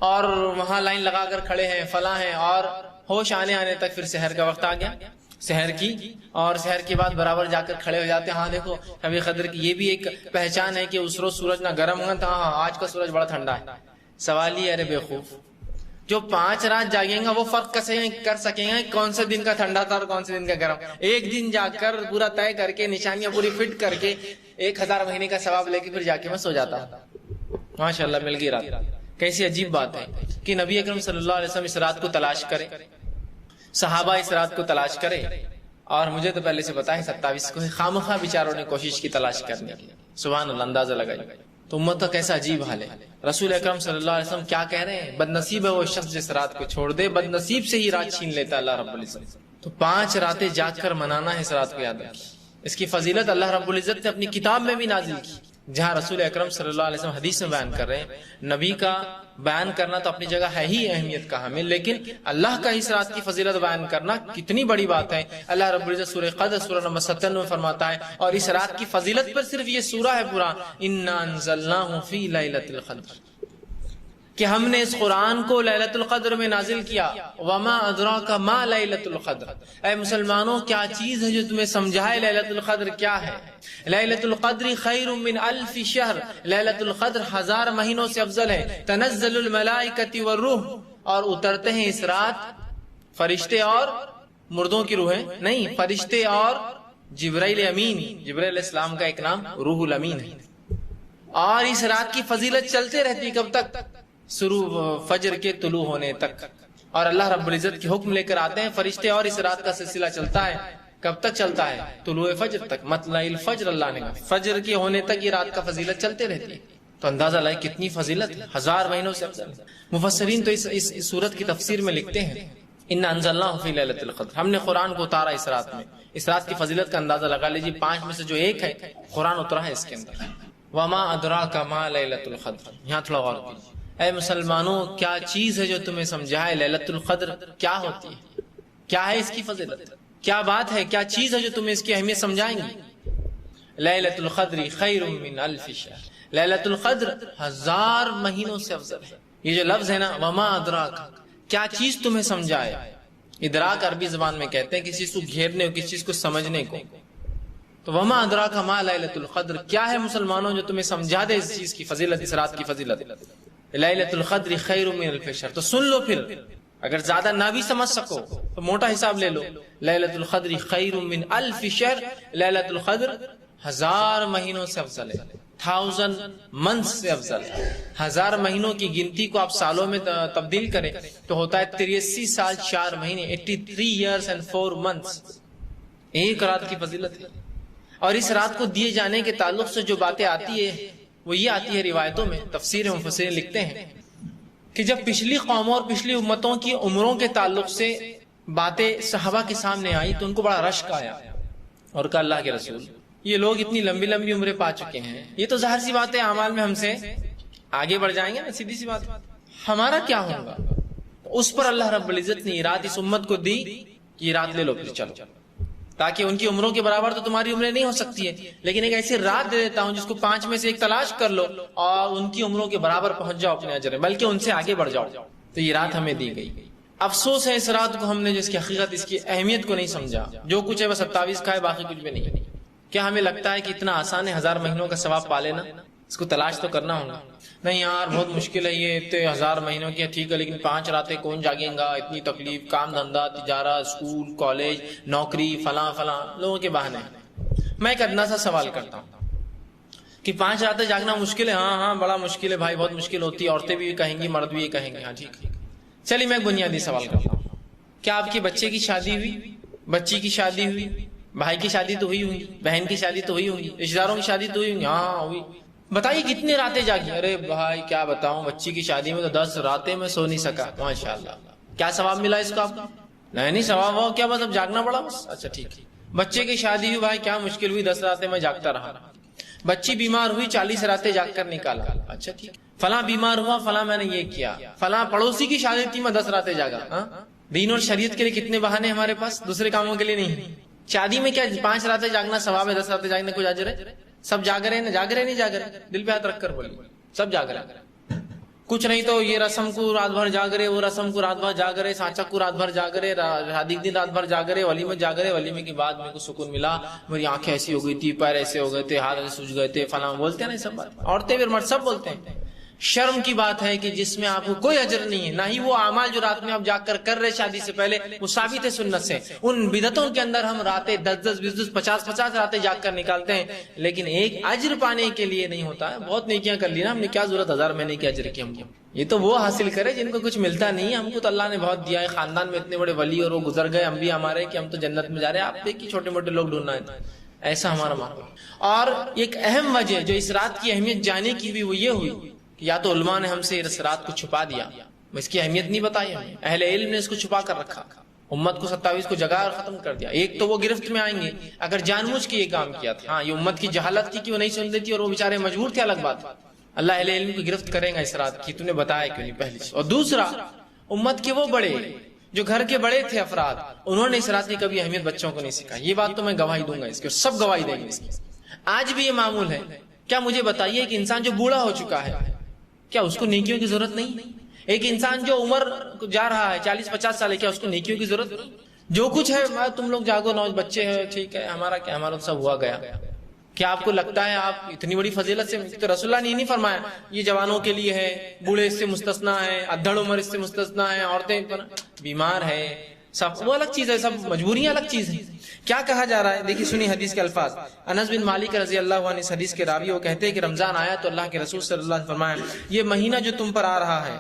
اور وہاں لائن لگا کر کھڑے ہیں فلاں ہیں. اور ہوش آنے تک پھر سحر کا وقت آ گیا، سحر کی، اور سحر کے بعد برابر جا کر کھڑے ہو جاتے ہیں. ہاں دیکھو شب قدر کی یہ بھی ایک پہچان ہے کہ اس روز سورج نہ گرم ہوگا تھا، ہاں آج کا سورج بڑا ٹھنڈا ہے. سوال یہ ارے بیوقوف، جو 5 رات جاگیں گا وہ فرق کر سکیں گے کون سے دن کا ٹھنڈا تھا اور کون سے دن کا گرم. ایک دن جا کر پورا طے کر کے نشانیاں پوری فٹ کر کے 1000 مہینے کا ثواب لے کے پھر جا کے میں سو جاتا ہوں. ماشاءاللہ مل گئی رات. کیسی عجیب بات ہے کہ نبی اکرم صلی اللہ علیہ وسلم اس رات کو تلاش کرے، صحابہ اس رات کو تلاش کرے، اور مجھے تو پہلے سے پتا ہے 27 کو خامخواہ بیچاروں نے کوشش کی تلاش کرنے کی. سبحان اللہ، اندازہ لگائیے تو امت کا کیسا عجیب حال ہے. رسول اکرم صلی اللہ علیہ وسلم کیا کہہ رہے ہیں؟ بد نصیب ہے وہ شخص جس رات کو چھوڑ دے، بد نصیب سے ہی رات چھین لیتا اللہ رب العزت. تو 5 راتیں جاگ کر منانا ہے اس رات کو، یاد رکھیے. اس کی فضیلت اللہ رب العزت نے اپنی کتاب میں بھی نازل کی، جہاں رسول اکرم صلی اللہ علیہ وسلم حدیث میں بیان کر رہے ہیں. نبی کا بیان کرنا تو اپنی جگہ ہے ہی اہمیت کا حامل، لیکن اللہ کا اس رات کی فضیلت بیان کرنا کتنی بڑی بات ہے. اللہ رب العزت سورہ قدر سورہ نمبر 97 میں فرماتا ہے، اور اس رات کی فضیلت پر صرف یہ سورہ ہے پورا، انا انزلناہ فی لیلۃ القدر، کہ ہم نے اس قرآن کو لیلۃ القدر میں نازل کیا. وما ادراک ما لیلۃ القدر، اے مسلمانوں کیا چیز ہے جو تمہیں سمجھائے لیلۃ القدر کیا ہے. لیلۃ القدر خیر من 1000 شہر، لیلۃ القدر 1000 مہینوں سے افضل ہے. تنزل الملائکۃ والروح، اور اترتے ہیں اس رات فرشتے اور مردوں کی روحیں نہیں، فرشتے اور جبرائیل امین. جبرائیل علیہ السلام کا ایک نام روح الامین ہے. اور اس رات کی فضیلت چلتے رہتی کب تک؟ فجر کے طلوع ہونے تک. اور اللہ رب العزت کے حکم لے کر آتے ہیں فرشتے، اور اس رات کا سلسلہ چلتا ہے. کب تک چلتا ہے؟ طلوع فجر تک، مطلع الفجر. اللہ نے کہا فجر کے ہونے تک یہ رات کا فضیلت چلتے رہتی ہے. تو اندازہ لائے کتنی فضیلت ہے، 1000 مہینوں سے افضل. مفسرین تو اس سورت کی تفسیر میں لکھتے ہیں، انا انزلناہ فی لیلۃ القدر، ہم نے قرآن کو اتارا اس رات میں. اس رات کی فضیلت کا اندازہ لگا لیجیے، 5 میں سے جو ایک ہے قرآن اترا ہے اس کے اندر. وما ادراک ما لیلۃ القدر. یہاں تھوڑا غور کیجیے، اے مسلمانوں کیا چیز ہے جو تمہیں سمجھائے لیلۃ القدر کیا ہوتی ہے، کیا ہے اس کی فضیلت، کیا بات ہے، کیا چیز ہے جو تمہیں اس کی اہمیت سمجھائیں گی. لیلۃ القدر خیر من 1000 شہر، لیلۃ القدر 1000 مہینوں سے افضل ہے. یہ جو لفظ ہے نا وما ادراک، کیا چیز تمہیں سمجھائے. ادراک عربی زبان میں کہتے ہیں کسی چیز کو گھیرنے کو، کسی چیز کو سمجھنے کو. تو وما ادراک ما لیلۃ القدر، کیا ہے مسلمانوں جو تمہیں سمجھا دے اس چیز کی فضیلت، اس رات کی فضیلت. لیلۃ القدر خیر من 1000 شہر. تو سن لو، پھر اگر زیادہ نہ بھی سمجھ سکو تو موٹا حساب لے لو. لیلۃ القدر خیر من 1000 شہر، لیلۃ القدر 1000 مہینوں سے افضل ہے، 1000 منتھ سے افضل ہے. 1000 مہینوں کی گنتی کو آپ سالوں میں تبدیل کریں تو ہوتا ہے 83 سال 4 مہینے، 83 years and 4 months. ایک رات کی فضیلت ہے. اور اس رات کو دیے جانے کے تعلق سے جو باتیں آتی ہے وہ یہ آتی ہے روایتوں میں. تفسیر مفسرین لکھتے ہیں کہ جب پچھلی قوموں اور پچھلی امتوں کی عمروں کے تعلق سے باتیں صحابہ کے سامنے آئی تو ان کو بڑا رشک آیا اور کہا اللہ کے رسول یہ لوگ اتنی لمبی لمبی عمریں پا چکے ہیں، یہ تو ظاہر سی بات ہے اعمال میں ہم سے آگے بڑھ جائیں گے نا، سیدھی سی بات، ہمارا کیا ہوگا؟ اس پر اللہ رب العزت نے یہ رات اس امت کو دی کہ یہ رات لے لو پھر چلو، تاکہ ان کی عمروں کے برابر تو تمہاری عمریں نہیں ہو سکتی ہے، لیکن ایک ایسی رات دے دیتا ہوں جس کو 5 میں سے ایک تلاش کر لو اور ان کی عمروں کے برابر پہنچ جاؤ اپنے اجر میں، بلکہ ان سے آگے بڑھ جاؤ۔ تو یہ رات ہمیں دی گئی۔ افسوس ہے اس رات کو ہم نے جس کی حقیقت، اس کی اہمیت کو نہیں سمجھا۔ جو کچھ ہے بس 27 کا ہے، باقی کچھ بھی نہیں۔ کیا ہمیں لگتا ہے کہ اتنا آسان ہے 1000 مہینوں کا ثواب پا لینا؟ اس کو تلاش تو کرنا ہوگا۔ نہیں یار بہت مشکل ہے، یہ اتنے 1000 مہینوں کی ہے ٹھیک ہے، لیکن 5 راتیں کون جاگیں گا، اتنی تکلیف، کام دھندا، تجارت، اسکول، کالج، نوکری، فلاں فلاں، لوگوں کے بہانے۔ میں ایک ادنا سا سوال کرتا ہوں کہ 5 راتیں جاگنا مشکل ہے؟ ہاں بڑا مشکل ہے بھائی، بہت مشکل ہوتی ہے، عورتیں بھی کہیں گی، مرد بھی یہ کہیں گے، ہاں ٹھیک۔ چلیے میں ایک بنیادی سوال کرتا ہوں، کیا آپ کے بچے کی شادی ہوئی، بچی کی شادی ہوئی، بھائی کی شادی تو ہوئی ہوگی، بہن کی شادی تو ہوئی ہوگی، رشتہ داروں کی شادی تو ہوئی ہوگی؟ ہاں ہوئی۔ بتائیے کتنی راتیں جاگی؟ ارے بھائی کیا بتاؤں، بچی کی شادی میں تو 10 راتیں میں سو نہیں سکا۔ ماشاءاللہ، کیا ثواب ملا اس کا آپ کو؟ نہیں ثواب ہو کیا، بس اب جاگنا پڑا بس۔ اچھا ٹھیک ہے، بچے کی شادی ہوئی، بھائی کیا مشکل ہوئی، 10 راتیں میں جاگتا رہا۔ بچی بیمار ہوئی، 40 راتیں جاگ کر نکالا۔ اچھا ٹھیک، فلاں بیمار ہوا، فلاں میں نے یہ کیا، فلاں پڑوسی کی شادی تھی میں 10 راتیں جاگا۔ دین اور شریعت کے لیے کتنے بہانے ہمارے پاس، دوسرے کاموں کے لیے نہیں۔ شادی میں کیا 5 راتیں جاگنا ثواب ہے، 10 راتیں جاگنے کو اجر ہے؟ سب جاگ رہے ہیں، جاگ رہے نہیں جاگ رہے؟ دل پہ ہاتھ رکھ کر بولیے، سب جاگ رہے ہیں۔ کچھ نہیں تو یہ رسم کو رات بھر جاگ رہے، وہ رسم کو رات بھر جاگ رہے، سانچک کو رات بھر جاگ رہے، شادی کے دن رات بھر جاگ رہے، ولیمے جاگ رہے، ولیمے کے بعد میرے کو سکون ملا، میری آنکھیں ایسی ہو گئی تھی، پیر ایسے ہو گئے تھے، ہاتھ ایسے سوج گئے تھے، فلاں بولتے ہیں نا، سب بات عورتیں بھی مرد سب بولتے ہیں۔ شرم کی بات ہے کہ جس میں آپ کو کوئی اجر نہیں ہے، نہ ہی وہ اعمال جو رات میں آپ جاگ کر رہے شادی سے پہلے وہ ثابت ہے سنت سے۔ ان بدعتوں کے اندر ہم راتیں 10 20 50 راتیں جاگ کر نکالتے ہیں، لیکن ایک اجر پانے کے لیے نہیں ہوتا ہے۔ بہت نیکیاں کر لی نا ہم نے، کیا ضرورت 1000 مہینے کے اجر کی؟ ہم کو یہ تو وہ حاصل کرے جن کو کچھ ملتا نہیں ہے، ہم کو تو اللہ نے بہت دیا ہے، خاندان میں اتنے بڑے ولی اور وہ گزر گئے انبیاء ہمارے کہ ہم تو جنت میں جا رہے ہیں، آپ دیکھیے چھوٹے موٹے لوگ ڈھونڈنا ہے، ایسا ہمارا ماحول۔ اور ایک اہم وجہ جو اس رات کی اہمیت جانے کی بھی وہ یہ ہوئی کہ یا تو علماء نے ہم سے اس رات کو چھپا دیا، اس کی اہمیت نہیں بتائی ہمیں، اہل علم نے اس کو چھپا کر رکھا، امت کو 27 کو جگا اور ختم کر دیا۔ ایک تو وہ گرفت میں آئیں گے اگر جان بوجھ کے یہ کام کیا تھا، ہاں یہ امت کی جہالت تھی کہ وہ نہیں سن رہی تھی اور وہ بیچارے مجبور تھے، الگ بات۔ اللہ اہل علم کو گرفت کرے گا اس رات کی، تو نے بتایا کیوں نہیں پہلی چیز۔ اور دوسرا، امت کے وہ بڑے جو گھر کے بڑے تھے افراد، انہوں نے اس رات کی کبھی اہمیت بچوں کو نہیں سکھائی، یہ بات تو میں گواہی دوں گا اس کی، سب گواہی دیں گے اس کی۔ آج بھی یہ معمول ہے۔ کیا مجھے بتائیے کہ انسان جو بوڑھا ہو چکا ہے کیا اس کو نیکیوں کی ضرورت نہیں؟ ایک انسان جو عمر جا رہا ہے 40 50 سال ہے، کیا اس کو نیکیوں کی ضرورت نہیں؟ جو کچھ ہے تم لوگ جاگو، نوج بچے ہیں ٹھیک ہے، ہمارا کیا، ہمارا تو سب ہوا گیا۔ کیا آپ کو لگتا ہے آپ اتنی بڑی فضیلت سے؟ تو رسول اللہ نے نہیں فرمایا یہ جوانوں کے لیے ہے، بوڑھے اس سے مستثنا ہے، ادھڑ عمر اس سے مستثنا ہے، عورتیں بیمار ہے، سب وہ الگ چیز ہے، سب مجبوریاں الگ چیز ہے۔ کیا کہا جا رہا ہے؟ دیکھیے سنی حدیث کے الفاظ۔ انس بن مالک رضی اللہ عنہ اس حدیث کے راوی، وہ کہتے ہیں کہ رمضان آیا تو اللہ کے رسول صلی اللہ علیہ وسلم فرمایا یہ مہینہ جو تم پر آ رہا ہے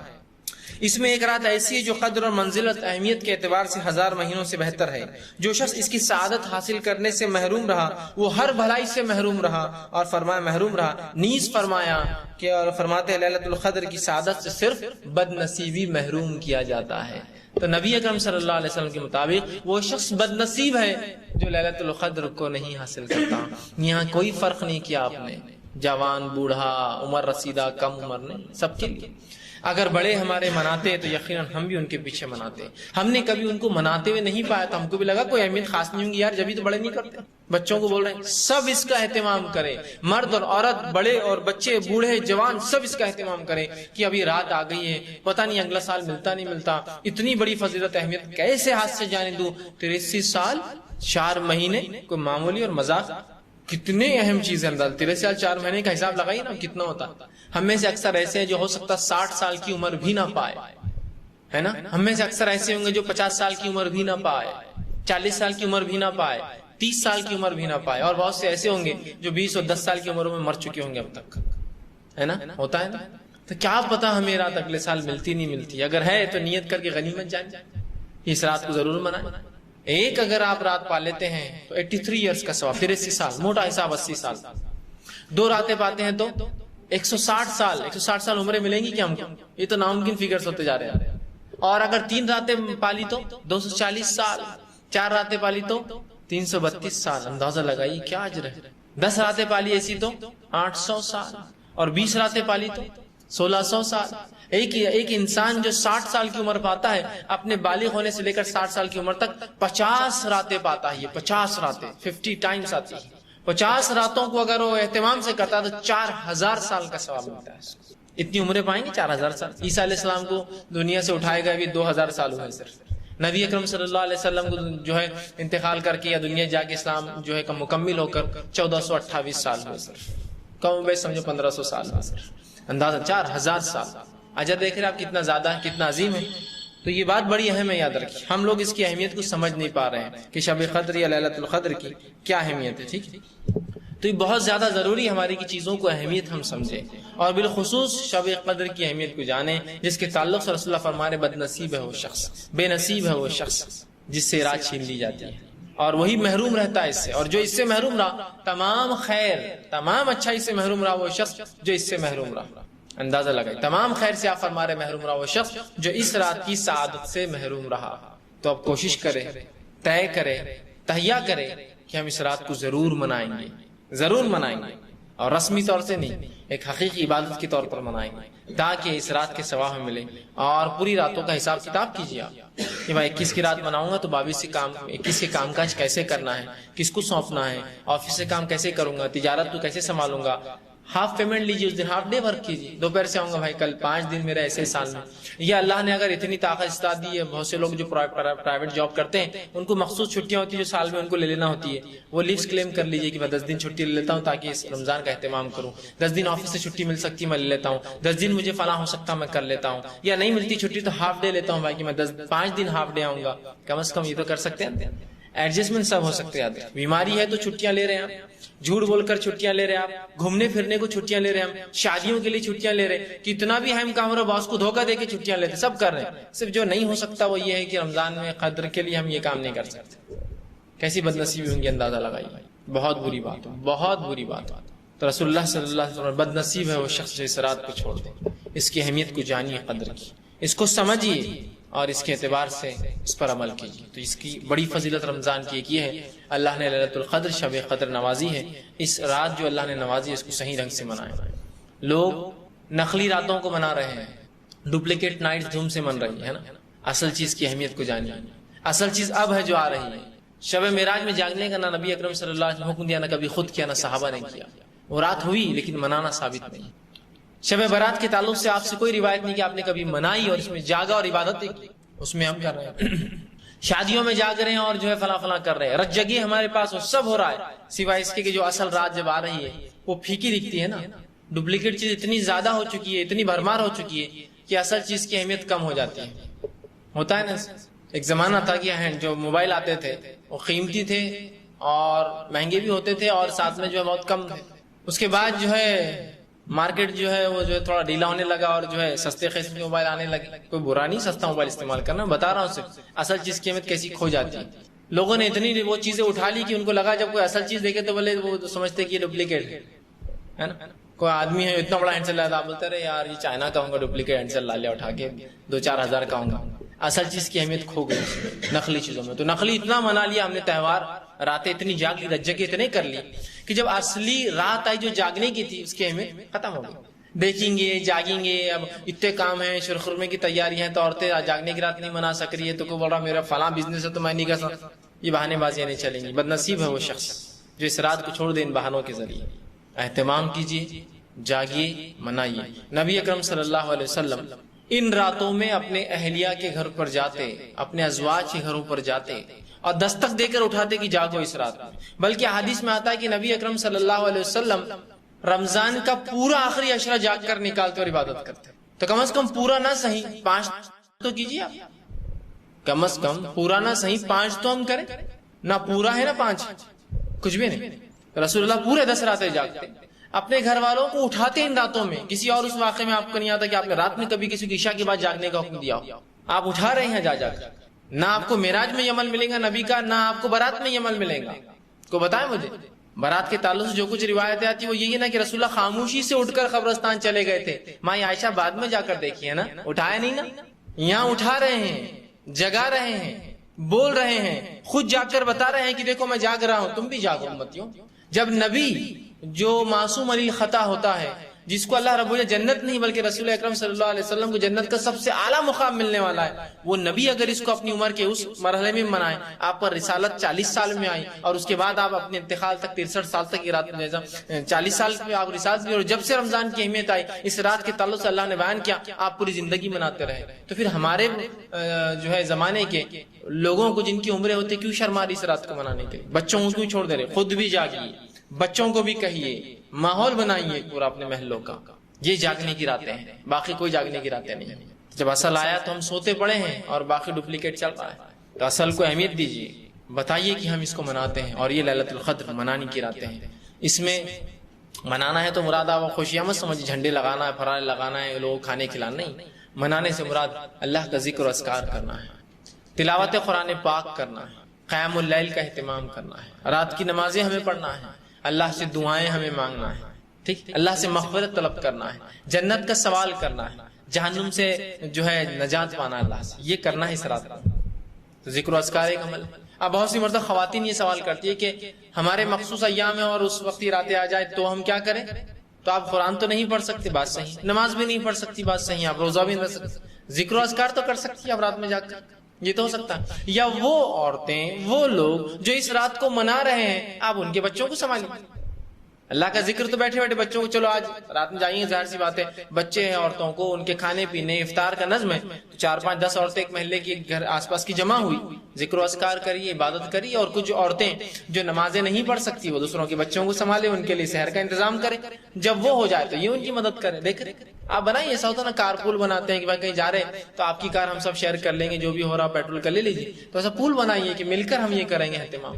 اس میں ایک رات ایسی ہے جو قدر اور منزلت اہمیت کے اعتبار سے 1000 مہینوں سے بہتر ہے۔ جو شخص اس کی سعادت حاصل کرنے سے محروم رہا وہ ہر بھلائی سے محروم رہا، اور فرمایا محروم رہا نیز فرمایا کہ، اور فرماتے ہیں لیلۃ القدر کی سعادت سے صرف بد نصیبی محروم کیا جاتا ہے۔ تو نبی اکرم صلی اللہ علیہ وسلم کے مطابق وہ شخص بد نصیب ہے جو لیلۃ القدر کو نہیں حاصل کرتا۔ یہاں کوئی فرق نہیں کیا آپ نے، جوان بوڑھا عمر رسیدہ کم عمر نہیں، سب کے لیے۔ اگر بڑے ہمارے مناتے تو یقیناً ہم بھی ان کے پیچھے مناتے۔ ہم نے کبھی ان کو مناتے ہوئے نہیں پایا تو ہم کو بھی لگا کوئی اہمیت خاص نہیں ہوں گی یار، جبھی تو بڑے نہیں کرتے۔ بچوں کو بول رہے ہیں سب اس کا اہتمام کریں، مرد اور عورت، بڑے اور بچے، بوڑھے جوان، سب اس کا اہتمام کریں کہ ابھی رات آ گئی ہے، پتہ نہیں اگلا سال ملتا نہیں ملتا، اتنی بڑی فضیلت اہمیت کیسے ہاتھ سے جانے دوں۔ 83 سال 4 مہینے کوئی معمولی اور مذاق، کتنے اہم چیز ہے انداز۔ 13 سال 4 مہینے کا حساب لگائی نا کتنا ہوتا۔ ہم میں سے اکثر ایسے ہیں جو ہو سکتا 60 سال کی عمر بھی نہ پائے، ہے نا؟ ہم میں سے اکثر ایسے ہوں گے جو 50 سال کی عمر بھی نہ پائے، 40 سال کی عمر بھی نہ پائے، 30 سال کی عمر بھی نہ پائے، اور بہت سے ایسے ہوں گے جو 20 اور 10 سال کی عمر میں مر چکے ہوں گے اب تک، ہے نا؟ ہوتا ہے نا؟ تو کیا پتا ہمیں رات اگلے سال ملتی نہیں ملتی۔ اگر ہے تو نیت کر کے غنیمت جائیں، اس رات کو ضرور منائیں۔ ایک اگر آپ رات پا لیتے ہیں تو 83 ایئرس کا ثواب، 83 سال موٹا حساب 80 سال۔ 2 راتیں پاتے ہیں تو 160 سال عمریں ملیں گی کیا ہم کو؟ یہ تو ناممکن فگرز ہوتے جا رہے ہیں. اور اگر 3 راتیں پالی تو 240 سال، 4 راتیں پالی تو 332 سال. اندازہ لگائیے کیا اجر ہے. 10 راتیں پالی ایسی تو 800 سال، اور 20 راتیں پالی تو 1600 سال. ایک انسان جو 60 سال کی عمر پاتا ہے، اپنے بالغ ہونے سے لے کر 60 سال کی عمر تک 50 راتیں پاتا ہے. یہ 50 راتیں 50 ٹائمز آتی ہے. 50 راتوں کو اگر وہ اہتمام سے کرتا ہے تو 4000 سال کا ثواب ملتا ہے. اتنی عمریں پائیں گے 4000 سال. عیسیٰ علیہ السلام کو دنیا سے اٹھائے گئے ابھی 2000 سال ہوئے صرف. نبی اکرم صلی اللہ علیہ وسلم کو جو ہے انتقال کر کے یا دنیا جا کے اسلام جو ہے مکمل ہو کر 1428 سال ہوئے صرف. کم بیش سمجھو 1500 سال ہوئے صرف. اندازہ 4000 سال. اجر دیکھ رہے آپ کتنا زیادہ ہے، کتنا عظیم ہے. تو یہ بات بڑی اہم ہے، یاد رکھیے. ہم لوگ اس کی اہمیت کو سمجھ نہیں پا رہے ہیں کہ شب قدر یا لیلۃ القدر کی کیا اہمیت ہے. ٹھیک ہے، تو یہ بہت زیادہ ضروری ہے ہماری کی چیزوں کو اہمیت ہم سمجھیں، اور بالخصوص شب قدر کی اہمیت کو جانیں، جس کے تعلق سے رسول اللہ فرما رہے بد نصیب ہے وہ شخص، بے نصیب ہے وہ شخص جس سے رات چھین لی جاتی ہے، اور وہی محروم رہتا ہے اس سے. اور جو اس سے محروم رہا، تمام خیر تمام اچھائی سے محروم رہا وہ شخص جو اس سے محروم رہا. اندازہ لگائے، تمام خیر سے آپ فرما رہے محروم رہا وہ شخص جو اس رات کی سعادت سے محروم رہا. تو اب کوشش کرے، طے کرے، تہیا کرے کہ ہم اس رات کو ضرور منائیں گے، ضرور منائیں گے، اور رسمی طور سے نہیں، ایک حقیقی عبادت کے طور پر منائیں گے، تاکہ اس رات کے ثواب ہمیں ملے. اور پوری راتوں کا حساب کتاب کیجیے آپ کہ میں 21 کی رات مناؤں گا تو 21 کے کام کاج کیسے کرنا ہے، کس کو سونپنا ہے، آفس سے کام کیسے کروں گا، تجارت کو کیسے سنبھالوں گا. ہاف پیمنٹ لیجیے، اس دن ہاف ڈے ورک کیجیے. دوپہر سے آؤں گا بھائی کل 5 دن میرے ایسے سال میں. یا اللہ نے اگر اتنی طاقت استعداد دی ہے، بہت سے لوگ جو پرائیویٹ جاب کرتے ہیں ان کو مخصوص چھٹیاں ہوتی ہیں جو سال میں ان کو لے لینا ہوتی ہے. وہ لیوز کلیم کر لیجیے کہ میں 10 دن چھٹی لے لیتا ہوں تاکہ اس رمضان کا اہتمام کروں. 10 دن آفس سے چھٹی مل سکتی ہے میں لے لیتا ہوں. 10 دن مجھے فلاں ہو سکتا ہے میں کر لیتا ہوں. یا نہیں ملتی چھٹی تو ہاف ڈے لیتا ہوں بھائی کہ میں 5 دن ہاف ڈے آؤں گا. کم از کم یہ تو کر سکتے ہیں. ایڈجسٹمنٹ سب ہو سکتے ہیں. بیماری ہے تو چھٹیاں لے رہے ہیں آپ، جھوٹ بول کر چھٹیاں لے رہے ہیں آپ، گھومنے پھرنے کو چھٹیاں لے رہے ہیں ہم، شادیوں کے لیے چھٹیاں لے رہے ہیں، کتنا بھی اہم کام ہو رہا باس کو دھوکہ دے کے چھٹیاں لیتے، سب کر رہے ہیں. صرف جو نہیں ہو سکتا وہ یہ ہے کہ رمضان میں قدر کے لیے ہم یہ کام نہیں کر سکتے. کیسی بد نصیبی ہوں گی، اندازہ لگائیے. بہت بری بات ہو، بہت بری بات ہو. تو رسول اللہ صلی اللہ علیہ وسلم بد نصیب ہے وہ شخص جو اس رات کو چھوڑ دے. اس کی اہمیت کو جانیے، قدر کی، اس کو سمجھیے، اور اس کے اعتبار سے اس پر عمل کیجیے. تو اس کی بڑی فضیلت رمضان کی ایک یہ ہے، اللہ نے لیلۃ القدر شب قدر نوازی ہے. اس رات جو اللہ نے نوازی ہے اس کو صحیح رنگ سے منائیں. لوگ نقلی راتوں کو منا رہے ہیں، ڈپلیکیٹ نائٹ دھوم سے من رہی ہے نا. اصل چیز کی اہمیت کو جانیے. اصل چیز اب ہے جو آ رہی ہے. شب معراج میں جاگنے کا نہ نبی اکرم صلی اللہ علیہ وسلم حکم دیا، نہ کبھی خود کیا، نہ صحابہ نے کیا. وہ رات ہوئی لیکن منانا ثابت نہیں. شب برات کے تعلق سے آپ سے کوئی روایت نہیں کہ آپ نے کبھی منائی اور اس میں جاگا اور عبادت کی. اس میں ہم کر رہے ہیں شادیوں میں جاگ رہے ہیں اور جو ہے فلاں فلاں کر رہے ہیں. رجگی ہمارے پاس وہ سب ہو رہا ہے، سوائے اس کے کہ جو اصل رات جب آ رہی ہے وہ پھیکی دکھتی ہے نا. ڈپلیکیٹ چیز اتنی زیادہ ہو چکی ہے، اتنی بھرمار ہو چکی ہے کہ اصل چیز کی اہمیت کم ہو جاتی ہے. ہوتا ہے نا. ایک زمانہ تھا کہ جو موبائل آتے تھے وہ قیمتی تھے اور مہنگے بھی ہوتے تھے اور ساتھ میں جو ہے بہت کم تھے. اس کے بعد جو ہے مارکیٹ جو ہے وہ جو ہے تھوڑا ڈھیلا ہونے لگا اور جو ہے سستے قسم کے موبائل آنے لگے. کوئی برا نہیں سستا موبائل استعمال کرنا، بتا رہا ہوں صرف اصل چیز کی اہمیت کیسی کھو جاتی ہے. لوگوں نے اتنی وہ چیزیں اٹھا لی کہ ان کو لگا جب کوئی اصل چیز دیکھے تو بولے وہ سمجھتے کہ یہ ڈپلیکیٹ ہے نا. کوئی آدمی ہے اتنا بڑا ہینڈسل لایا تھا، بولتے رہے یار یہ چائنا کا ہوں گا، ڈپلیکیٹ ہینڈسل لا لیا اٹھا کے 2-4 ہزار کا ہوں گا. اصل چیز کی اہمیت کھو گئی نقلی چیزوں میں. تو نقلی اتنا منا لیا ہم نے تہوار، راتیں اتنی جاگ لی، رجگی اتنے کر لی کہ جب اصلی رات آئی جو جاگنے کی تھی اس کی اہمیت ختم ہو گئی. دیکھیں گے، جاگیں گے، اب اتنے کام ہیں، شرخرمے کی تیاری ہیں تو عورتیں جاگنے کی رات نہیں منا سک رہی ہے تو کوئی بول رہا میرا فلاں بزنس ہے تو میں نہیں کر سکتا. یہ بہانے بازیاں نہیں چلیں گی. بد نصیب ہے وہ شخص جو اس رات کو چھوڑ دے ان بہانوں کے ذریعے. اہتمام کیجیے، جاگیے، منائیے. نبی اکرم صلی اللہ علیہ وسلم ان راتوں میں اپنے اہلیہ کے گھر پر جاتے، اپنے ازواج کے گھروں پر جاتے اور دستک دے کر اٹھاتے کہ جاگو اس رات میں. بلکہ حدیث میں آتا ہے کہ نبی اکرم صلی اللہ علیہ وسلم رمضان کا پورا آخری عشرہ جاگ کر نکالتے اور عبادت کرتے. تو کم از کم پورا نہ صحیح 5 تو کیجیے آپ. کم از کم پورا نہ صحیح 5 تو ہم کریں. نہ پورا ہے نہ 5، کچھ بھی نہیں. رسول اللہ پورے 10 راتیں جاگتے، اپنے گھر والوں کو اٹھاتے ان راتوں میں. کسی اور اس واقعے میں آپ کو نہیں آتا کہ آپ نے رات میں کبھی کسی کو عشاء کے بعد جاگنے کا حکم دیا ہو. آپ اٹھا رہے ہیں جا جا کر. نہ آپ کو معراج میں یہ عمل ملے گا نبی کا، نہ آپ کو برات میں یہ عمل ملے گا. کو بتائیں مجھے برات کے تعلق سے جو کچھ روایتیں آتی وہ یہی ہے نا کہ رسول اللہ خاموشی سے اٹھ کر قبرستان چلے گئے تھے. ماں عائشہ بعد میں جا کر دیکھی ہے نا, اٹھایا نہیں نا, یہاں اٹھا رہے ہیں, جگا رہے ہیں, بول رہے ہیں, خود جا کر بتا رہے ہیں کہ دیکھو میں جاگ رہا ہوں, تم بھی جاگو امتیوں. جب نبی جو معصوم علی خطا ہوتا ہے, جس کو اللہ رب العزت جنت نہیں بلکہ رسول اکرم صلی اللہ علیہ وسلم کو جنت کا سب سے اعلیٰ مقام ملنے والا ہے, وہ نبی اگر اس کو اپنی عمر کے اس مرحلے میں منائے, آپ پر رسالت 40 سال میں آئی اور اس کے بعد آپ اپنے انتقال تک 63 سال تک 40 سال میں آپ رسالت بھی, اور جب سے رمضان کی اہمیت آئی اس رات کے تعلق سے اللہ نے بیان کیا, آپ پوری زندگی مناتے رہے. تو پھر ہمارے جو ہے زمانے کے لوگوں کو جن کی عمریں ہوتی کیوں شرما رہی اس رات کو منانے کے, بچوں کو کیوں چھوڑ دے رہے, خود بھی جاگیے, بچوں کو بھی کہیے, ماحول بنائیے پورا اپنے محلوں کا. یہ جاگنے کی راتیں ہیں, باقی کوئی جاگنے کی راتیں نہیں. جب اصل آیا تو ہم سوتے پڑے ہیں اور باقی ڈپلیکیٹ چل رہا ہے. تو اصل کو اہمیت دیجیے, بتائیے کہ ہم اس کو مناتے ہیں, اور یہ لیلۃ القدر منانے کی راتیں ہیں. اس میں منانا ہے تو مراد آپ خوشیاں مت سمجھیے, جھنڈے لگانا ہے, پھرانے لگانا ہے, لوگ کھانے کھلانا نہیں. منانے سے مراد اللہ کا ذکر و اذکار کرنا ہے, تلاوت قرآن پاک کرنا ہے, قیام اللیل کا اہتمام کرنا ہے, رات کی نمازیں ہمیں پڑھنا ہے, اللہ سے دعائیں ہمیں مانگنا ہے, ٹھیک, اللہ سے مغفرت طلب کرنا ہے, جنت کا سوال کرنا ہے, جہنم سے جو ہے نجات پانا اللہ سے, یہ کرنا ہے اس رات میں. تو ذکر و اذکار ایک عمل. اب بہت سی مرتبہ خواتین یہ سوال کرتی ہے کہ ہمارے مخصوص ایام میں اور اس وقت راتیں آ جائے تو ہم کیا کریں؟ تو آپ قرآن تو نہیں پڑھ سکتے, بات صحیح, نماز بھی نہیں پڑھ سکتی, بات صحیح, آپ روزہ بھی نہیں رکھ سکتے, ذکر و اذکار تو کر سکتی آپ رات میں جا کر, یہ تو ہو سکتا ہے. یا وہ عورتیں, وہ لوگ جو اس رات کو منا رہے ہیں, آپ ان کے بچوں کو سنبھالیے. اللہ کا ذکر تو بیٹھے بیٹھے بچوں کو, چلو آج رات میں جائیں گے, ظاہر سی بات ہے بچے ہیں, عورتوں کو ان کے کھانے پینے افطار کا نظم ہے, 4 5 10 عورتیں ایک محلے کی گھر آس پاس کی جمع ہوئی, ذکر و اذکار کریے, عبادت کریے. اور کچھ عورتیں جو نمازیں نہیں پڑھ سکتی وہ دوسروں کے بچوں کو سنبھالے, ان کے لیے سحر کا انتظام کرے. جب وہ ہو جائے تو یہ ان کی مدد کرے. دیکھ آپ بنائیے, ایسا ہوتا نا کار پول بناتے ہیں کہ بھائی کہیں جا رہے ہیں تو آپ کی کار ہم سب شیئر کر لیں گے, جو بھی ہو رہا پیٹرول کر لے لیجیے. تو ایسا پول بنائیے کہ مل کر ہم یہ کریں گے اہتمام.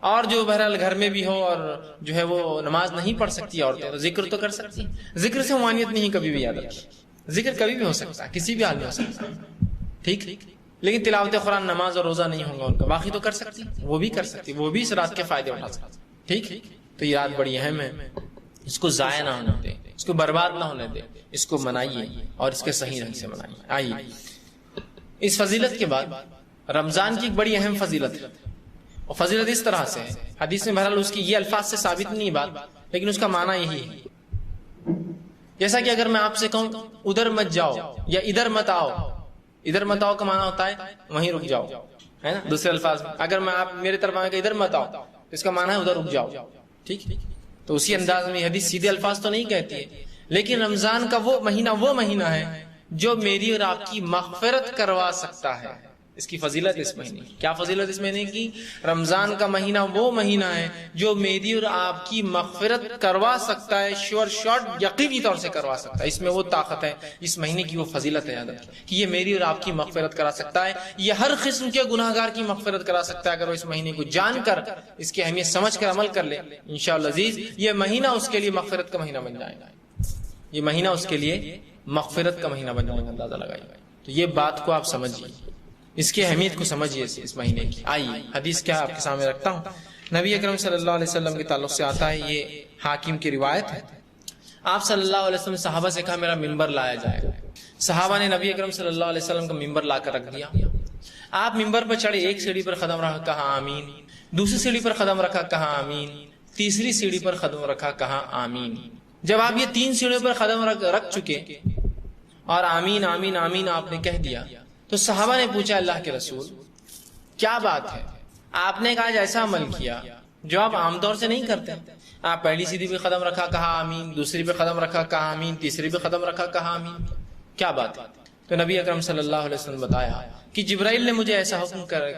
اور جو بہرحال گھر میں بھی ہو اور جو ہے وہ نماز نہیں پڑھ سکتی عورتیں, تو ذکر تو کر سکتی ہیں. ذکر سے ممانعت نہیں کبھی بھی, یاد رکھیے, ذکر کبھی بھی ہو سکتا ہے, کسی بھی حال میں ہو سکتا ہے, ٹھیک. لیکن تلاوت قرآن, نماز اور روزہ نہیں ہوگا ان کا, باقی تو کر سکتی, وہ بھی کر سکتی, وہ بھی اس رات کے فائدے اٹھا سکتی, ٹھیک. تو یہ رات بڑی اہم ہے, اس کو ضائع نہ ہونے دیں, اس کو برباد نہ ہونے دیں, اس کو منائیے اور اس کے صحیح رنگ سے منائیے. آئیے اس فضیلت کے بعد رمضان کی ایک بڑی اہم فضیلت ہے, اور فضیلت اس طرح سے ہے, حدیث میں بہرحال اس کی یہ الفاظ سے ثابت نہیں بات, لیکن اس کا معنی یہی ہے. جیسا کہ اگر میں آپ سے کہوں ادھر مت جاؤ یا ادھر مت آؤ, ادھر مت آؤ کا معنی ہوتا ہے وہیں رک جاؤ, ہے نا. دوسرے الفاظ میں اگر میں آپ میرے طرف آئے کہ ادھر مت آؤ, تو اس کا معنی ہے ادھر رک جاؤ, ٹھیک. تو اسی انداز میں حدیث سیدھے الفاظ تو نہیں کہتی ہے, لیکن رمضان کا وہ مہینہ ہے جو میری اور آپ کی مغفرت کروا سکتا ہے. اس کی فضیلت اس مہینے, کیا فضیلت اس مہینے کی؟ رمضان کا مہینہ وہ مہینہ ہے جو میری اور آپ کی مغفرت کروا سکتا ہے, شارٹ یقینی طور سے کروا سکتا ہے. اس میں وہ طاقت ہے, اس مہینے کی وہ فضیلت ہے یاد رکھیں کہ یہ میری اور آپ کی مغفرت کرا سکتا ہے. یہ ہر قسم کے گناہگار کی مغفرت کرا سکتا ہے اگر وہ اس مہینے کو جان کر, اس کی اہمیت سمجھ کر عمل کر لے. انشاءاللہ عزیز یہ مہینہ اس کے لیے مغفرت کا مہینہ بن جائے گا, یہ مہینہ اس کے لیے مغفرت کا مہینہ بن جائے گا, اندازہ لگائیے. تو یہ بات کو آپ سمجھیے, اس کی اہمیت کو سمجھیے اس مہینے کی. آئیے حدیث کیا آپ کے سامنے رکھتا ہوں. نبی اکرم صلی اللہ علیہ وسلم کے تعلق سے آتا ہے, یہ حاکم کی روایت ہے. آپ صلی اللہ علیہ وسلم نے صحابہ سے کہا میرا ممبر لایا جائے گا. صحابہ نے نبی اکرم صلی اللہ علیہ وسلم کا ممبر لا کر رکھ دیا. آپ ممبر پر چڑھے, ایک سیڑھی پر قدم رکھا, کہا آمین. دوسری سیڑھی پر قدم رکھا, کہا آمین. تیسری سیڑھی پر قدم رکھا, کہا آمین. جب آپ یہ 3 سیڑھیوں پر قدم رکھ چکے اور آمین آمین آمین آپ نے کہہ دیا, تو صحابہ نے پوچھا اللہ کے رسول کیا بات ہے؟ آپ نے کہا ایسا عمل کیا جو آپ عام طور سے نہیں کرتے. آپ پہلی سیڑھی پہ قدم رکھا, کہا آمین. دوسری پہ قدم رکھا, کہا آمین. تیسری پہ قدم رکھا, کہا آمین. کیا بات ہے؟ تو نبی اکرم صلی اللہ علیہ وسلم بتایا کہ جبرائیل نے مجھے ایسا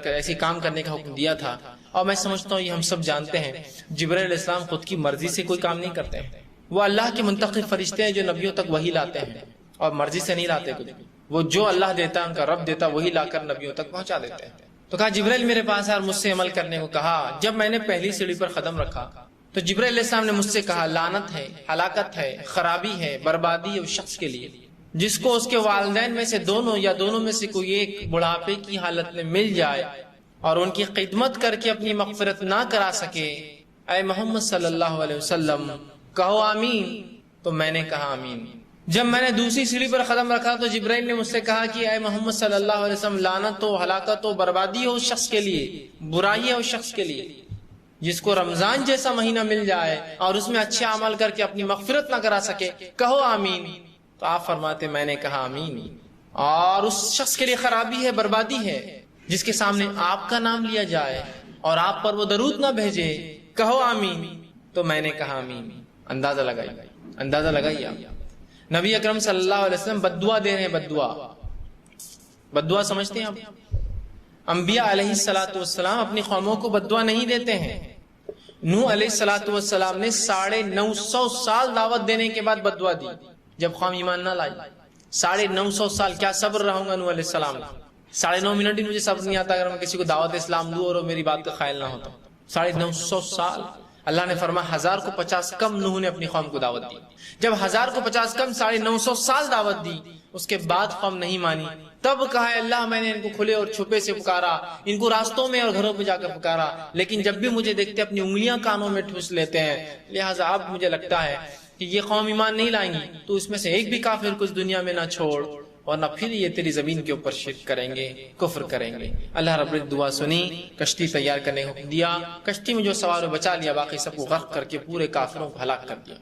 ایسی کام کرنے کا حکم دیا تھا, اور میں سمجھتا ہوں یہ ہم سب جانتے ہیں جبرائیل علیہ السلام خود کی مرضی سے کوئی کام نہیں کرتے ہیں. وہ اللہ کے منتخب فرشتے ہیں جو نبیوں تک وحی لاتے ہیں, اور مرضی سے نہیں لاتے کچھ. وہ جو اللہ دیتا ہے, ان کا رب دیتا, وہی لا کر نبیوں تک پہنچا دیتے ہیں. تو کہا جبرائیل میرے پاس ہے اور مجھ سے عمل کرنے کو کہا. جب میں نے پہلی سیڑھی پر قدم رکھا تو جبرائیل علیہ السلام نے مجھ سے کہا لعنت ہے, ہلاکت ہے, خرابی ہے, بربادی ہے اس شخص کے لیے جس کو اس کے والدین میں سے دونوں یا دونوں میں سے کوئی ایک بڑھاپے کی حالت میں مل جائے اور ان کی خدمت کر کے اپنی مغفرت نہ کرا سکے, اے محمد صلی اللہ علیہ وسلم کہو آمین، تو میں نے کہا آمین۔ جب میں نے دوسری سیڑھی پر قدم رکھا تو جبرائیل نے مجھ سے کہا کہ اے محمد صلی اللہ علیہ وسلم لعنت ہو، ہلاکت ہو، بربادی ہو اس شخص کے لیے، برائی ہے اس شخص کے لیے جس کو رمضان جیسا مہینہ مل جائے اور اس میں اچھے عمل کر کے اپنی مغفرت نہ کرا سکے، کہو آمین۔ تو آپ فرماتے میں نے کہا آمین۔ اور اس شخص کے لیے خرابی ہے، بربادی ہے جس کے سامنے آپ کا نام لیا جائے اور آپ پر وہ درود نہ بھیجے، کہو آمین۔ تو میں نے کہا آمین۔ اندازہ لگائیے آپ، نبی اکرم صلی اللہ علیہ وسلم بددعا دے رہے ہیں۔ بددعا سمجھتے ہیں آپ؟ انبیاء علیہ السلام اپنی قوموں کو بددعا نہیں دیتے ہیں۔ نوح علیہ السلام نے 950 سال دعوت دینے کے بعد بددعا دی جب قوم ایمان نہ لائی۔ 950 سال کیا صبر رہوں گا نوح علیہ السلام۔ 9.5 منٹ ہی مجھے صبر نہیں آتا اگر میں کسی کو دعوت اسلام دوں اور میری بات کا قائل نہ ہوتا۔ 950 سال اللہ نے فرمایا 1000 کو 50 کم نوح نے اپنی قوم کو دعوت دی۔ جب 1000 کو 50 کم 950 سال دعوت دی، اس کے بعد قوم نہیں مانی، تب کہا ہے اللہ میں نے ان کو کھلے اور چھپے سے پکارا، ان کو راستوں میں اور گھروں پہ جا کر پکارا، لیکن جب بھی مجھے دیکھتے اپنی انگلیاں کانوں میں ٹھوس لیتے ہیں، لہٰذا اب مجھے لگتا ہے کہ یہ قوم ایمان نہیں لائیں گی، تو اس میں سے ایک بھی کافر کو اس دنیا میں نہ چھوڑ، اور نہ پھر یہ تیری زمین کے اوپر شرک کریں گے، کفر کریں گے۔ اللہ رب العزت دعا سنی، کشتی تیار کرنے کو دیا، کشتی میں جو سوار ہو بچا لیا، باقی سب کو غرق کر کے پورے کافروں کو ہلاک کر دیا۔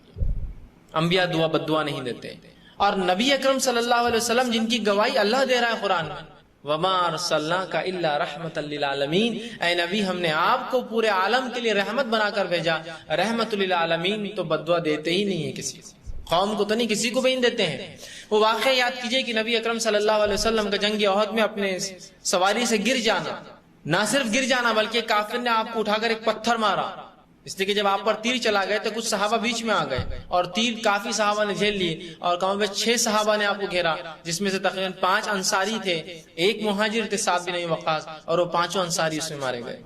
انبیاء بددعا نہیں دیتے۔ اور نبی اکرم صلی اللہ علیہ وسلم جن کی گواہی اللہ دے رہا ہے قرآن میں، وما ارسلناک الا رحمۃ للعالمین، اے نبی ہم نے آپ کو پورے عالم کے لیے رحمت بنا کر بھیجا۔ رحمت للعالمین تو بددعا دیتے ہی نہیں ہے کسی کو، قوم کو تو نہیں، کسی کو بھی نہیں دیتے ہیں۔ وہ واقعہ یاد کیجئے کہ نبی اکرم صلی اللہ علیہ وسلم کا جنگ احد میں اپنے سواری سے گر جانا، نہ صرف گر جانا بلکہ کافر نے آپ کو اٹھا کر ایک پتھر مارا، اس لیے کہ جب آپ پر تیر چلا گئے تو کچھ صحابہ بیچ میں آ گئے اور تیر کافی صحابہ نے جھیل لیے، اور کم از کم 6 صحابہ نے آپ کو گھیرا، جس میں سے تقریباً 5 انصاری تھے، 1 مہاجر تھے سعد بن وقاص، اور وہ 5 انصاری اس میں مارے گئے۔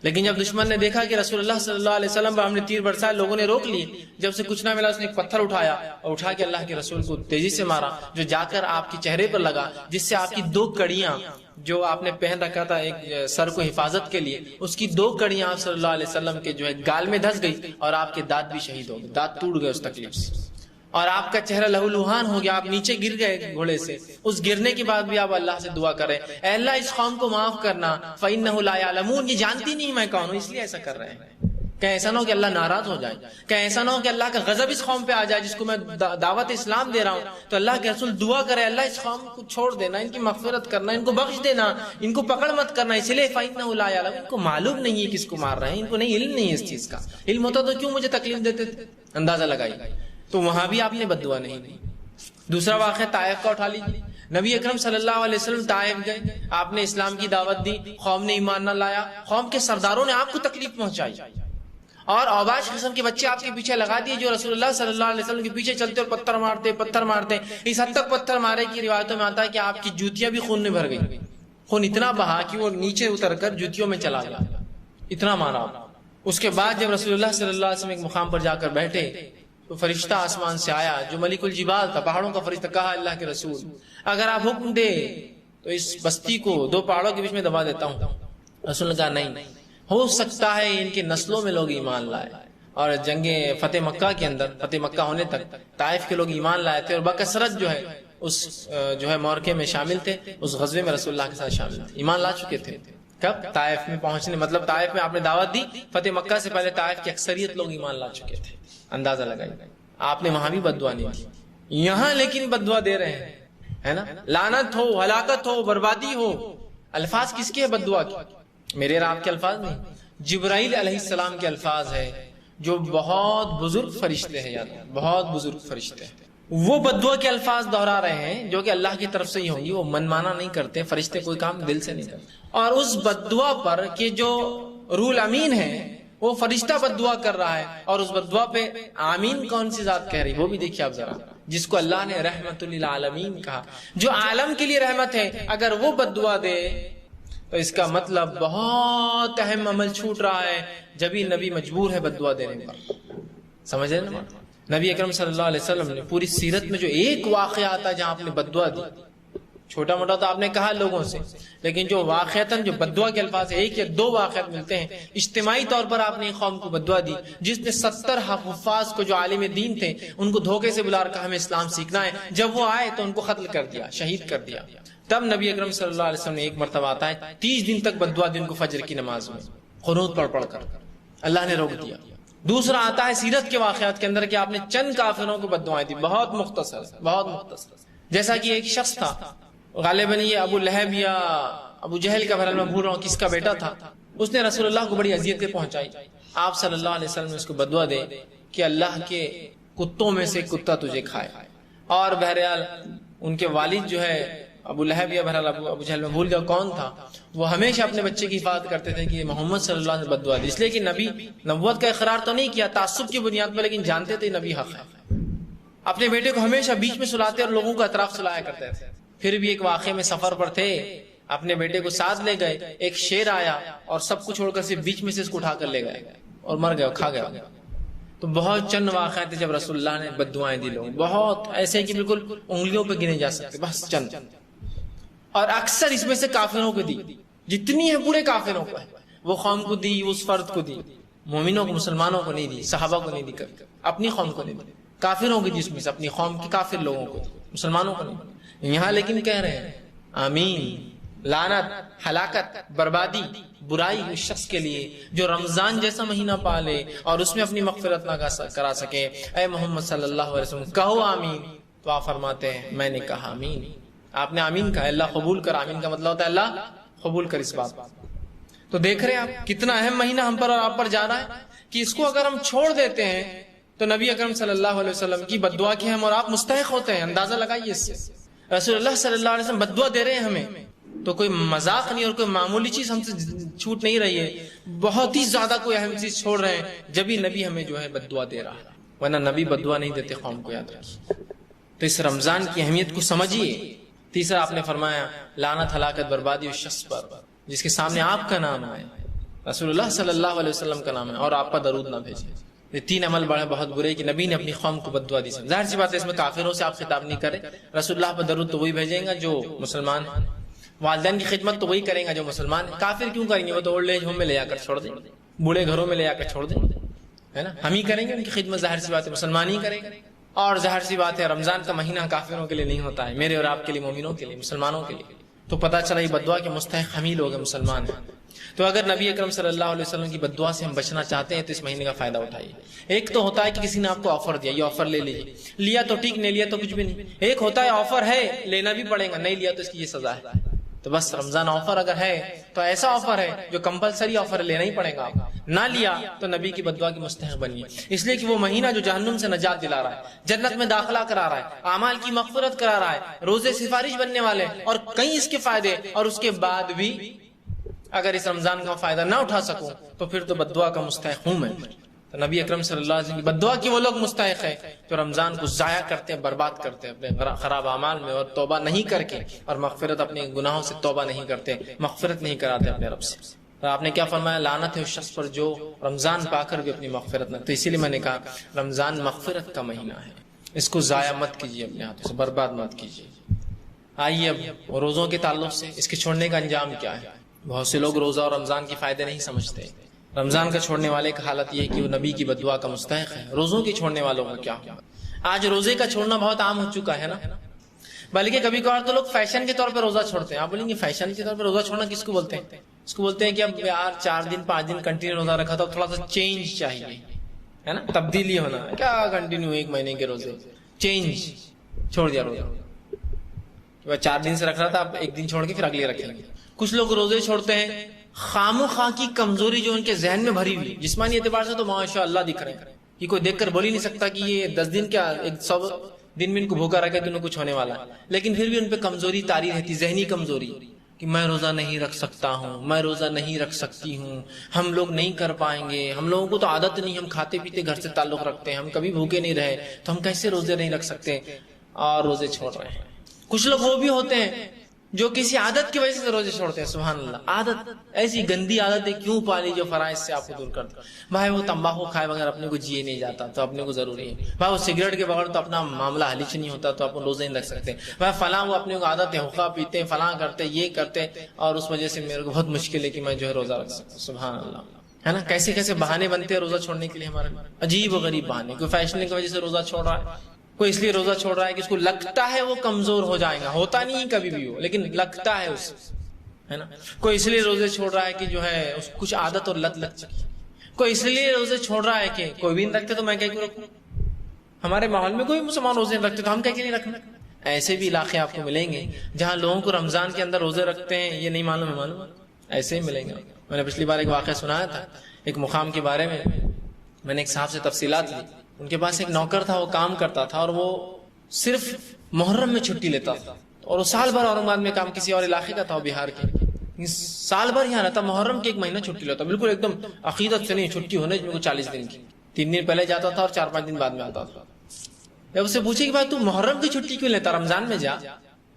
لیکن جب دشمن نے دیکھا کہ رسول اللہ صلی اللہ علیہ وسلم پر ہم نے تیر برسایا، لوگوں نے روک لیے، جب سے کچھ نہ ملا اس نے ایک پتھر اٹھایا اور اٹھا کے اللہ کے رسول کو تیزی سے مارا، جو جا کر آپ کے چہرے پر لگا، جس سے آپ کی 2 کڑیاں جو آپ نے پہن رکھا تھا ایک سر کو حفاظت کے لیے، اس کی 2 کڑیاں آپ صلی اللہ علیہ وسلم کے جو ہے گال میں دھس گئی، اور آپ کے دانت بھی شہید ہو گئے، دانت ٹوٹ گئے اس تکلیف سے، اور آپ کا چہرہ لہو لہان ہو گیا، آپ نیچے گر گئے گھوڑے سے۔ اس گرنے کے بعد بھی آپ اللہ سے دعا کریں، اے اللہ اس قوم کو معاف کرنا، فإنہ لا یعلمون، یہ جانتی نہیں میں کون ہوں اس لیے ایسا کر رہے ہیں۔ کہیں ایسا نہ ہو کہ اللہ ناراض ہو جائے، کہیں ایسا نہ ہو کہ اللہ کا غضب اس قوم پہ آ جائے جس کو میں دعوت اسلام دے رہا ہوں۔ تو اللہ کے رسول دعا کرے اللہ اس قوم کو چھوڑ دینا، ان کی مغفرت کرنا، ان کو بخش دینا، ان کو پکڑ مت کرنا، اس لیے فإنہ لا یعلم، ان کو معلوم نہیں ہے کس کو مار رہے ہیں، ان کو نہیں علم نہیں ہے اس چیز کا، علم ہوتا تو کیوں مجھے تکلیف دیتے تھے۔ اندازہ لگائیے، تو وہاں بھی آپ نے بددعا نہیں دی۔ دوسرا واقعہ طائف کا اٹھا لیجیے، نبی اکرم صلی اللہ علیہ وسلم طائف گئے، آپ نے اسلام کی دعوت دی، قوم نے ایمان نہ لایا، قوم کے سرداروں نے آپ کو تکلیف پہنچائی، اور اوباش قسم کے بچے آپ کے پیچھے لگا دیے جو رسول اللہ صلی اللہ علیہ وسلم کے پیچھے چلتے اور پتھر مارتے، اس حد تک پتھر مارے کی روایتوں میں آتا ہے کہ آپ کی جوتیاں بھی خون میں بھر گئی، خون اتنا بہا کہ وہ نیچے اتر کر جوتیوں میں چلا گیا، اتنا مارا۔ اس کے بعد جب رسول اللہ صلی اللہ علیہ وسلم ایک مقام پر جا کر بیٹھے تو فرشتہ آسمان سے آیا جو ملک الجبال تھا، پہاڑوں کا فرشتہ، کہا اللہ کے رسول اگر آپ حکم دے تو اس بستی کو 2 پہاڑوں کے بیچ میں دبا دیتا ہوں۔ رسول نے کہا نہیں، ہو سکتا ہے ان کی نسلوں میں لوگ ایمان لائے، اور جنگ فتح مکہ کے اندر، فتح مکہ ہونے تک طائف کے لوگ ایمان لائے تھے اور بکثرت جو ہے اس معرکے میں شامل تھے، اس غزوے میں رسول اللہ کے ساتھ شامل تھے، ایمان لا چکے تھے۔ کب؟ طائف میں پہنچنے، مطلب طائف میں آپ نے دعوت دی، فتح مکہ سے پہلے طائف کی اکثریت لوگ ایمان لا چکے تھے۔ اندازہ لگائی، آپ نے وہاں بھی بددعا نہیں دی، یہاں لیکن بددعا دے رہے ہیں، ہے نا؟ لعنت ہو، ہلاکت ہو، بربادی ہو۔ الفاظ کس کے بددعا کی؟ میرے اور آپ کے الفاظ نہیں، جبرائیل علیہ السلام کے الفاظ ہے، جو بہت بزرگ فرشتے ہیں، یاد بہت بزرگ فرشتے ہیں، وہ بددعا کے الفاظ دہرا رہے ہیں جو کہ اللہ کی طرف سے ہی ہوں گی، وہ من مانا نہیں کرتے، فرشتے کوئی کام دل سے نہیں کرتے۔ اور اس بددعا پر کہ جو رول امین ہے وہ فرشتہ بددعا کر رہا ہے، اور اس بددعا پہ آمین کون سی ذات کہہ رہی وہ بھی دیکھیے آپ ذرا، جس کو اللہ نے رحمت للعالمین کہا، جو عالم کے لیے رحمت ہے، اگر وہ بددعا دے تو اس کا مطلب بہت اہم عمل چھوٹ رہا ہے، جبھی نبی مجبور ہے بددعا دینے پر۔ سمجھ رہے نا؟ نبی اکرم صلی اللہ علیہ وسلم نے پوری سیرت میں جو ایک واقعہ آتا ہے جہاں آپ نے بددعا دی، چھوٹا موٹا تو آپ نے کہا لوگوں سے، لیکن جو واقعتاً جو بد دعا کے الفاظ ایک یا دو واقعات ملتے ہیں، اجتماعی طور پر آپ نے ایک قوم کو بد دعا دی جس نے 70 حفاظ کو جو عالم دین تھے ان کو دھوکے سے بلا کر کہا ہمیں اسلام سیکھنا ہے، جب وہ آئے تو ان کو قتل کر دیا، شہید کر دیا۔ تب نبی اکرم صلی اللہ علیہ وسلم نے ایک مرتبہ آتا ہے 30 دن تک بد دعا دی ان کو فجر کی نماز میں قنوت پڑھ کر، اللہ نے روک دیا۔ دوسرا آتا ہے سیرت کے واقعات کے اندر کہ آپ نے چند کافروں کو بد دعائیں دی، بہت مختصر، بہت مختصر۔ جیسا کہ ایک شخص تھا، غالباً یہ ابو لہب یا ابو جہل کا، بہرحال میں بھول رہا ہوں کس کا بیٹا تھا، اس نے رسول اللہ کو بڑی اذیتیں پہنچائی۔ آپ صلی اللہ علیہ وسلم نے اس کو بد دعا دے کہ اللہ کے کتوں میں سے کتا تجھے کھائے، اور بہرحال ان کے والد جو ہے ابو لہب یا بہرحال ابو جہل میں بھول گیا کون تھا، وہ ہمیشہ اپنے بچے کی حفاظت کرتے تھے کہ محمد صلی اللہ علیہ وسلم بد دعا دی، اس لیے کہ نبی نبوت کا اقرار تو نہیں کیا تعصب کی بنیاد پر، لیکن جانتے تھے نبی حق ہے۔ اپنے بیٹے کو ہمیشہ بیچ میں سلاتے اور لوگوں کو اطراف سلایا کرتے تھے۔ پھر بھی ایک واقعے میں سفر پر تھے، اپنے بیٹے کو ساتھ لے گئے، ایک شیر آیا اور سب کچھ چھوڑ کر صرف بیچ میں سے اس کو اٹھا کر لے گئے اور مر گیا، کھا گیا۔ تو بہت چند واقعات تھے جب رسول اللہ نے بد دعائیں دی لوگوں، بہت ایسے کہ بالکل انگلیوں پہ گنے جا سکتے، بس چند، اور اکثر اس میں سے کافروں کو دی، جتنی ہے پورے کافروں کو ہے، وہ قوم کو دی، اس فرد کو دی، مومنوں کو مسلمانوں کو نہیں دی، صحابہ کو نہیں دی، اپنی قوم کو نہیں دی، کافروں کی دی، اس میں سے اپنی قوم کے کافر لوگوں کو دی، مسلمانوں کو نہیں دی۔ یہاں لیکن کہہ رہے ہیں آمین، لعنت، ہلاکت، بربادی، برائی اس شخص کے لیے جو رمضان جیسا مہینہ پالے اور اس میں اپنی مغفرت نہ کرا سکے۔ اے محمد صلی اللہ علیہ وسلم کہو آمین، تو آپ فرماتے ہیں میں نے کہا آمین۔ آپ نے آمین کہا، اللہ قبول کر، آمین کا مطلب ہوتا ہے اللہ قبول کر اس بات۔ تو دیکھ رہے ہیں آپ کتنا اہم مہینہ ہم پر اور آپ پر جا رہا ہے کہ اس کو اگر ہم چھوڑ دیتے ہیں تو نبی اکرم صلی اللہ علیہ وسلم کی بد دعا کی ہم اور آپ مستحق ہوتے ہیں۔ اندازہ لگائیے اس سے، رسول اللہ صلی اللہ علیہ وسلم بد دعا دے رہے ہیں ہمیں، تو کوئی مذاق نہیں اور کوئی معمولی چیز ہم سے چھوٹ نہیں رہی ہے، بہت ہی زیادہ کوئی اہم چیز چھوڑ رہے ہیں جب ہی نبی ہمیں جو ہے بد دعا دے رہا ہے، ورنہ نبی بد دعا نہیں دیتے قوم کو، یاد رکھیے۔ تو اس رمضان کی اہمیت کو سمجھیے۔ تیسرا آپ نے فرمایا لعنت، ہلاکت، بربادی اس شخص پر جس کے سامنے آپ کا نام ہے، رسول اللہ صلی اللہ علیہ وسلم کا نام ہے، اور آپ پر درود نہ بھیجے۔ یہ تین عمل بڑے بہت برے کہ نبی نے اپنی قوم کو بد دعا دی۔ ظاہر سی بات ہے اس میں کافروں سے آپ خطاب نہیں کریں، رسول اللہ پر درود تو وہی بھیجیں گا جو مسلمان ہیں، والدین کی خدمت تو وہی کریں گا جو مسلمان ہیں، کافر کیوں کریں گے؟ وہ تو اولڈ ایج ہوم میں لے جا کر چھوڑ دیں، بوڑھے گھروں میں لے جا کر چھوڑ دیں، ہے نا، ہم ہی کریں گے ان کی خدمت، ظاہر سی بات ہے مسلمان ہی کریں گے۔ اور ظاہر سی بات ہے رمضان کا مہینہ کافروں کے لیے نہیں ہوتا ہے، میرے اور آپ کے لیے، مومنوں کے لیے، مسلمانوں کے لیے۔ تو پتہ چلا یہ بد دعا کے مستحق ہم ہی لوگ ہیں، مسلمان ہیں۔ تو اگر نبی اکرم صلی اللہ علیہ وسلم کی بد دعا سے ہم بچنا چاہتے ہیں تو اس مہینے کا فائدہ اٹھائیے۔ ایک تو ہوتا ہے کہ کسی نے آپ کو آفر دیا، یہ آفر لے لیجیے، لیا تو ٹھیک، نہیں لیا تو کچھ بھی نہیں۔ ایک ہوتا ہے آفر ہے لینا بھی پڑے گا، نہیں لیا تو اس کی یہ سزا ہے۔ تو بس رمضان آفر اگر ہے تو ایسا آفر ہے جو کمپلسری آفر لینا ہی پڑے گا، نہ لیا تو نبی کی بد دعا کی مستحق بنیے، اس لیے کہ وہ مہینہ جو جہنم سے نجات دلا رہا ہے، جنت میں داخلہ کرا رہا ہے، اعمال کی مغفرت کرا رہا ہے، روزے سفارش بننے والے اور کئی اس کے فائدے، اور اس کے بعد بھی اگر اس رمضان کا فائدہ نہ اٹھا سکوں تو پھر تو بد دعا کا مستحق ہوں میں۔ تو نبی اکرم صلی اللہ علیہ وسلم کی بد دعا کی وہ لوگ مستحق ہے جو رمضان کو ضائع کرتے ہیں، برباد کرتے ہیں اپنے خراب اعمال میں، اور توبہ نہیں کر کے، اور مغفرت اپنے گناہوں سے توبہ نہیں کرتے، مغفرت نہیں کراتے اپنے رب سے۔ تو آپ نے کیا فرمایا؟ لعنت ہے اس شخص پر جو رمضان پا کر بھی اپنی مغفرت نہ۔ تو اسی لیے میں نے کہا رمضان مغفرت کا مہینہ ہے، اس کو ضائع مت کیجیے، اپنے ہاتھوں سے برباد مت کیجیے۔ آئیے اب روزوں کے تعلق سے اس کے چھوڑنے کا انجام کیا ہے۔ بہت سے لوگ روزہ اور رمضان کے فائدے نہیں سمجھتے۔ رمضان کا چھوڑنے والے کا حالت یہ ہے کہ وہ نبی کی بد دعا کا مستحق ہے۔ روزوں کے چھوڑنے والوں کا کیا ہوگا؟ آج روزے کا چھوڑنا بہت عام ہو چکا ہے نا، بلکہ کبھی کبھار تو لوگ فیشن کے طور پہ روزہ چھوڑتے ہیں۔ آپ بولیں گے فیشن کے طور پہ روزہ چھوڑنا کس کو بولتے ہیں؟ اس کو بولتے ہیں کہ اب یار 4 دن 5 دن کنٹینیو روزہ رکھا تھا، تھوڑا سا چینج چاہیے، ہے نا، تبدیلی ہونا ہے، کیا کنٹینیو 1 مہینے کے روزے، چینج، چھوڑ دیا روزہ، 4 دن سے رکھ رہا تھا، اب 1 دن چھوڑ کے پھر اگلے رکھیں گے۔ کچھ لوگ روزے چھوڑتے ہیں خام و خواہ کی کمزوری جو ان کے ذہن میں بھری ہوئی، جسمانی اعتبار سے تو ماشاء اللہ دکھ رہے ہیں، یہ کوئی دیکھ کر بول ہی نہیں سکتا کہ یہ 10 دن کیا 100 دن میں ان کو بھوکا رکھے تو انہیں کچھ ہونے والا ہے، لیکن پھر بھی ان پہ کمزوری طاری رہتی، ذہنی کمزوری، کہ میں روزہ نہیں رکھ سکتا ہوں، میں روزہ نہیں رکھ سکتی ہوں، ہم لوگ نہیں کر پائیں گے، ہم لوگوں کو تو عادت نہیں، ہم کھاتے پیتے گھر سے تعلق رکھتے ہیں، ہم کبھی بھوکے نہیں رہے تو ہم کیسے روزے نہیں رکھ سکتے، اور روزے چھوڑ رہے ہیں۔ کچھ لوگ وہ بھی ہوتے ہیں جو کسی عادت کی وجہ سے روزے چھوڑتے ہیں. سبحان اللہ. عادت ایسی گندی عادتیں کیوں پالی جو فرائض سے آپ کو دور کر دے. بھائی وہ تمباکو کھائے بغیر اپنے کو جیے نہیں جاتا تو اپنے کو ضروری ہے. بھائی وہ سگریٹ کے بغیر تو اپنا معاملہ حل ہی نہیں ہوتا تو آپ روزے نہیں رکھ سکتے. بھائی فلاں وہ اپنے کو عادت ہے حقہ پیتے ہیں فلاں کرتے یہ کرتے اور اس وجہ سے میرے کو بہت مشکل ہے کہ میں جو ہے روزہ رکھ سکوں. سبحان اللہ. ہے نا کیسے کیسے بہانے بنتے ہیں روزہ چھوڑنے کے لیے ہمارے, عجیب و غریب بہانے. کوئی فیشن کی وجہ سے روزہ چھوڑ رہا ہے, کوئی اس لیے روزہ چھوڑ رہا ہے کہ اس کو لگتا ہے وہ کمزور ہو جائے گا, ہوتا نہیں کبھی بھی ہو لیکن لگتا ہے اس, ہے نا. کوئی اس لیے روزے چھوڑ رہا ہے کہ جو ہے اس کچھ عادت اور لت لگ چکی. کوئی اس لیے روزے چھوڑ رہا ہے کہ کوئی بھی نہیں رکھتے تو میں کیا کیوں رکھوں. ہمارے ماحول میں کوئی مسلمان روزے نہیں رکھتے تو ہم کیا نہیں رکھنا. ایسے بھی علاقے آپ کو ملیں گے جہاں لوگوں کو رمضان کے اندر روزے رکھتے ہیں یہ نہیں معلوم ہے, معلوم ایسے ہی ملیں گے. میں نے پچھلی بار ایک واقعہ سنایا تھا ایک مقام کے بارے میں نے ایک صاحب سے تفصیلات لی. ان کے پاس ایک نوکر تھا, وہ کام کرتا تھا اور وہ صرف محرم میں چھٹی لیتا تھا اور وہ سال بھر اورنگ آباد میں کام, کسی اور علاقے کا تھا وہ بہار کے, سال بھر یہاں رہتا, محرم کے ایک مہینہ چھٹی لیتا, بالکل ایک دم عقیدت سے نہیں, چھٹی ہونے 40 دن کی, 3 دن پہلے جاتا تھا اور 4-5 دن بعد میں آتا تھا. جب اسے پوچھے کہ بھائی تو محرم کی چھٹی کیوں لیتا, رمضان میں جا,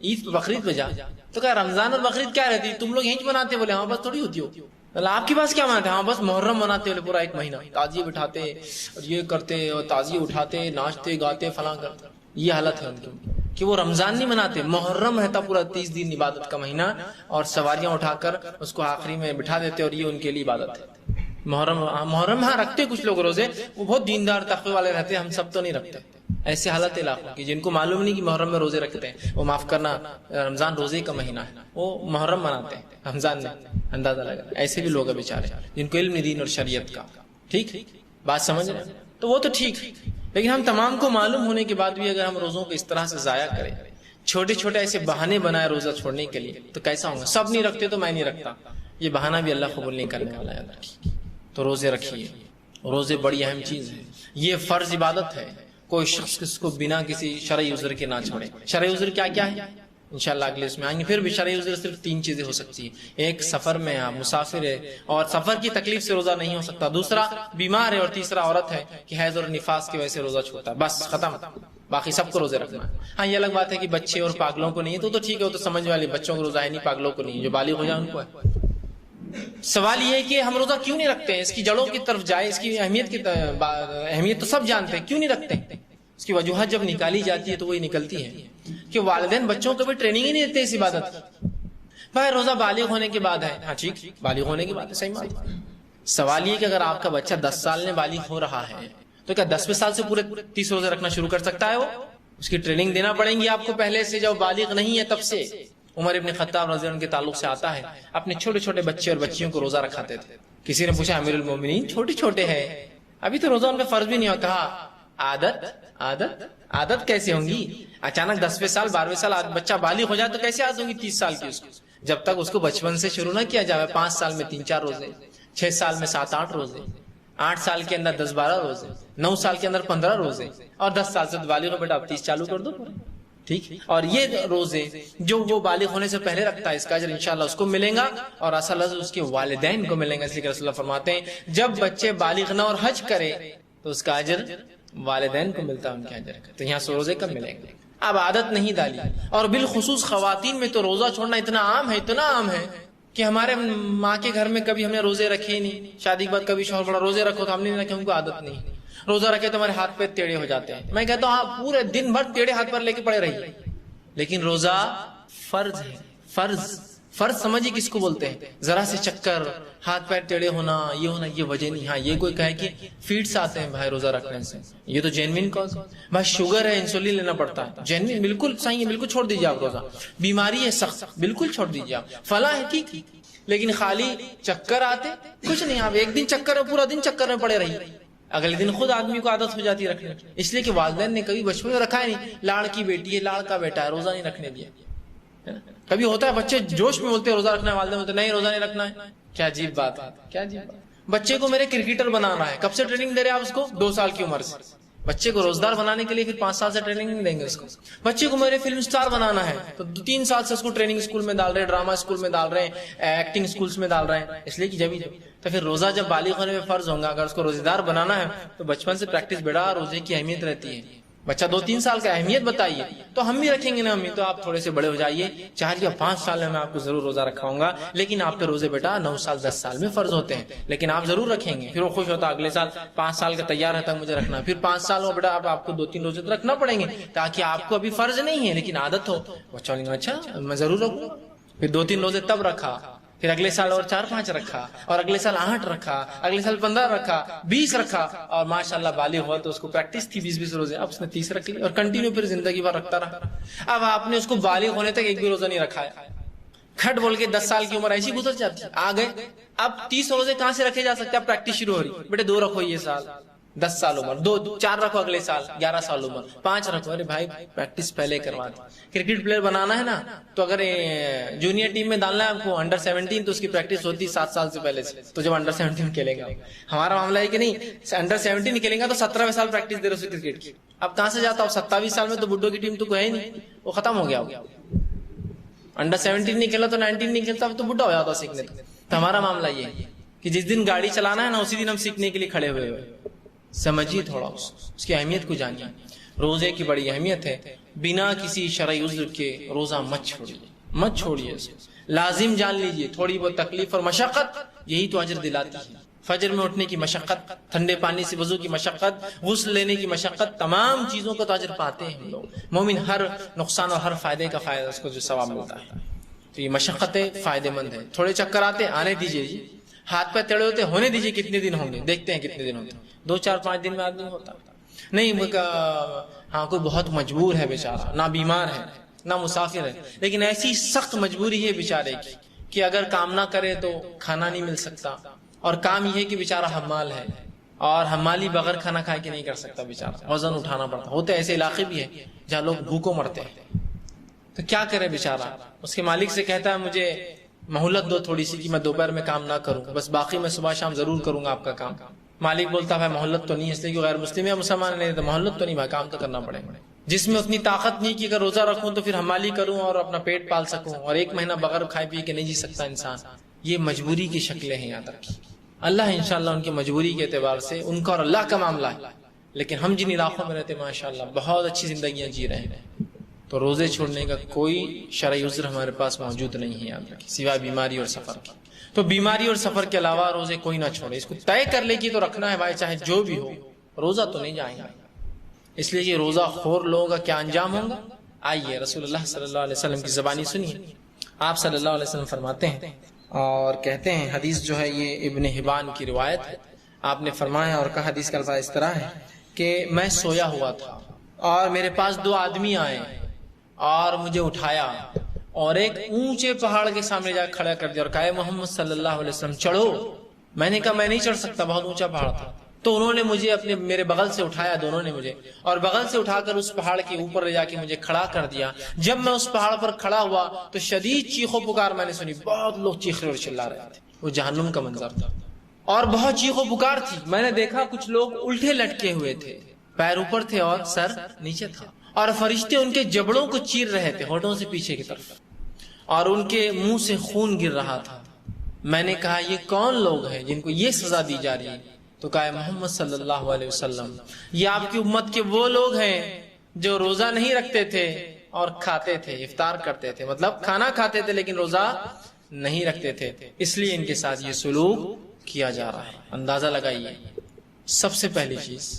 عید بقرعید میں جا. تو کہا رمضان اور بقرعید کیا رہتی, تم لوگ یہیں مناتے. بولے ہاں بس تھوڑی ہوتی ہو. آپ کے پاس کیا مناتے, ہاں بس محرم مناتے بولے پورا 1 مہینہ, تعزیے بٹھاتے اور یہ کرتے اور تعزیے اٹھاتے, ناچتے گاتے فلاں کرتے. یہ حالت ہے ان کی کہ وہ رمضان نہیں مناتے, محرم رہتا پورا 30 دن عبادت کا مہینہ اور سواریاں اٹھا کر اس کو آخری میں بٹھا دیتے اور یہ ان کے لیے عبادت ہے. محرم ہاں رکھتے کچھ لوگ روزے, وہ بہت دیندار تقوی والے رہتے, ہم سب تو نہیں رکھتے. ایسے حالت علاقوں کی جن کو معلوم نہیں کہ محرم میں روزے رکھتے ہیں, وہ معاف کرنا رمضان روزے کا مہینہ ہے, وہ محرم مناتے ہیں رمضان میں, اندازہ لگا. ایسے بھی لوگ ہیں بیچارے جن کو علم دین اور شریعت کا. ٹھیک بات سمجھ رہے ہیں تو وہ تو ٹھیک, لیکن ہم تمام کو معلوم ہونے کے بعد بھی اگر ہم روزوں کو اس طرح سے ضائع کریں, چھوٹے چھوٹے ایسے بہانے بنائے روزہ چھوڑنے کے لیے, تو کیسا ہوگا. سب نہیں رکھتے تو میں نہیں رکھتا, یہ بہانہ بھی اللہ قبول نہیں کرنے والا ہے. تو روزے رکھیے, روزے بڑی اہم چیز ہے, یہ فرض عبادت ہے. کوئی شخص اس کو بنا کسی شرعی عذر کے نہ چھوڑے. شرعی عذر کیا کیا ہے انشاءاللہ اگلے اس میں آئیں گے. پھر بھی شرعی عذر صرف 3 چیزیں ہو سکتی ہیں. ایک سفر میں ہے, مسافر ہے اور سفر کی تکلیف سے روزہ نہیں ہو سکتا. دوسرا بیمار ہے اور تیسرا عورت ہے کہ حیض اور نفاس کی وجہ سے روزہ چھوڑتا ہے. بس ختم, باقی سب کو روزے رکھنا ہے. ہاں یہ الگ بات ہے کہ بچے اور پاگلوں کو نہیں ہے تو ٹھیک ہے, وہ تو سمجھ والے, بچوں کو روزہ ہے نہیں, پاگلوں کو نہیں, جو بالغ ہو جائے ان کو ہے. سوال یہ ہے کہ ہم روزہ کیوں نہیں رکھتے ہیں, اس کی جڑوں کی طرف جائے, اس کی اہمیت تو سب جانتے ہیں, کیوں نہیں رکھتے. اس کی وجوہات جب نکالی جاتی ہے تو وہی نکلتی ہے کہ والدین بچوں کو بھی ٹریننگ ہی نہیں دیتے اس عبادت کی. بھائی روزہ بالغ ہونے کے بعد ہے, ہاں ٹھیک بالغ ہونے کے بعد ہے, صحیح بات. سوال یہ کہ اگر آپ کا بچہ 10 سال میں بالغ ہو رہا ہے تو کیا 10ویں سال سے پورے 30 روزے رکھنا شروع کر سکتا ہے. وہ اس کی ٹریننگ دینا پڑیں گی آپ کو پہلے سے, جب بالغ نہیں ہے تب سے. عمر ابن خطاب رضی اللہ عنہ کے تعلق سے آتا ہے, اپنے چھوٹے چھوٹے بچے اور بچیوں کو روزہ رکھاتے تھے. کسی نے پوچھا امیر المومنین چھوٹے چھوٹے ہیں, ابھی تو روزہ ان پہ فرض بھی نہیں ہوا. کہا عادت کیسے ہوں گی, اچانک 10ویں سال 12ویں سال بچہ بالغ ہو جائے تو کیسے عادت ہوں گی 30 سال کی اس کو. جب تک اس کو بچپن سے شروع نہ کیا جائے, 5 سال میں 3-4 روزے, 6 سال میں 7-8 روزے, 8 سال کے اندر 10-12 روزے, 9 سال کے اندر 15 روزے, اور 10 سال سے بالغ ہو بیٹا اب 30 چالو کر دو. ٹھیک, اور یہ روزے جو وہ بالغ ہونے سے پہلے رکھتا ہے اس کا اجر انشاءاللہ اس کو ملے گا اور اصل اجر اس کے والدین کو ملیں گا. اس لیے رسول اللہ فرماتے ہیں جب بچے بالغ نہ اور حج کرے تو اس کا اجر والدین کو ملتا ہے ان کے اجر کا. تو یہاں سے روزے کب ملیں گے. اب عادت نہیں ڈالی, اور بالخصوص خواتین میں تو روزہ چھوڑنا اتنا عام ہے کہ ہمارے ماں کے گھر میں کبھی ہم نے روزے رکھے نہیں. شادی کے بعد کبھی شوہر بڑا روزے رکھو تو ہم نے رکھے, ان کو عادت نہیں. روزہ رکھے تو ہمارے ہاتھ پیر ٹیڑھے ہو جاتے ہیں. میں کہتا ہوں آپ پورے دن بھر ٹیڑھے ہاتھ پر لے کے پڑے رہیے, لیکن روزہ فرض ہے. فرض سمجھیے کس کو بولتے ہیں. ذرا سے چکر, ہاتھ پیر ٹیڑھے ہونا, یہ وجہ نہیں. ہاں یہ کوئی کہے کہ فیڈس آتے ہیں بھائی روزہ رکھنے سے, یہ تو جینوین کاز. بھائی شوگر ہے, انسولین لینا پڑتا ہے, جینوین بالکل صحیح ہے, بالکل چھوڑ دیجیے آپ روزہ. بیماری ہے سخت, بالکل چھوڑ دیجیے آپ. فلاں ہے ٹھیک, لیکن خالی چکر آتے کچھ نہیں. آپ ایک دن چکر ہے, پورا دن چکر میں پڑے رہیے, اگلے دن خود آدمی کو عادت ہو جاتی ہے رکھنے. اس لیے کہ والدین نے کبھی بچپن میں رکھا ہے نہیں. لاڑ کی بیٹی ہے, لاڑ کا بیٹا ہے, روزہ نہیں رکھنے دیا. کبھی ہوتا ہے بچے جوش میں بولتے ہیں روزہ رکھنا ہے, والدین بولتے نہیں روزہ نہیں رکھنا ہے. کیا عجیب بات ہے, کیا عجیب بات. بچے کو میرے کرکٹر بنانا ہے, کب سے ٹریننگ دے رہے ہیں آپ اس کو, 2 سال کی عمر سے. بچے کو روزدار بنانے کے لیے پھر 5 سال سے ٹریننگ نہیں دیں گے اس کو. بچے کو میرے فلم سٹار بنانا ہے تو 3 سال سے اس کو ٹریننگ اسکول میں ڈال رہے ہیں, ڈرامہ اسکول میں ڈال رہے ہیں, ایکٹنگ اسکولس میں ڈال رہے ہیں. اس لیے کہ جب تو پھر روزہ جب بالغ ہونے میں فرض ہوگا, اگر اس کو روزے دار بنانا ہے تو بچپن سے پریکٹس بڑھا. روزے کی اہمیت رہتی ہے, بچہ 2-3 سال کا اہمیت بتائیے، تو ہم بھی رکھیں گے نا امی، تو آپ تھوڑے سے بڑے ہو جائیے، 4 یا 5 سال میں آپ کو ضرور روزہ رکھاؤں گا، لیکن آپ کے روزے بیٹا 9 سال 10 سال میں فرض ہوتے ہیں، لیکن آپ ضرور رکھیں گے۔ پھر وہ خوش ہوتا، اگلے سال 5 سال کا تیار رہتا مجھے رکھنا، پھر 5 سال ہو بیٹا اب آپ کو 2-3 روزے تو رکھنا پڑیں گے، تاکہ آپ کو ابھی فرض نہیں ہے لیکن عادت ہو۔ بچہ بولے گا اچھا میں ضرور رکھوں گا۔ پھر 2-3 روزے تب رکھا، پھر اگلے سال اور 4-5 رکھا، اور اگلے سال 8 رکھا، اگلے سال 15 رکھا، 20 رکھا، اور ماشاءاللہ بالغ ہوا تو اس کو پریکٹس تھی 20 روزے، اب اس نے 30 رکھ لی اور کنٹینیو پھر زندگی بھر رکھتا رہا۔ اب آپ نے اس کو بالغ ہونے تک ایک بھی روزہ نہیں رکھا ہے، کھٹ بول کے 10 سال کی عمر ایسی گزر جاتی، آ گئے اب 30 روزے کہاں سے رکھے جا سکتے؟ اب پریکٹس شروع ہو رہی، بیٹے 2 رکھو یہ سال، 10 سال عمر 2، 4 رکھو اگلے سال 11 سال عمر، 5 رکھو۔ ارے بھائی پریکٹس پہلے کروا دی۔ کرکٹ پلیئر بنانا ہے نا تو اگر جونیئر ٹیم میں ڈالنا ہے آپ کو انڈر 17 تو اس کی پریکٹس ہوتی 7 سال سے پہلے سے، تو جب انڈر 17 کھیلے گا، ہمارا معاملہ ہے کہ نہیں انڈر 17 کھیلیں گا تو 17ویں سال پریکٹس دے رہے ہو کرکٹ کی، اب کہاں سے جاتا ہو؟ 27 سال میں تو بڈھوں کی ٹیم تو کوئی ہے ہی نہیں، وہ ختم ہو گیا ہو۔ انڈر 17 نہیں کھیلا تو 19 نہیں کھیلتا، اب تو بڈھا ہو جاتا سیکھنے تو ہمارا معاملہ یہ ہے کہ جس دن گاڑی چلانا ہے نا اسی دن ہم سیکھنے کے لیے کھڑے ہوئے ہوئے۔ سمجھیے تھوڑا اس کی اہمیت کو جانیے۔ روزے کی بڑی اہمیت ہے، بنا کسی شرعی عذر کے روزہ مت چھوڑیے، مت چھوڑیے اسے، لازم جان لیجیے۔ تھوڑی بہت تکلیف اور مشقت یہی تو اجر دلاتی ہے۔ فجر میں اٹھنے کی مشقت، ٹھنڈے پانی سے وضو کی مشقت، غسل لینے کی مشقت، تمام چیزوں کا تو اجر پاتے ہیں ہم لوگ۔ مومن ہر نقصان اور ہر فائدے کا فائدہ اس کو جو ثواب ملتا ہے، تو یہ مشقتیں فائدے مند ہیں۔ تھوڑے چکر آتے آنے دیجیے جی، ہاتھ پہ تڑے ہوتے ہونے دیجیے، کتنے دن ہوں گے دیکھتے ہیں کتنے دن ہوتے ہیں، 2-4-5 دن میں آدمی ہوتا نہیں۔ ہاں کوئی بہت مجبور ہے بیچارہ، نہ بیمار ہے نہ مسافر ہے، لیکن ایسی سخت مجبوری ہے بیچارے کی کہ اگر کام نہ کرے تو کھانا نہیں مل سکتا، اور کام یہ ہے کہ بیچارہ حمال ہے، اور حمالی بغیر کھانا کھائے کے نہیں کر سکتا بیچارہ، وزن اٹھانا پڑتا۔ ہوتے ایسے علاقے بھی ہیں جہاں لوگ بھوکوں مرتے ہیں، تو کیا کرے بیچارہ؟ اس کے مالک سے کہتا ہے مجھے مہلت دو تھوڑی سی کہ میں دوپہر میں کام نہ کروں، بس باقی میں صبح شام ضرور کروں گا آپ کا کام۔ مالک بولتا ہے مہلت تو نہیں، اس لیے کہ غیر مسلم یا مسلمان نہیں، تو مہلت تو نہیں بھائی، کام تو کرنا پڑے گا۔ جس میں اتنی طاقت نہیں کہ اگر روزہ رکھوں تو پھر حمالی کروں اور اپنا پیٹ پال سکوں، اور 1 مہینہ بغیر کھائے پیے کے نہیں جی سکتا انسان، یہ مجبوری کی شکلیں ہیں یہاں تک۔ اللہ انشاءاللہ ان کی مجبوری کے اعتبار سے ان کا اور اللہ کا معاملہ ہے، لیکن ہم جن علاقوں میں رہتے ماشاءاللہ بہت اچھی زندگیاں جی رہے ہیں، تو روزے چھوڑنے کا کوئی شرعی عذر ہمارے پاس موجود نہیں ہے یاد رکھیں، سوائے بیماری اور سفر کی۔ تو بیماری اور سفر کے علاوہ روزے کوئی نہ چھوڑے، اس کو طے کر لے کہ تو رکھنا ہے بھائی، چاہے جو بھی ہو، روزہ تو نہیں جائیں گا۔ اس لیے کہ روزہ خور لوگوں کا کیا انجام ہوگا؟ آئیے رسول اللہ صلی اللہ علیہ وسلم کی زبانی سنیے۔ آپ صلی اللہ علیہ وسلم فرماتے ہیں اور کہتے ہیں، حدیث جو ہے یہ ابن حبان کی روایت ہے، آپ نے فرمایا اور کہا، حدیث کا الفاظ اس طرح ہے کہ میں سویا ہوا تھا اور میرے پاس 2 آدمی آئے اور مجھے اٹھایا اور ایک اونچے پہاڑ کے سامنے جا کھڑا کر دیا اور کہا محمد صلی اللہ علیہ وسلم چڑھو۔ میں نے کہا میں نہیں چڑھ سکتا، بہت اونچا پہاڑ تھا۔ تو انہوں نے مجھے میرے بغل سے اٹھایا، دونوں نے مجھے، اور بغل سے اٹھا کر اس پہاڑ کے اوپر لے جا کے مجھے کھڑا کر دیا۔ جب میں اس پہاڑ پر کھڑا ہوا تو شدید چیخو پکار میں نے سنی، بہت لوگ چیخ رہے اور چلا رہے تھے، وہ جہنم کا منظر تھا اور بہت چیخو پکار تھی۔ میں نے دیکھا کچھ لوگ الٹے لٹکے ہوئے تھے، پیر اوپر تھے اور سر نیچے تھا، اور فرشتے ان کے جبڑوں کو چیر رہے تھے ہونٹوں سے پیچھے کی طرف، اور ان کے منہ سے خون گر رہا تھا۔ میں نے کہا یہ کون لوگ ہیں جن کو یہ سزا دی جا رہی ہے؟ تو کہا محمد صلی اللہ علیہ وسلم یہ آپ کی امت کے وہ لوگ ہیں جو روزہ نہیں رکھتے تھے اور کھاتے تھے، افطار کرتے تھے، مطلب کھانا کھاتے تھے لیکن روزہ نہیں رکھتے تھے، اس لیے ان کے ساتھ یہ سلوک کیا جا رہا ہے۔ اندازہ لگائیے، سب سے پہلی چیز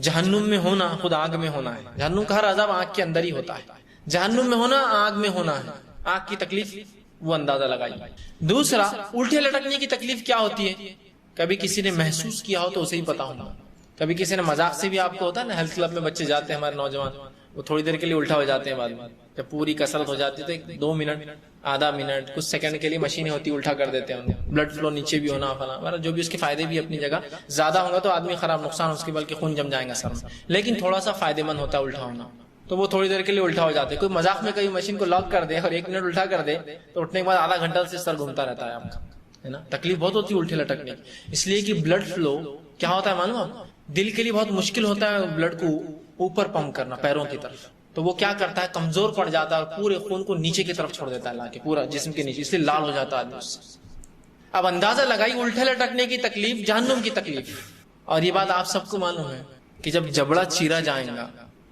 جہنم میں ہونا خود آگ میں ہونا ہے۔ جہنم کا ہر عذاب آگ کے اندر ہی ہوتا ہے، جہنم میں ہونا آگ میں ہونا ہے، آگ کی تکلیف وہ اندازہ لگائیے۔ دوسرا، الٹے لٹکنے کی تکلیف کیا ہوتی ہے؟ کبھی کسی نے محسوس کیا ہو تو اسے ہی پتا ہوگا، کبھی کسی نے مذاق سے بھی، آپ کو ہوتا ہے نا ہیلتھ کلب میں بچے جاتے ہیں ہمارے نوجوان، وہ تھوڑی دیر کے لیے الٹا ہو جاتے ہیں، بعد میں جب پوری کسرت ہو جاتی ہے تو 2 منٹ آدھا منٹ کچھ سیکنڈ کے لیے مشینیں ہوتی الٹا کر دیتے ہیں، بلڈ فلو نیچے بھی ہونا فلاں، جو بھی اس کے فائدے بھی اپنی جگہ، زیادہ ہوگا تو آدمی خراب نقصان اس کے بلکہ خون جم جائے گا سر میں، لیکن تھوڑا سا فائدے مند ہوتا ہے الٹا ہونا، تو وہ تھوڑی دیر کے لیے الٹا ہو جاتے ہیں۔ کوئی مذاق میں کبھی مشین کو لاک کر دے اور 1 منٹ الٹا کر دے تو اٹھنے کے بعد آدھا گھنٹہ سے سر گھومتا رہتا ہے آپ کا، ہے نا، تکلیف بہت ہوتی ہے الٹے لٹکنے کی، اس لیے کہ بلڈ فلو کیا ہوتا ہے معلوم آپ، دل کے لیے بہت مشکل ہوتا ہے بلڈ کو اوپر پمپ کرنا پیروں کی طرف، تو وہ کیا کرتا ہے کمزور پڑ جاتا ہے اور پورے خون کو نیچے کی طرف چھوڑ دیتا ہے لا کے پورا جسم کے نیچے، اس لیے لال ہو جاتا ہے آدمی اس سے۔ اب اندازہ لگائی الٹے لٹکنے کی تکلیف، جہنم کی تکلیف، اور یہ بات آپ سب کو معلوم ہے کہ جب جبڑا چیرا جائے گا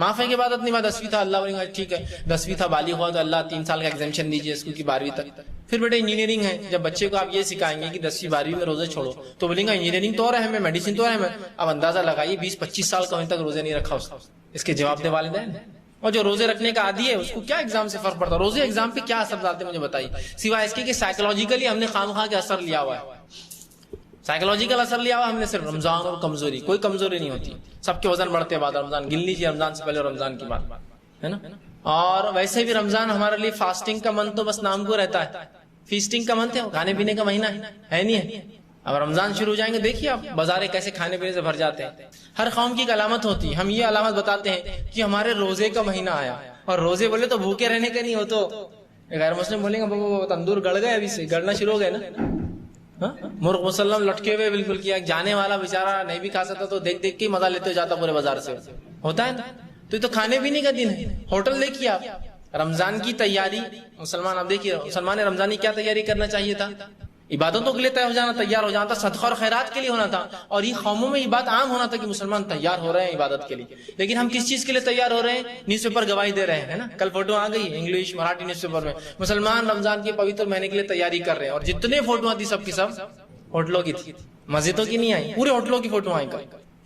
معاف ہے کہ عبادت نہیں، 10ویں تھا اللہ بولے گا ٹھیک ہے، 10ویں تھا بالغ ہوا تو اللہ 3 سال کا ایگزمپشن دیجیے اس کو کہ 12ویں تک. پھر بیٹے انجینئرنگ ہے، جب بچے کو آپ یہ سکھائیں گے کہ 10ویں 12ویں میں روزے چھوڑو تو بولیں گا انجینئرنگ تو اور اہم ہے، میڈیسن تو اہم ہے. اب اندازہ لگائیے 20-25 سال کا ہونے تک روزے نہیں رکھا اس کے جواب دے والدین. اور جو روزے رکھنے کا عادی ہے اس کو کیا ایگزام سے فرق پڑتا ہے؟ روزے ایگزام پہ کیا اثر ڈالتے مجھے بتائیے، سوائے اس کے کہ سائیکولوجیکلی ہم نے خواہ کے اثر لیا ہوا ہے. سائیکولوجیکل اثر لیا ہوا ہم نے صرف رمضان اور کمزوری، کوئی کمزوری نہیں ہوتی، سب کے وزن بڑھتے بعد رمضان. گن لیجیے رمضان سے پہلے رمضان کی بات ہے نا. اور ویسے بھی رمضان ہمارے لیے فاسٹنگ کا منتھ تو بس نام کو رہتا ہے، فیسٹنگ کا منتھ ہے، کھانے پینے کا مہینہ ہے نہیں ہے. اب رمضان شروع ہو جائیں گے دیکھیے آپ بازاریں کیسے کھانے پینے سے بھر جاتے ہیں. ہر قوم کی ایک علامت ہوتی ہے، ہم یہ علامت بتاتے ہیں کہ ہمارے روزے کا مہینہ آیا. اور روزے بولے تو بھوکے رہنے کا نہیں ہو تو غیر مسلم بولیں گے تندور گڑ گئے، ابھی سے گڑنا شروع ہو گئے نا. مرغ مسلم لٹکے ہوئے بالکل کیا، جانے والا بیچارہ نہیں بھی کھا سکتا تو دیکھ دیکھ کے مزہ لیتے ہو جاتا پورے بازار سے ہوتا ہے نا. تو یہ تو کھانے پینے کا دن ہے. ہوٹل دیکھیے آپ، رمضان کی تیاری مسلمان، آپ دیکھیے مسلمان نے رمضان کی کیا تیاری کرنا چاہیے تھا؟ عبادتوں کے لیے تیار ہو جانا تھا، صدقہ اور خیرات کے لیے ہونا تھا. اور یہ قوموں میں یہ بات عام ہونا تھا کہ مسلمان تیار ہو رہے ہیں عبادت کے لیے. لیکن ہم کس چیز کے لیے تیار ہو رہے ہیں؟ نیوز پیپر گواہی دے رہے ہیں نا. کل فوٹو آ گئی انگلش مراٹھی نیوز پیپر میں، مسلمان رمضان کے پوتر مہینے کے لیے تیاری کر رہے ہیں. اور جتنے فوٹو آتی سب کی سب ہوٹلوں کی تھی، مسجدوں کی نہیں آئی، پورے ہوٹلوں کی فوٹو آئی.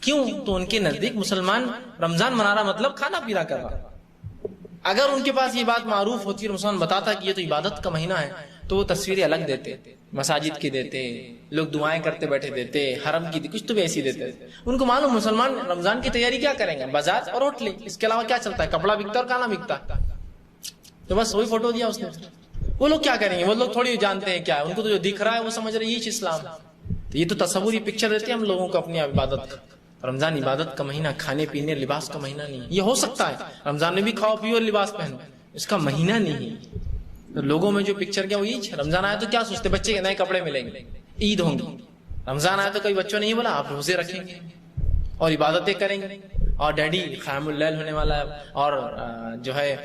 کیوں؟ تو ان کے نزدیک مسلمان رمضان منا رہا مطلب کھانا پینا کر رہا. اگر ان کے پاس یہ بات معروف ہوتی اور مسلمان بتاتا کہ یہ تو عبادت کا مہینہ ہے تو وہ تصویریں الگ دیتے، مساجد کی دیتے، لوگ دعائیں کرتے بیٹھے دیتے، حرم کی کچھ تو بھی ایسی دیتے. ان کو معلوم مسلمان رمضان کی تیاری کیا کریں گے؟ بازار اور ہوٹلیں، اس کے علاوہ کیا چلتا ہے؟ کپڑا بکتا اور کھانا بکتا. تو بس وہی فوٹو دیا اس نے. وہ لوگ کیا کریں گے؟ وہ لوگ تھوڑی جانتے ہیں کیا ہے، ان کو تو جو دکھ رہا ہے وہ سمجھ رہے یہ اسلام. یہ تو تصوری پکچر دیتے ہیں ہم لوگوں کو اپنی عبادت کا. رمضان عبادت کا مہینہ، کھانے پینے لباس کا مہینہ نہیں. یہ ہو سکتا ہے رمضان میں بھی کھاؤ پیو اور لباس پہنو، اس کا مہینہ نہیں. تو لوگوں میں جو پکچر کیا وہ یہ رمضان آیا تو کیا سوچتے؟ بچے کے نئے کپڑے ملیں گے، عید ہوں گی. رمضان آیا تو کئی بچوں نے یہ بولا آپ روزے رکھیں گے اور عبادتیں کریں گے اور ڈیڈی قیام اللیل ہونے والا ہے اور جو ہے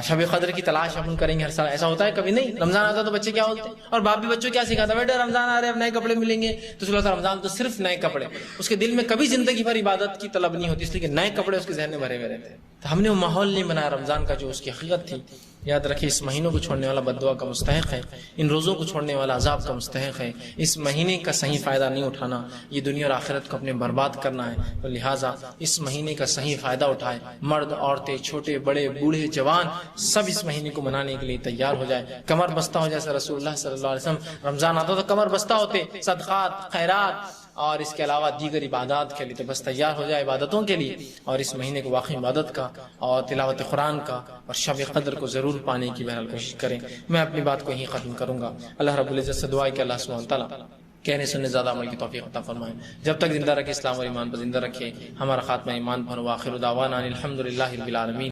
شب قدر کی تلاش ہم کریں گے ہر سال. ایسا ہوتا ہے کبھی نہیں. رمضان آتا تو بچے کیا بولتے ہیں؟ اور باپ بھی بچوں کیا سکھاتا ہے؟ بیٹا رمضان آ رہے اب نئے کپڑے ملیں گے. تو صلی اللہ رمضان تو صرف نئے کپڑے، اس کے دل میں کبھی زندگی بھر عبادت کی طلب نہیں ہوتی، اس لیے کہ نئے کپڑے اس کے ذہن میں بھرے ہوئے رہتے ہیں. تو ہم نے وہ ماحول نہیں بنایا رمضان کا جو اس کی حقیقت تھی. یاد رکھیں اس مہینوں کو چھوڑنے والا بد دعا کا مستحق ہے، ان روزوں کو چھوڑنے والا عذاب کا مستحق ہے. اس مہینے کا صحیح فائدہ نہیں اٹھانا، یہ دنیا اور آخرت کو اپنے برباد کرنا ہے. تو لہٰذا اس مہینے کا صحیح فائدہ اٹھائے. مرد عورتیں چھوٹے بڑے بوڑھے جوان سب اس مہینے کو منانے کے لیے تیار ہو جائے، کمر بستہ ہو. جیسے رسول اللہ صلی اللہ علیہ وسلم رمضان آتا تو کمر بستہ ہوتے صدقات خیرات اور اس کے علاوہ دیگر عبادات کے لیے. تو بس تیار ہو جائے عبادتوں کے لیے اور اس مہینے کو واقعی عبادت کا اور تلاوت قرآن کا اور شب قدر کو ضرور پانے کی بہرحال کوشش کریں. میں اپنی بات کو یہیں ختم کروں گا. اللہ رب العزت سے دعا ہے کہ اللہ سبحانہ تعالیٰ کہنے سننے زیادہ عمل کی توفیق عطا فرمائے. جب تک زندہ رکھے اسلام اور ایمان پر زندہ رکھے. ہمارا خاتمہ ایمان پر. وآخر دعوانا الحمدللہ رب العالمین.